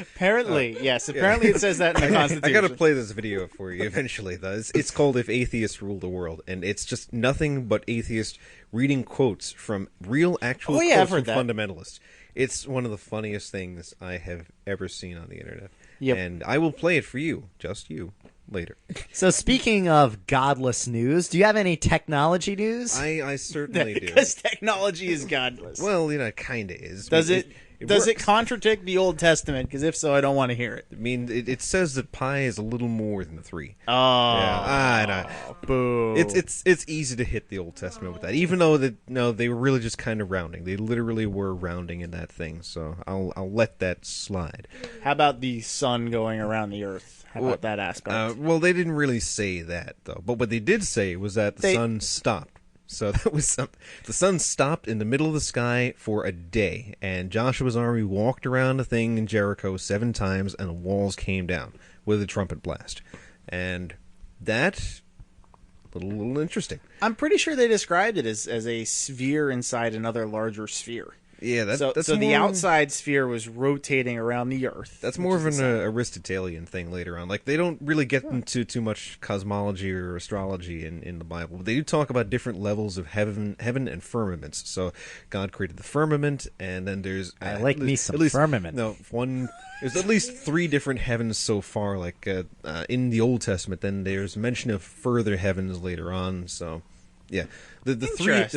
Apparently, yes. Apparently, it says that in the Constitution. I got to play this video for you eventually, though. It's called "If Atheists Rule the World," and it's just nothing but atheists reading quotes from actual I've quotes heard from that. fundamentalists. It's one of the funniest things I have ever seen on the internet. Yep. And I will play it for you, just you, later. So speaking of godless news, do you have any technology news? I certainly do. Because technology is godless. Well, it kind of is. Does it works. contradict the Old Testament? Because if so, I don't want to hear it. I mean, it says that pi is a little more than 3. Oh, Yeah, I know. boo! It's easy to hit the Old Testament with that, even though they were really just kind of rounding. They literally were rounding in that thing, so I'll let that slide. How about the sun going around the Earth? How about that aspect? Well, they didn't really say that though, but what they did say was that the sun stopped. So that was the sun stopped in the middle of the sky for a day, and Joshua's army walked around the thing in Jericho 7 times, and the walls came down with a trumpet blast, and that. A little interesting. I'm pretty sure they described it as a sphere inside another larger sphere. Yeah, that's So the more, outside sphere was rotating around the Earth. That's more of an Aristotelian thing later on. Like, they don't really get into too much cosmology or astrology in the Bible. They do talk about different levels of heaven and firmaments. So God created the firmament, and then there's I like me some at least, firmament. No, there's at least 3 different heavens so far. Like in the Old Testament, then there's mention of further heavens later on. So. Yeah, the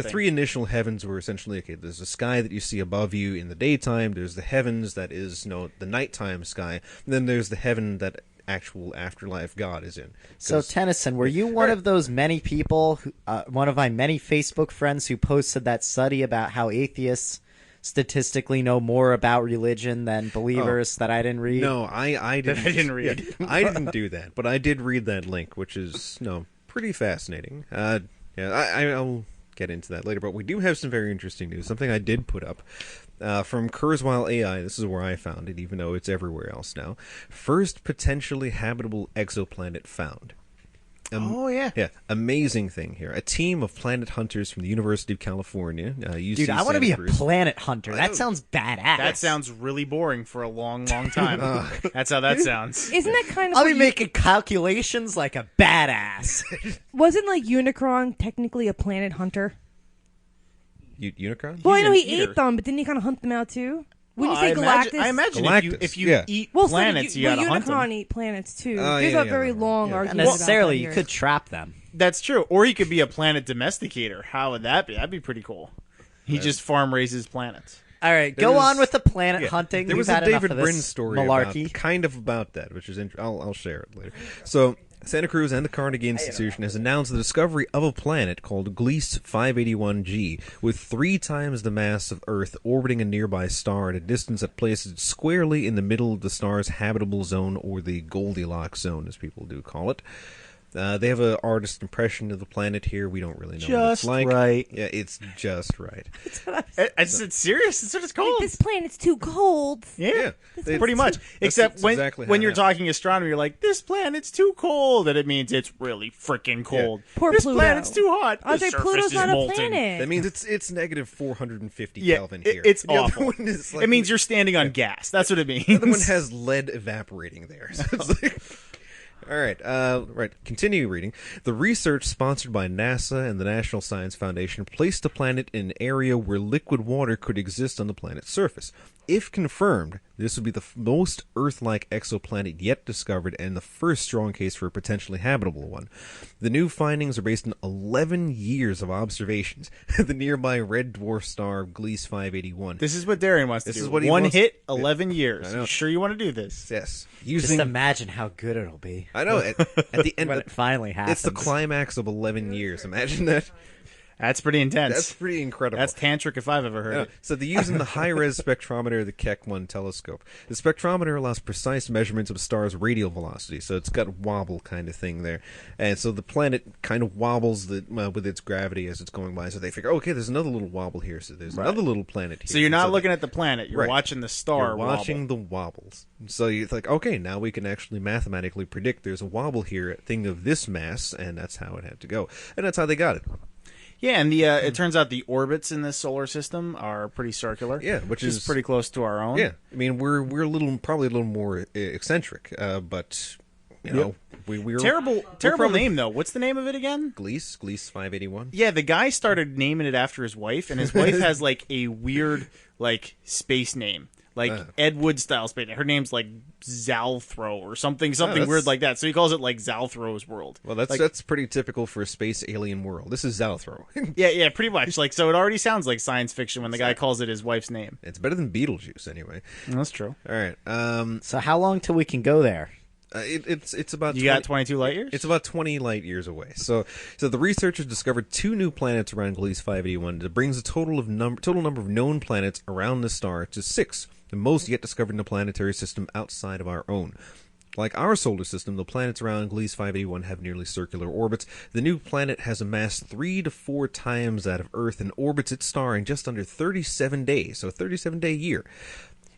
three initial heavens were essentially okay. There's the sky that you see above you in the daytime. There's the heavens that is the nighttime sky. And then there's the heaven that actual afterlife God is in. So Tennyson, were you one of those many people, one of my many Facebook friends who posted that study about how atheists statistically know more about religion than believers that I didn't read? No, I didn't. I didn't read. Yeah, I didn't do that, but I did read that link, which is pretty fascinating. Yeah, I'll get into that later, but we do have some very interesting news. Something I did put up from Kurzweil AI. This is where I found it, even though it's everywhere else now. First potentially habitable exoplanet found. Oh, yeah. Yeah, amazing thing here. A team of planet hunters from the University of California, UC Dude, I want to Santa be a Cruz. planet hunter. That sounds badass. That sounds really boring for a long, long time. That's how that sounds. Isn't that kind of I'll what be making calculations like a badass. wasn't like Unicron technically a planet hunter? Unicron? Well, I He's know an he eater. ate them, but didn't he kind of hunt them out too? Wouldn't Well, you say Galactus? I imagine Galactus, if you yeah. eat well, planets, you gotta hunt Unicron them. eat planets too. Oh, There's yeah, a yeah, very yeah. long Yeah. argument. Not about necessarily. that You here. could trap them. That's true. Or he could be a planet domesticator. How would that be? That'd be pretty cool. He just farm raises planets. All right, There go was- on with the planet Yeah. hunting. There We've was a had enough David of this Brin story malarkey. about that, which is I'll share it later. So Santa Cruz and the Carnegie Institution has announced the discovery of a planet called Gliese 581g with 3 times the mass of Earth orbiting a nearby star at a distance that places it squarely in the middle of the star's habitable zone, or the Goldilocks zone, as people do call it. They have an artist impression of the planet here. We don't really know what it's Just like. right. Yeah, it's just right. I said serious. That's what it's Like, called. this planet's too cold. Yeah, They- pretty much. that's Except when exactly when how you're it talking astronomy, you're like, this planet's too cold, and it means it's really freaking cold. Poor this Pluto. planet's too hot. I was The like, surface Pluto's is not a molten. planet. That means it's negative 450 Yeah, Kelvin here. it's The other awful. one is like- It means you're standing on gas. That's what it means. The other one has lead evaporating there. So it's like, all right, right. Continue reading. The research sponsored by NASA and the National Science Foundation placed the planet in an area where liquid water could exist on the planet's surface. If confirmed, this would be the most Earth-like exoplanet yet discovered and the first strong case for a potentially habitable one. The new findings are based on 11 years of observations. The nearby red dwarf star Gliese 581. This is what Darian wants to This do. is what he One wants- hit, 11 years. I know. You sure you want to do this? Yes, Just using. imagine how good it'll be I know. At the end, when it finally happens. it's the climax of 11 years. Imagine that. That's pretty intense. That's pretty incredible. That's tantric if I've ever heard Yeah. it. So they're using the high-res spectrometer of the Keck 1 telescope. The spectrometer allows precise measurements of a star's radial velocity, so it's got a wobble kind of thing there. And so the planet kind of wobbles with its gravity as it's going by. So they figure, okay, there's another little wobble here, so there's another little planet here. So you're not So looking at the planet. You're Right. watching the star. you're watching wobble. the wobbles. So you think, okay, now we can actually mathematically predict there's a wobble here, a thing of this mass, and that's how it had to go. And that's how they got it. Yeah, and the it turns out the orbits in this solar system are pretty circular. Yeah, which is pretty close to our own. Yeah, I mean we're probably a little more eccentric, but you know we're Terrible probably- name though. What's the name of it again? Gliese 581. Yeah, the guy started naming it after his wife, and his wife has like a weird like space name, like Ed Wood style space name. Her name's like Zalthro or something that's- weird like that. So he calls it like Zalthro's world. Well, that's pretty typical for a space alien world. This is Zalthro. Yeah, pretty much. Like, so it already sounds like science fiction when the guy calls it his wife's name. It's better than Beetlejuice, anyway. That's true. All right, So how long till we can go there? it's about You got 22 light years? It's about 20 light years away. So the researchers discovered 2 new planets around Gliese 581. That brings the total number of known planets around the star to 6, the most yet discovered in the planetary system outside of our own. Like our solar system, the planets around Gliese 581 have nearly circular orbits. The new planet has a mass 3 to 4 times that of Earth and orbits its star in just under 37 days, so a 37-day year.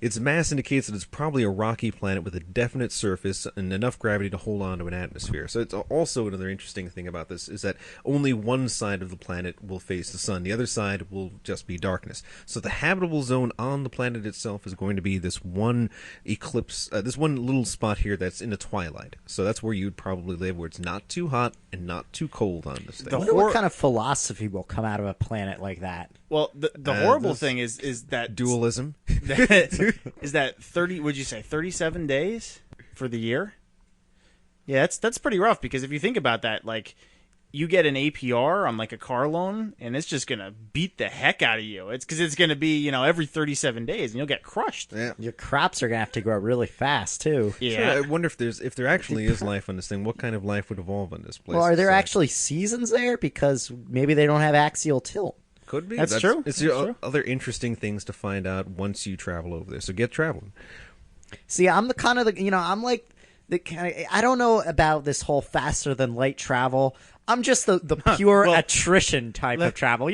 Its mass indicates that it's probably a rocky planet with a definite surface and enough gravity to hold on to an atmosphere. So it's also another interesting thing about this is that only one side of the planet will face the sun. The other side will just be darkness. So the habitable zone on the planet itself is going to be this one eclipse, this one little spot here that's in the twilight. So that's where you'd probably live, where it's not too hot and not too cold on this thing. I wonder what kind of philosophy will come out of a planet like that. Well, the horrible this- thing is that Dualism. is that 30? Would you say 37 days for the year? Yeah, that's pretty rough because if you think about that, like you get an APR on like a car loan, and it's just gonna beat the heck out of you. It's because it's gonna be every 37 days, and you'll get crushed. Yeah. Your crops are gonna have to grow really fast too. Yeah. Sure, I wonder if there actually is life on this thing. What kind of life would evolve on this place? Well, are there So- actually seasons there? Because maybe they don't have axial tilt. Could be. That's true. It's That's true. other interesting things to find out once you travel over there. So get traveling. See, I'm the kind of I'm like the kind of, I don't know about this whole faster than light travel. I'm just the pure Well, attrition type of travel.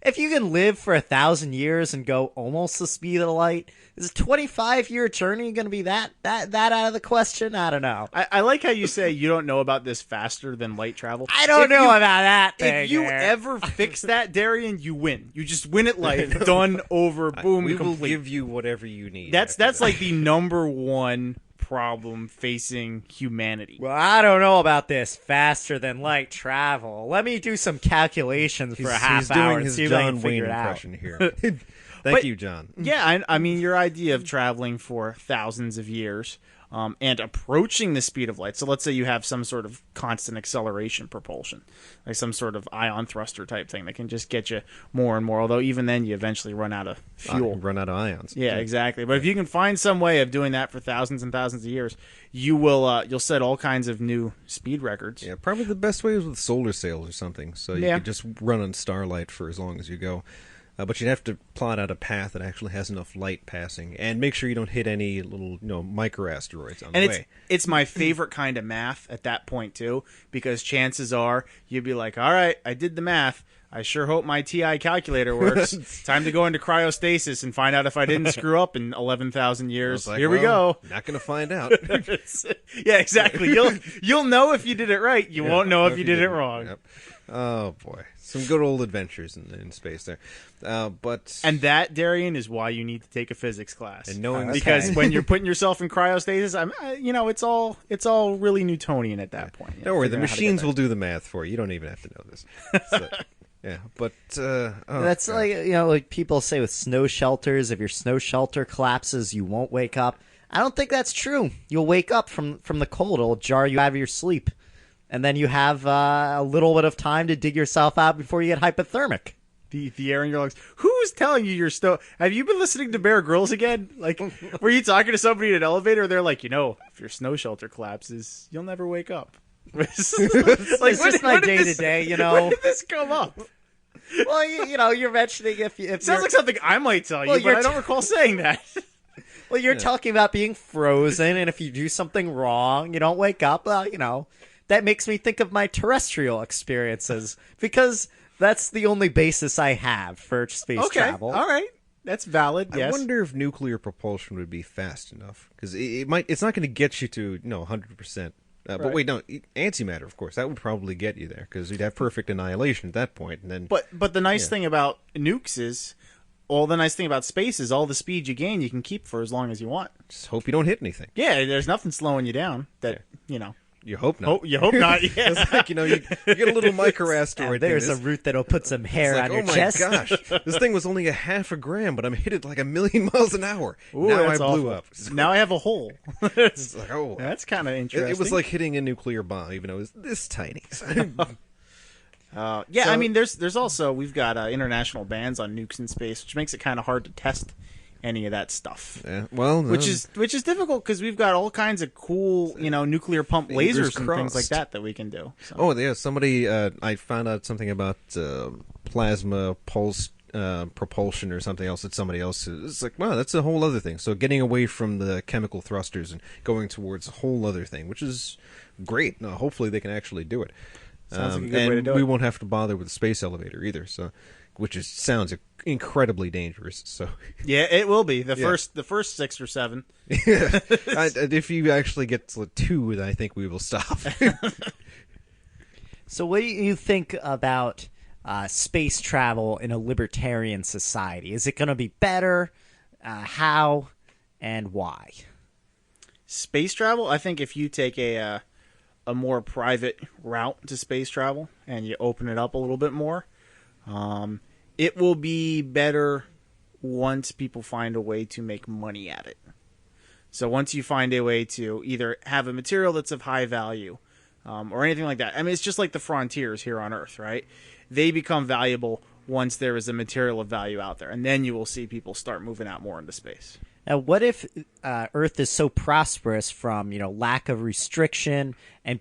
If you can live for 1,000 years and go almost the speed of light, is a 25-year journey going to be that out of the question? I don't know. I like how you say you don't know about this faster than light travel. I don't If know you- about that thing. If you there. ever fix that, Darian, you win. You just win at life. Done, over, boom, We will complete. give you whatever you need. That's after that. like the number one problem facing humanity. Well, I don't know about this faster than light travel. Let me do some calculations for a half he's hour doing and his see if I John can figure Wayne it out. impression here. Thank But- you, John. Yeah, I mean, your idea of traveling for thousands of years and approaching the speed of light. So let's say you have some sort of constant acceleration propulsion, like some sort of ion thruster type thing that can just get you more and more. Although even then, you eventually run out of fuel. Run out of ions. Yeah, exactly. But if you can find some way of doing that for thousands and thousands of years, you will you'll set all kinds of new speed records. Yeah, probably the best way is with solar sails or something. So you Yeah. could just run on starlight for as long as you go. But you'd have to plot out a path that actually has enough light passing, and make sure you don't hit any little, microasteroids on And the it's way. it's my favorite kind of math at that point too, because chances are you'd be like, all right, I did the math. I sure hope my TI calculator works. Time to go into cryostasis and find out if I didn't screw up in 11,000 years. It's like, Here we well, go. Not going to find out. Yeah, exactly. You'll know if you did it right. You won't know if you did it wrong. Yep. Oh boy, some good old adventures in space there. But And that, Darian, is why you need to take a physics class. And knowing this- because when you're putting yourself in cryostasis, it's all really Newtonian at that point. don't worry, the Figuring out how to get machines there. will do the math for you. You don't even have to know this. So, yeah, but That's God. like people say with snow shelters. If your snow shelter collapses, you won't wake up. I don't think that's true. You'll wake up from the cold. It'll jar you out of your sleep, and then you have a little bit of time to dig yourself out before you get hypothermic. The air in your lungs. Who's telling you you're still? Have you been listening to Bear Grylls again? Like, were you talking to somebody in an elevator? They're like, if your snow shelter collapses, you'll never wake up. It's just my day to day, When did this come up? Well, you're mentioning if It sounds you're- like something I might tell you, Well, but you're I don't recall saying that. Well, you're talking about being frozen, and if you do something wrong, you don't wake up. Well, that makes me think of my terrestrial experiences because that's the only basis I have for space Okay, travel. all right, that's valid. I Yes. wonder if nuclear propulsion would be fast enough because it's not going to get you to 100%. But wait, no, antimatter, of course, that would probably get you there because you'd have perfect annihilation at that point, and then. But the nice thing about nukes is, all the nice thing about space is all the speed you gain you can keep for as long as you want. Just hope you don't hit anything. Yeah, there's nothing slowing you down. You hope not. Oh, you hope not. Yeah. It's like, you get a little micro asteroid. There's a root that'll put some hair on oh your my chest. gosh, this thing was only a half a gram, but I'm hit it like 1,000,000 miles an hour. Ooh, now I that's blew awful. up. Now I have a hole. It's like, oh, That's kind of it, interesting. it was like hitting a nuclear bomb, even though it was this tiny. Yeah, So- I mean, there's also, we've got international bans on nukes in space, which makes it kind of hard to test any of that stuff. Yeah, well, no. Which is difficult because we've got all kinds of cool, nuclear pump Fingers lasers and things like crossed. that we can do. So. Oh, yeah. Somebody, I found out something about plasma pulse propulsion or something else that somebody else. It's like, wow, that's a whole other thing. So getting away from the chemical thrusters and going towards a whole other thing, which is great. Now, hopefully, they can actually do it. Sounds like a good and way to do we it. won't have to bother with the space elevator either. So, which sounds incredibly dangerous. So, Yeah, it will be the Yeah. first 6 or 7. if you actually get to 2, then I think we will stop. So, what do you think about space travel in a libertarian society? Is it going to be better? How and why? Space travel, I think if you take a more private route to space travel and you open it up a little bit more, it will be better once people find a way to make money at it. So once you find a way to either have a material that's of high value or anything like that. I mean, it's just like the frontiers here on Earth, right? They become valuable once there is a material of value out there, and then you will see people start moving out more into space. Now, what if Earth is so prosperous from lack of restriction and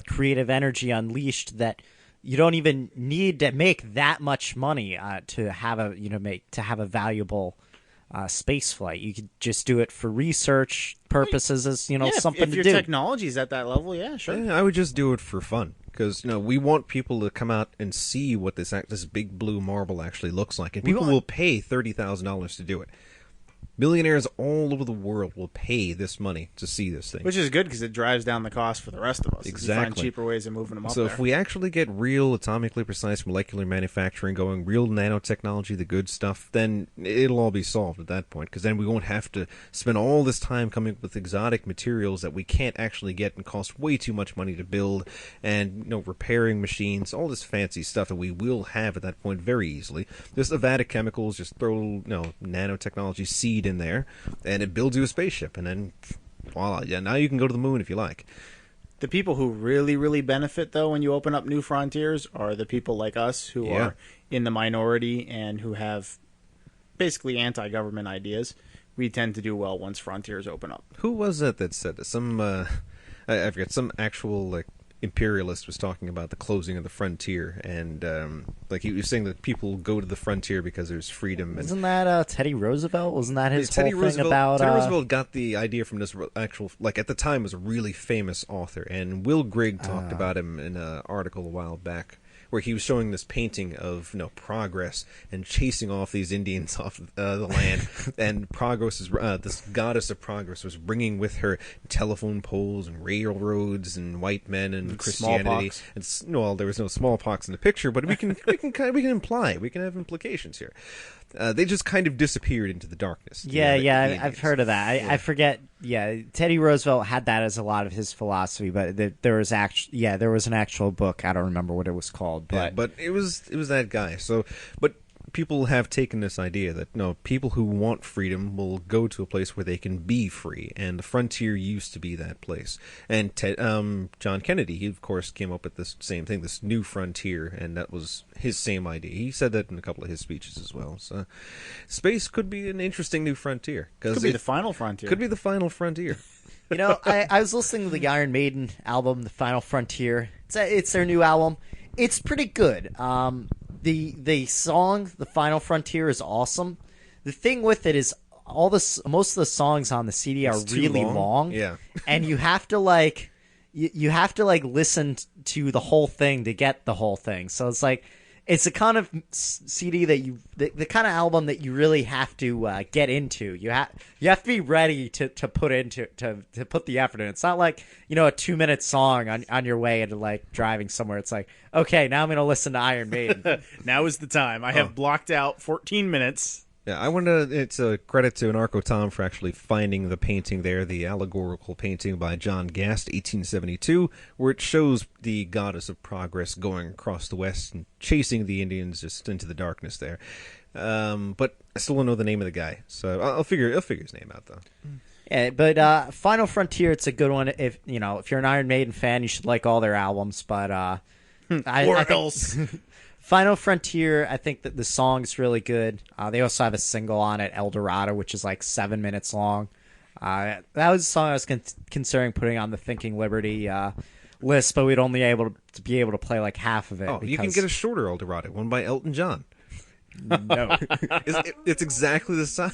creative energy unleashed that you don't even need to make that much money to have a valuable space flight? You could just do it for research purposes as something if to your do. technology is at that level, yeah, sure. Yeah, I would just do it for fun because we want people to come out and see what this big blue marble actually looks like, and people will pay $30,000 to do it. Millionaires all over the world will pay this money to see this thing. Which is good because it drives down the cost for the rest of us. You find Exactly. cheaper ways of moving them up So there. if we actually get real atomically precise molecular manufacturing going, real nanotechnology, the good stuff, then it'll all be solved at that point. Because then we won't have to spend all this time coming up with exotic materials that we can't actually get and cost way too much money to build, and repairing machines, all this fancy stuff that we will have at that point very easily. Just a vat of chemicals, just throw nanotechnology seed in there, and it builds you a spaceship, and then voila, yeah, now you can go to the moon if you like. The people who really, really benefit, though, when you open up new frontiers are the people like us who Yeah. are in the minority and who have basically anti-government ideas. We tend to do well once frontiers open up. Who was it that said that? Some I forget. Some actual imperialist was talking about the closing of the frontier, and he was saying that people go to the frontier because there's freedom. And Isn't that Teddy Roosevelt? Wasn't that his whole thing about? Teddy Roosevelt got the idea from this actual, at the time, was a really famous author, and Will Grigg talked about him in an article a while back, where he was showing this painting of progress and chasing off these Indians off the land, and progress is this goddess of progress was bringing with her telephone poles and railroads and white men and Christianity. Smallpox. And there was no smallpox in the picture, but we can imply, we can have implications here. They just kind of disappeared into the darkness. Yeah, the I've Indians. heard of that. I forget. Yeah, Teddy Roosevelt had that as a lot of his philosophy, but there was an actual book. I don't remember what it was called, Yeah, but it was that guy. So, but people have taken this idea that people who want freedom will go to a place where they can be free, and the frontier used to be that place. And John Kennedy, he of course came up with this same thing, this new frontier, and that was his same idea. He said that in a couple of his speeches as well. So, space could be an interesting new frontier. Could be the final frontier. Could be the final frontier. I was listening to the Iron Maiden album, The Final Frontier. It's their new album. It's pretty good. The song, The Final Frontier, is awesome. The thing with it is most of the songs on the CD are It's too really long. long. Yeah. And you have to you have to listen to the whole thing to get the whole thing. So it's it's the kind of CD that the kind of album that you really have to get into. You have to be ready to put into to put the effort in. It's not like, a 2-minute song on your way into like driving somewhere. It's like, okay, now I'm going to listen to Iron Maiden. Now is the time. I have blocked out 14 minutes. Yeah, I want to. It's a credit to Anarcho Tom for actually finding the painting there, the allegorical painting by John Gast, 1872, where it shows the goddess of progress going across the west and chasing the Indians just into the darkness there. But I still don't know the name of the guy, so I'll figure his name out though. Yeah, but Final Frontier, it's a good one. If you're an Iron Maiden fan, you should like all their albums. But I think Final Frontier, I think that the song's really good. They also have a single on it, El Dorado, which is like 7 minutes long. That was a song I was considering putting on the Thinking Liberty list, but we'd only be able to play like half of it. Oh, you can get a shorter El Dorado, one by Elton John. No. It's exactly the same.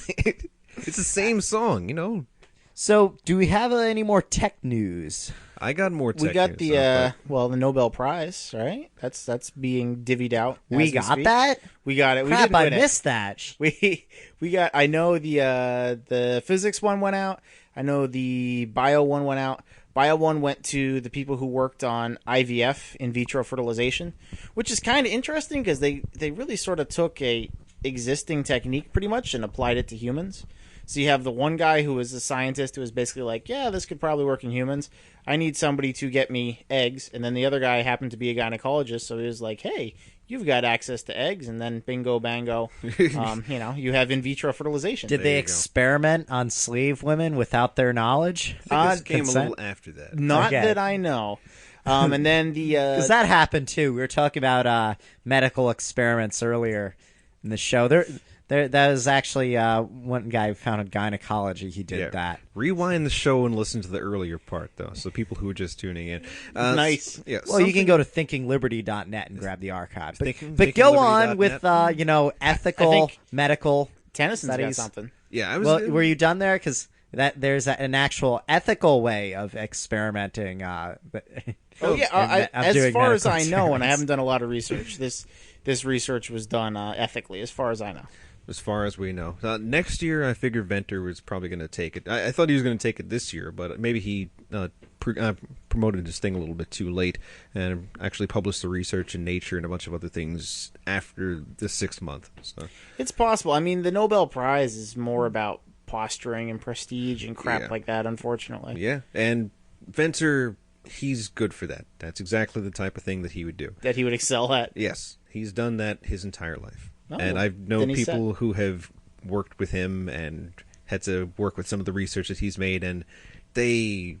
It's the same song, So, do we have any more tech news? I got more tech We got news, the though, the Nobel Prize, right? That's being divvied out. We got that? We got it. We Crap, didn't I win it. missed that. We got. I know the physics one went out. I know the bio one went out. Bio one went to the people who worked on IVF, in vitro fertilization, which is kind of interesting because they really sort of took a existing technique pretty much and applied it to humans. So you have the one guy who was a scientist who was basically like, yeah, this could probably work in humans. I need somebody to get me eggs. And then the other guy happened to be a gynecologist, so he was like, hey, you've got access to eggs. And then bingo, bango, you have in vitro fertilization. Did they you go. experiment on slave women without their knowledge? I think this came consent? a little after that. Not Okay. that I know. And then the... Because that happened too. We were talking about medical experiments earlier in the show. That was actually one guy who founded gynecology. He did that. Rewind the show and listen to the earlier part, though, so people who are just tuning in. Nice. Yeah, Well, you can go to thinkingliberty.net and grab the archive. But, Thinking- but go on thinkingliberty.net. with ethical, I think medical Tennyson's got studies. something. Yeah, I was. Well, were you done there? Because there's an actual ethical way of experimenting. But Oh yeah, of as doing far as medical I know, and I experiments. haven't done a lot of research. This research was done ethically, as far as I know. As far as we know, next year I figured Venter was probably going to take it. I thought he was going to take it this year, but maybe he promoted his thing a little bit too late and actually published the research in Nature and a bunch of other things after the 6th month. So It's possible. I mean, the Nobel Prize is more about posturing and prestige and crap Yeah. like that, unfortunately. yeah, and Venter, he's good for that. That's exactly the type of thing that he would do. That he would excel at. Yes, he's done that his entire life. Oh, And I've known then he's people who have worked with him and had to work with some of the research that he's made, and they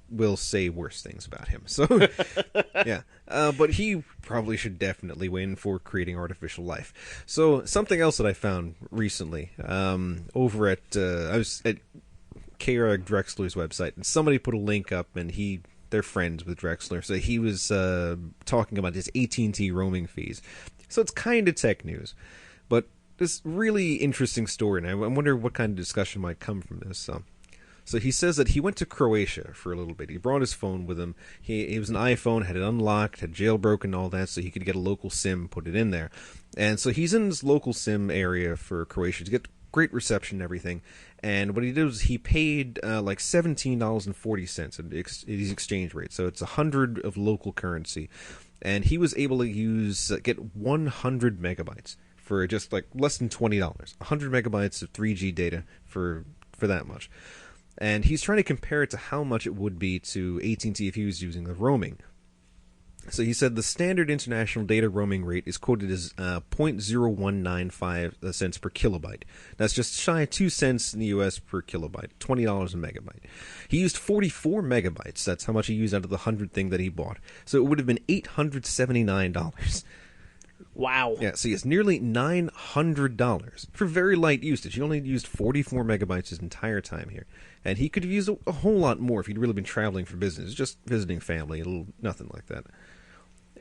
will say worse things about him. So, yeah. But he probably should definitely win for creating artificial life. So, something else that I found recently, over at, I was at Kara Drexler's website, and somebody put a link up, and they're friends with Drexler, so he was talking about his AT&T roaming fees. So it's kind of tech news, but this really interesting story, and I wonder what kind of discussion might come from this. So he says that he went to Croatia for a little bit. He brought his phone with him. He was an iPhone, had it unlocked, had jailbroken and all that, so he could get a local SIM, put it in there. And so he's in this local SIM area for Croatia to get great reception and everything. And what he did was he paid like $17.40 at his exchange rate. So it's 100 of local currency. And he was able to get 100 megabytes for just like less than $20. 100 megabytes of 3G data for that much. And he's trying to compare it to how much it would be to AT&T if he was using the roaming. So he said the standard international data roaming rate is quoted as 0.0195 cents per kilobyte. That's just shy of 2 cents in the U.S. per kilobyte, $20 a megabyte. He used 44 megabytes. That's how much he used out of the 100 thing that he bought. So it would have been $879. Wow. Yeah, so it's nearly $900 for very light usage. He only used 44 megabytes his entire time here. And he could have used a whole lot more if he'd really been traveling for business, just visiting family, nothing like that.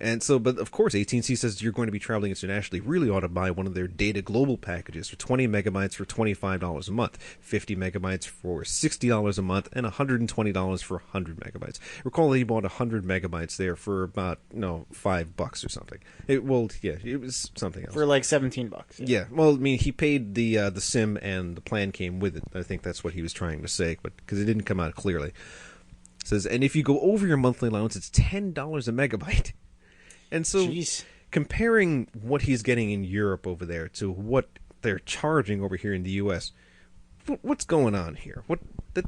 And so, but of course, AT&T says you're going to be traveling internationally. Really ought to buy one of their Data Global packages for 20 megabytes for $25 a month, 50 megabytes for $60 a month, and $120 for 100 megabytes. Recall that he bought 100 megabytes there for about $5 or something. It was something else For like $17. Yeah, well, I mean, he paid the SIM and the plan came with it. I think that's what he was trying to say, but because it didn't come out clearly. It says, and if you go over your monthly allowance, it's $10 a megabyte. And so, Jeez. comparing what he's getting in Europe over there to what they're charging over here in the U.S., what's going on here?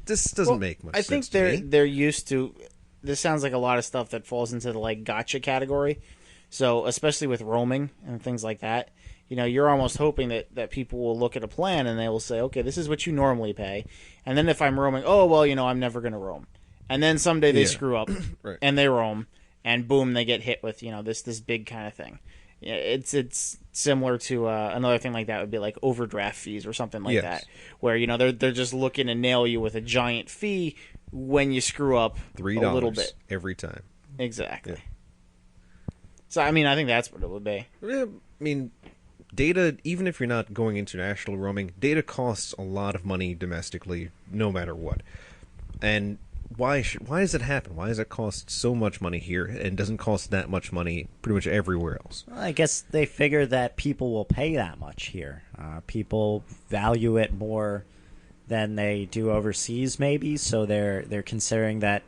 This doesn't make much I sense. think they're used to. This sounds like a lot of stuff that falls into the like gotcha category. So especially with roaming and things like that, you're almost hoping that people will look at a plan and they will say, okay, this is what you normally pay, and then if I'm roaming, oh well, I'm never going to roam, and then someday they screw up Right. and they roam. And boom, they get hit with this big kind of thing. Yeah, it's similar to another thing like that would be like overdraft fees or something like that, where they're just looking to nail you with a giant fee when you screw up $3 a little bit every time. exactly. Yeah. So I think that's what it would be. Yeah, I mean, data, even if you're not going international roaming, data costs a lot of money domestically, no matter what. And why does it happen? Why does it cost so much money here and doesn't cost that much money pretty much everywhere else? Well, I guess they figure that people will pay that much here. People value it more than they do overseas, maybe. So they're considering that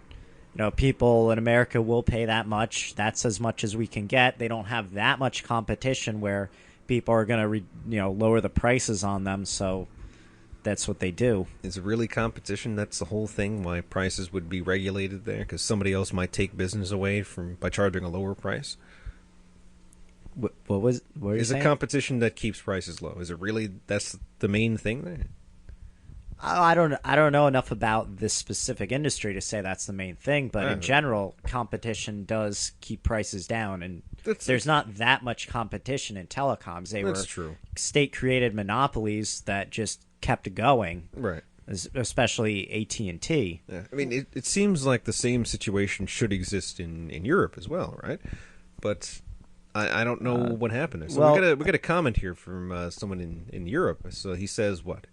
people in America will pay that much. That's as much as we can get. They don't have that much competition where people are going to lower the prices on them. So that's what they do. Is it really competition? That's the whole thing. Why prices would be regulated there? Because somebody else might take business away by charging a lower price. What were you Is saying? it competition that keeps prices low? Is it really that's the main thing there? I don't know enough about this specific industry to say that's the main thing, but in general, competition does keep prices down, and there's not that much competition in telecoms. They That's were true. state-created monopolies that just kept going, Right. especially AT&T. Yeah. I mean, it seems like the same situation should exist in Europe as well, right? But I don't know what happened there. So well- we got a comment here from someone in Europe. So he says what?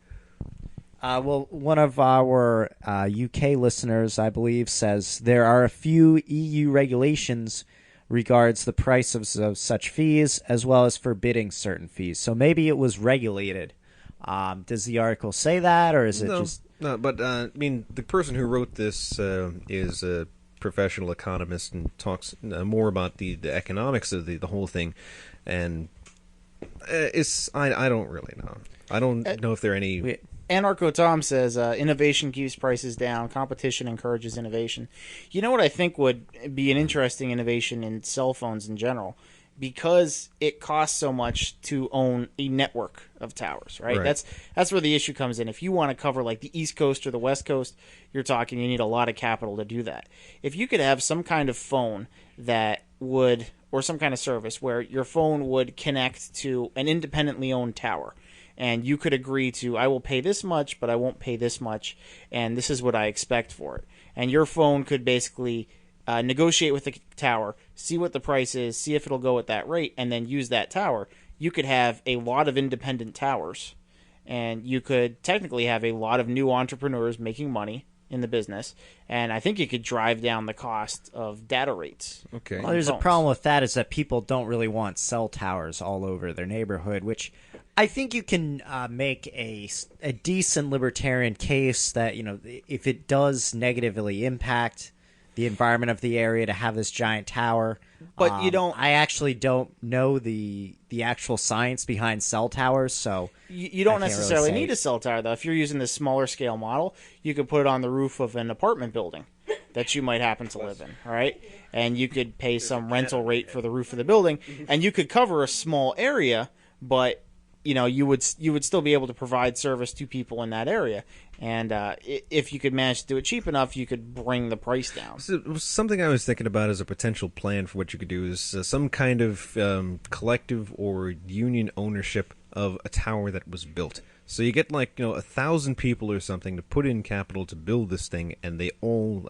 Well, one of our UK listeners, I believe, says there are a few EU regulations regards the price of such fees, as well as forbidding certain fees. So maybe it was regulated. Does the article say that, or is it just... No, but I mean, the person who wrote this is a professional economist and talks more about the economics of the whole thing, and I don't really know. I don't know if there are any... Anarcho Tom says, innovation keeps prices down, competition encourages innovation. You know what I think would be an interesting innovation in cell phones in general? Because it costs so much to own a network of towers, right? That's where the issue comes in. If you want to cover like the East Coast or the West Coast, you need a lot of capital to do that. If you could have some kind of phone that would, or some kind of service where your phone would connect to an independently owned tower, and you could agree to, I will pay this much, but I won't pay this much, and this is what I expect for it. And your phone could basically negotiate with the tower, see what the price is, see if it'll go at that rate, and then use that tower. You could have a lot of independent towers, and you could technically have a lot of new entrepreneurs making money in the business, and I think you could drive down the cost of data rates. Okay. Well, there's a problem with that is that people don't really want cell towers all over their neighborhood, which I think you can make a decent libertarian case that, if it does negatively impact the environment of the area to have this giant tower. But you don't... I actually don't know the actual science behind cell towers, so... You don't I can't really necessarily say. need a cell tower, though. If you're using this smaller scale model, you could put it on the roof of an apartment building that you might happen to live in, all right? And you could pay some rental rate for the roof of the building, and you could cover a small area, but you would still be able to provide service to people in that area. And if you could manage to do it cheap enough, you could bring the price down. So, something I was thinking about as a potential plan for what you could do is some kind of collective or union ownership of a tower that was built. So you get 1,000 people or something to put in capital to build this thing, and they all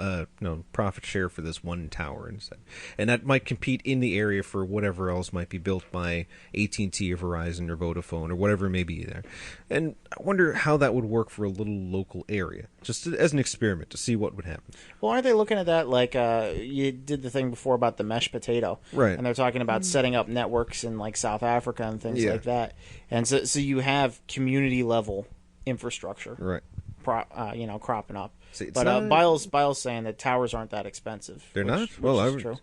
profit share for this one tower instead. And that might compete in the area for whatever else might be built by AT&T or Verizon or Vodafone or whatever may be there. And I wonder how that would work for a little local area, just as an experiment to see what would happen. Well, aren't they looking at that like you did the thing before about the mesh potato, Right? And they're talking about setting up networks in like South Africa and things Yeah. like that. And so you have community level infrastructure, Right. cropping up. See, it's But not- Biles saying that towers aren't that expensive. They're which- not? which Well, I is would- true. I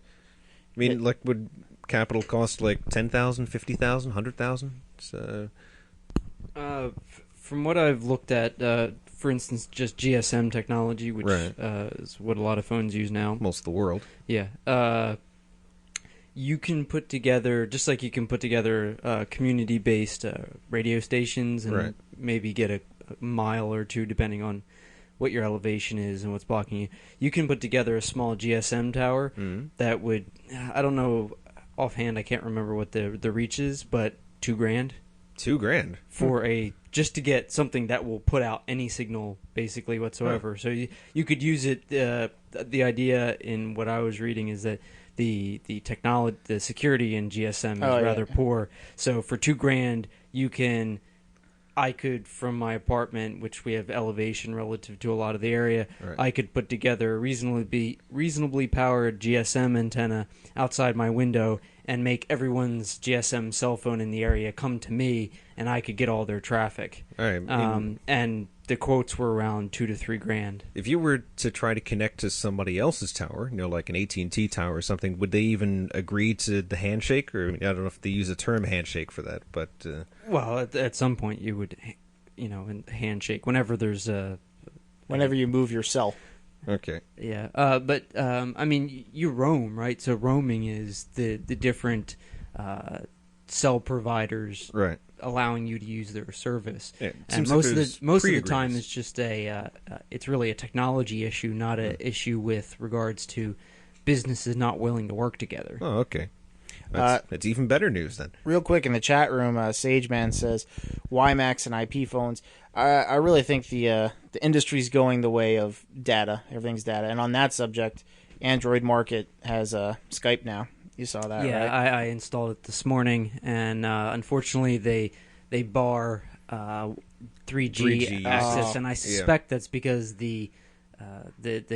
mean, would capital cost like 10,000, 50,000, 100,000? So, From what I've looked at, for instance, just GSM technology, which Right. is what a lot of phones use now. most of the world. Yeah. You can put together, just like you can put together community-based radio stations and Right. maybe get a mile or two, depending on what your elevation is and what's blocking you. You can put together a small GSM tower that would, I don't know offhand, I can't remember what the reach is, but $2,000 $2,000. for just to get something that will put out any signal basically whatsoever. So you could use it. The idea in what I was reading is that the technology, the security in GSM is rather poor. So for $2,000, I could, from my apartment, which we have elevation relative to a lot of the area, Right. I could put together a reasonably powered GSM antenna outside my window and make everyone's GSM cell phone in the area come to me, and I could get all their traffic. All right. And the quotes were around $2,000 to $3,000. If you were to try to connect to somebody else's tower, like an AT&T tower or something, would they even agree to the handshake? Or I don't know if they use the term handshake for that, but Well, at some point you would, handshake whenever there's a. Whenever you move your cell. okay. Yeah, but I mean, you roam, right? So roaming is the different cell providers Right. allowing you to use their service. Yeah, it And seems like most of there's the time, pre-agreements. it's just it's really a technology issue, not an issue with regards to businesses not willing to work together. Oh, okay. That's even better news then. Real quick in the chat room, Sageman says, WiMAX and IP phones. I really think the industry's going the way of data. Everything's data. And on that subject, Android market has Skype now. You saw that, Yeah, right? I installed it this morning, and unfortunately, they bar 3G access, and I suspect that's because the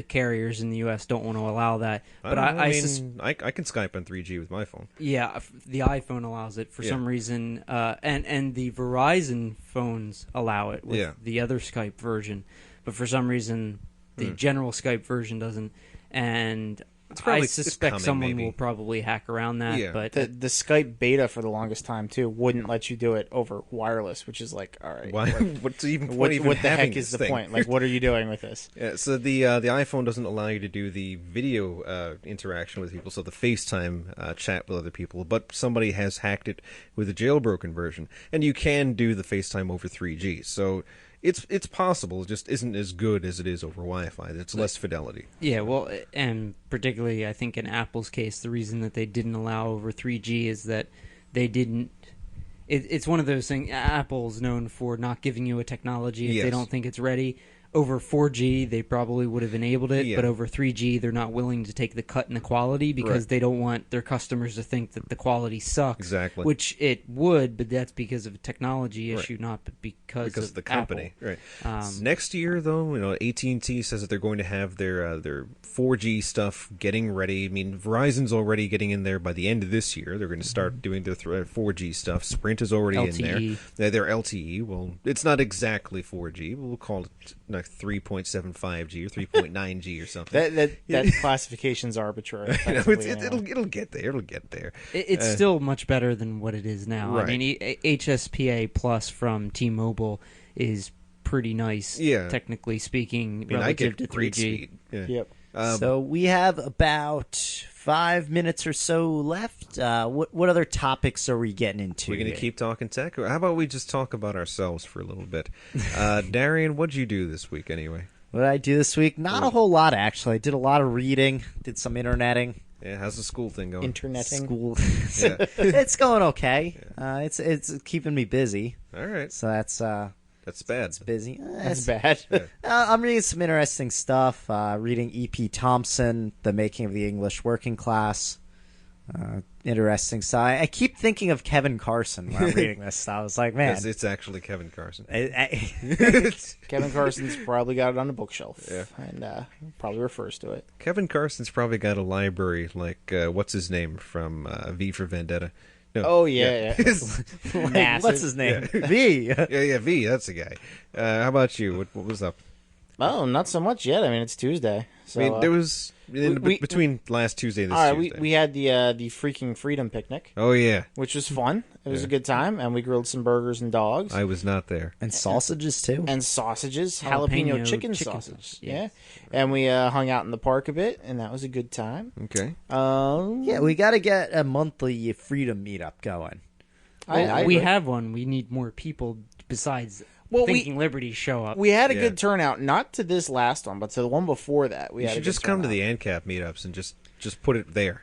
carriers in the U.S. don't want to allow that. But I can Skype on 3G with my phone. yeah, the iPhone allows it for some reason, and the Verizon phones allow it with the other Skype version, but for some reason the general Skype version doesn't. And I it's suspect coming, someone maybe. will probably hack around that. Yeah. But The Skype beta for the longest time, too, wouldn't let you do it over wireless, which is like, all right. Why? What, What's even what even the having heck is this the thing? point? Like, what are you doing with this? Yeah, so the iPhone doesn't allow you to do the video interaction with people, so the FaceTime chat with other people. But somebody has hacked it with a jailbroken version, and you can do the FaceTime over 3G. So it's possible. It just isn't as good as it is over Wi-Fi. It's less fidelity. yeah, well, and particularly I think in Apple's case, the reason that they didn't allow over 3G is that they didn't. It's one of those things. Apple's known for not giving you a technology if they Yes. don't think it's ready. Over 4G, they probably would have enabled it, Yeah. but over 3G, they're not willing to take the cut in the quality because Right. they don't want their customers to think that the quality sucks. Exactly. Which it would, but that's because of a technology Right. issue, not because Because of the company, Apple. right? Next year, though, AT&T says that they're going to have their 4G stuff getting ready. I mean, Verizon's already getting in there by the end of this year. They're going to start doing their 4G stuff. Sprint is already in LTE. there. Their LTE. Well, it's not exactly 4G. We'll call it like 3.75G or 3.9G or something. That classification's arbitrary. effectively, anyway. It'll get there. It'll get there. It's still much better than what it is now. Right. I mean, HSPA Plus from T-Mobile is pretty nice, Yeah. technically speaking, I mean, I relative get to 3G. great speed. Yeah. Yep. So we have about 5 minutes or so left. What other topics are we getting into? We're going to here? keep talking tech, or how about we just talk about ourselves for a little bit? Darian, what'd you do this week anyway? What did I do this week? Not a whole lot, actually. I did a lot of reading, did some interneting. Yeah, how's the school thing going? Interneting. School. Yeah. It's going okay. It's keeping me busy. All right. So that's That's bad. It's busy. That's bad. I'm reading some interesting stuff. Reading E.P. Thompson, The Making of the English Working Class. Interesting. So I keep thinking of Kevin Carson when I'm reading this. I was like, man, It's actually Kevin Carson. Kevin Carson's probably got it on the bookshelf. Yeah. And probably refers to it. Kevin Carson's probably got a library like what's his name from V for Vendetta. No. Oh, yeah. Massive. what's his name? V. yeah, V. That's the guy. How about you? What was up? Oh, not so much yet. I mean, it's Tuesday. So, I mean, there was we- between last Tuesday and this all right, Tuesday. we had the Freaking Freedom Picnic, Oh yeah, which was fun. It was a good time, and we grilled some burgers and dogs. I was not there. And sausages, too. And sausages, jalapeno Jalapeno chicken chicken sausage. sausage, Yeah. yes. And we hung out in the park a bit, and that was a good time. Okay. Yeah, we got to get a monthly freedom meetup going. I we agree. have one. We need more people besides Well, Thinking Liberty show up. We had a Yeah. good turnout, not to this last one, but to the one before that. We You had should a just good come to turnout. the ANCAP meetups and just put it there.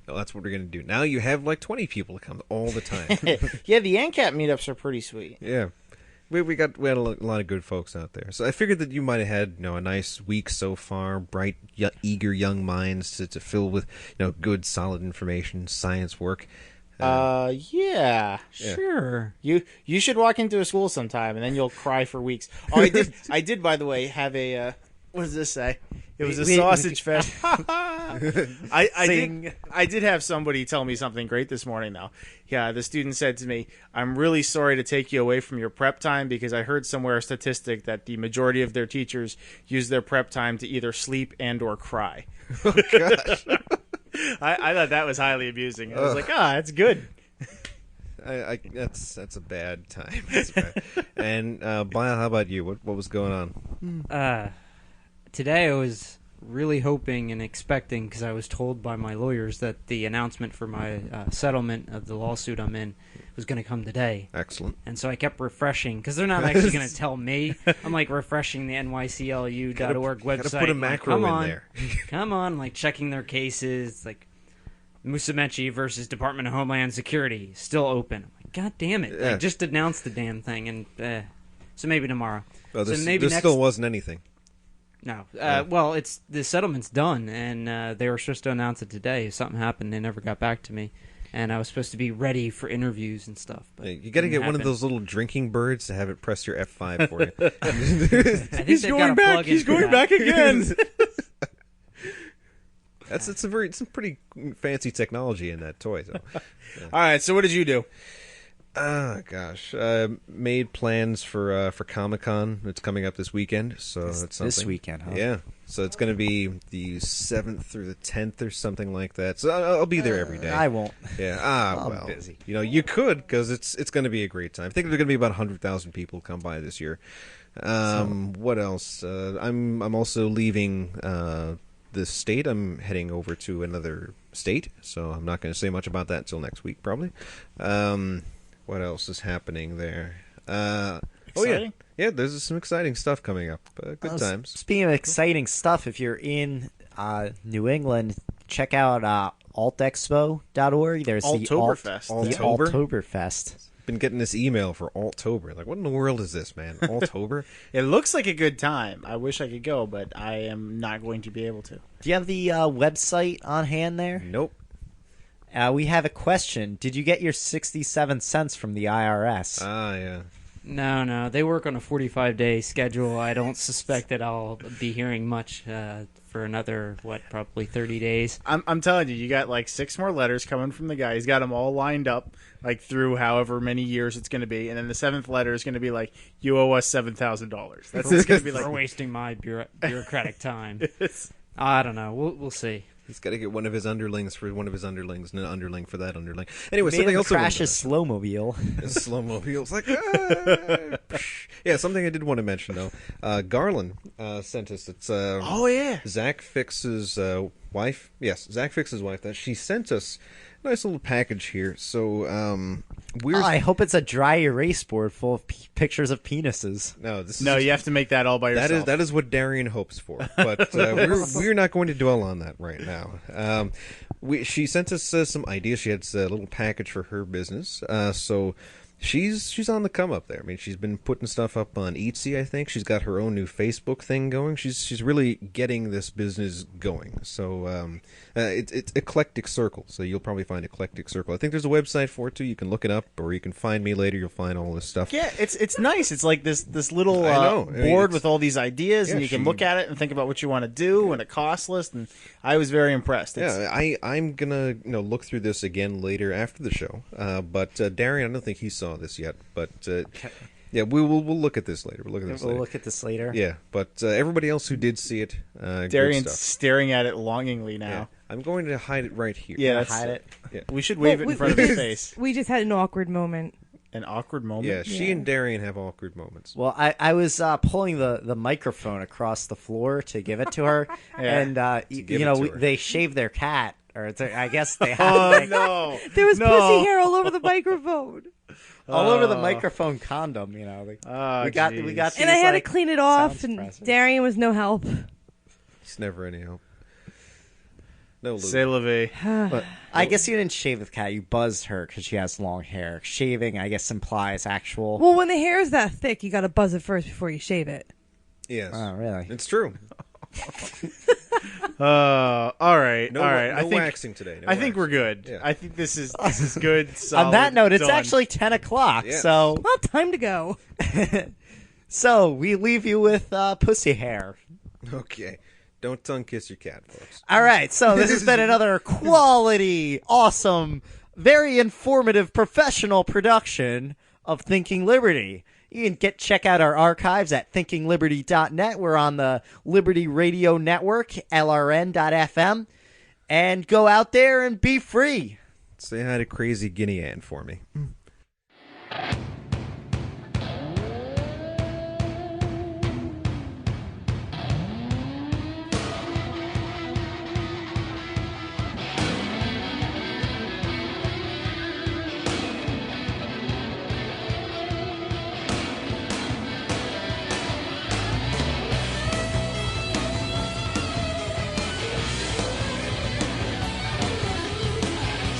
Well, that's what we're gonna do. Now you have like 20 people to come all the time. Yeah, the ANCAP meetups are pretty sweet. Yeah. We had a lot of good folks out there. So I figured that you might have had a nice week so far, bright, eager young minds to fill with good, solid information, science work. Yeah. Sure. You should walk into a school sometime, and then you'll cry for weeks. Oh, I did. By the way, have a. What does this say? It was a We- sausage fest. I did have somebody tell me something great this morning, though. Yeah, the student said to me, "I'm really sorry to take you away from your prep time because I heard somewhere a statistic that the majority of their teachers use their prep time to either sleep and or cry." Oh gosh. I thought that was highly amusing. I was like, that's good. That's a bad time. That's bad. And Bile, how about you? What was going on? Today I was really hoping and expecting, because I was told by my lawyers that the announcement for my settlement of the lawsuit I'm in was going to come today. Excellent. And so I kept refreshing, because they're not actually going to tell me. I'm like refreshing the nyclu.org website. Gotta put a I'm like, macro come in on, there. come on, like checking their cases, like Musumeci versus Department of Homeland Security, still open. I'm like, God damn it. Yeah. Like, just announced the damn thing, and so maybe tomorrow. Well, so this, maybe this next... still wasn't anything. No. Well, it's the settlement's done, and they were supposed to announce it today. If something happened, they never got back to me. And I was supposed to be ready for interviews and stuff. But You got to didn't get one of happen. those little drinking birds to have it press your F5 for you. I think He's they've going got a back. plug-in He's for going that. back again. It's some pretty fancy technology in that toy. So. All right. So what did you do? Oh gosh, made plans for Comic-Con. It's coming up this weekend, so that's something. This weekend, huh? Yeah, so it's going to be the 7th through the 10th or something like that. So I'll be there every day. I won't. Yeah. I'm Well, busy. you could, because it's going to be a great time. I think there's going to be about 100,000 people come by this year. What else? I'm also leaving the state. I'm heading over to another state, so I'm not going to say much about that until next week, probably. What else is happening there? Oh yeah, Exciting? yeah. There's some exciting stuff coming up. Good times. Speaking of exciting stuff, if you're in New England, check out altexpo.org. There's Altoberfest. the Altober? Altoberfest. Been getting this email for Altober. Like, what in the world is this, man? Altober? It looks like a good time. I wish I could go, but I am not going to be able to. Do you have the website on hand there? Nope. We have a question. Did you get your 67 cents from the IRS? Ah, yeah. No. They work on a 45-day schedule. I don't suspect that I'll be hearing much for another, probably 30 days. I'm telling you, you got like 6 more letters coming from the guy. He's got them all lined up, like through however many years it's going to be, and then the 7th letter is going to be like, "You owe us $7,000." That's it's going to be For like. wasting my bureaucratic time. I don't know. We'll see. He's got to get one of his underlings for one of his underlings and an underling for that underling. Anyway, Made something him else. crash his slowmobile. Slow-mo heels. Like, psh. Yeah, something I did want to mention, though. Garland sent us. It's Oh yeah. Zach Fix's wife. Yes, Zach Fix's wife. That she sent us a nice little package here. So we're Oh, I hope it's a dry erase board full of pictures of penises. no. This No, is you have to make that all by yourself. that is what Darian hopes for, but we're not going to dwell on that right now. She sent us some ideas. She had a little package for her business. So She's on the come up there. I mean, she's been putting stuff up on Etsy. I think she's got her own new Facebook thing going. She's really getting this business going. So it's Eclectic Circle. So you'll probably find Eclectic Circle. I think there's a website for it too. You can look it up, or you can find me later. You'll find all this stuff. Yeah, it's nice. It's like this little I know. I mean, board it's- with all these ideas, and Yeah, you can she- look at it and think about what you want to do and a cost list. And I was very impressed. Yeah, I'm gonna look through this again later after the show. But Darian, I don't think he saw this yet. But yeah, we'll look at this later. We'll look at this We'll later. look at this later. Yeah, but everybody else who did see it, good Darian's stuff. staring at it longingly now. Yeah. I'm going to hide it right here. Yeah, Hide it. We should wave Well, it in front of his face. We just had an awkward moment. An awkward moment. Yeah, she and Darian have awkward moments. Well, I was pulling the microphone across the floor to give it to her, and give you it know to her. they shaved their cat, or I guess they have Oh no! There was No. pussy hair all over the microphone, all over the microphone condom. You know, Oh, we got jeez. and I these, had like, to clean it off. sound And suppressors. Darian was no help. It's never any help. No, Lou. C'est la vie. But I guess you didn't shave the cat. You buzzed her because she has long hair. Shaving, I guess, implies actual. Well, when the hair is that thick, you got to buzz it first before you shave it. Yes, Oh, really? it's true. All right, No, all right. no I think waxing today. No I think we're waxing. good. Yeah. I think this is good. On solid, that note, it's done. actually 10 o'clock. Yes. So, Well, time to go. so we leave you with pussy hair. Okay, don't tongue kiss your cat, folks. All right, so this has been another quality, awesome, very informative, professional production of Thinking Liberty. You can check out our archives at thinkingliberty.net. We're on the Liberty Radio Network, LRN.FM. And go out there and be free. Say hi to Crazy Guinea Ann for me.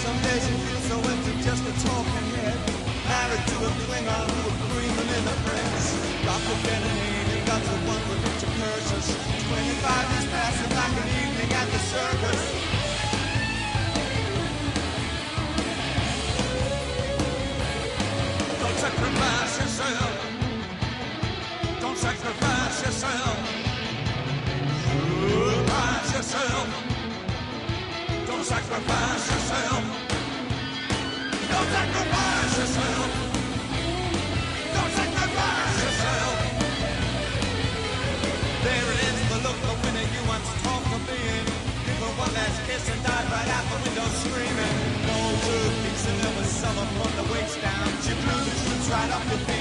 Some days you feel so empty, just a talking head. Married to a Klingon who was screaming in the press. Dr. Kennedy, you got to one with Richard curses. 25 years passing like an evening at the circus. Don't sacrifice yourself. Don't sacrifice yourself. Sacrifice yourself. Don't sacrifice yourself. Don't sacrifice yourself. Don't sacrifice yourself. There it is, the look the winner you once talked of being. Give her one last kiss and died right out the window screaming. No good peace and there was summer from the waist down. She blew the shoots right off your feet.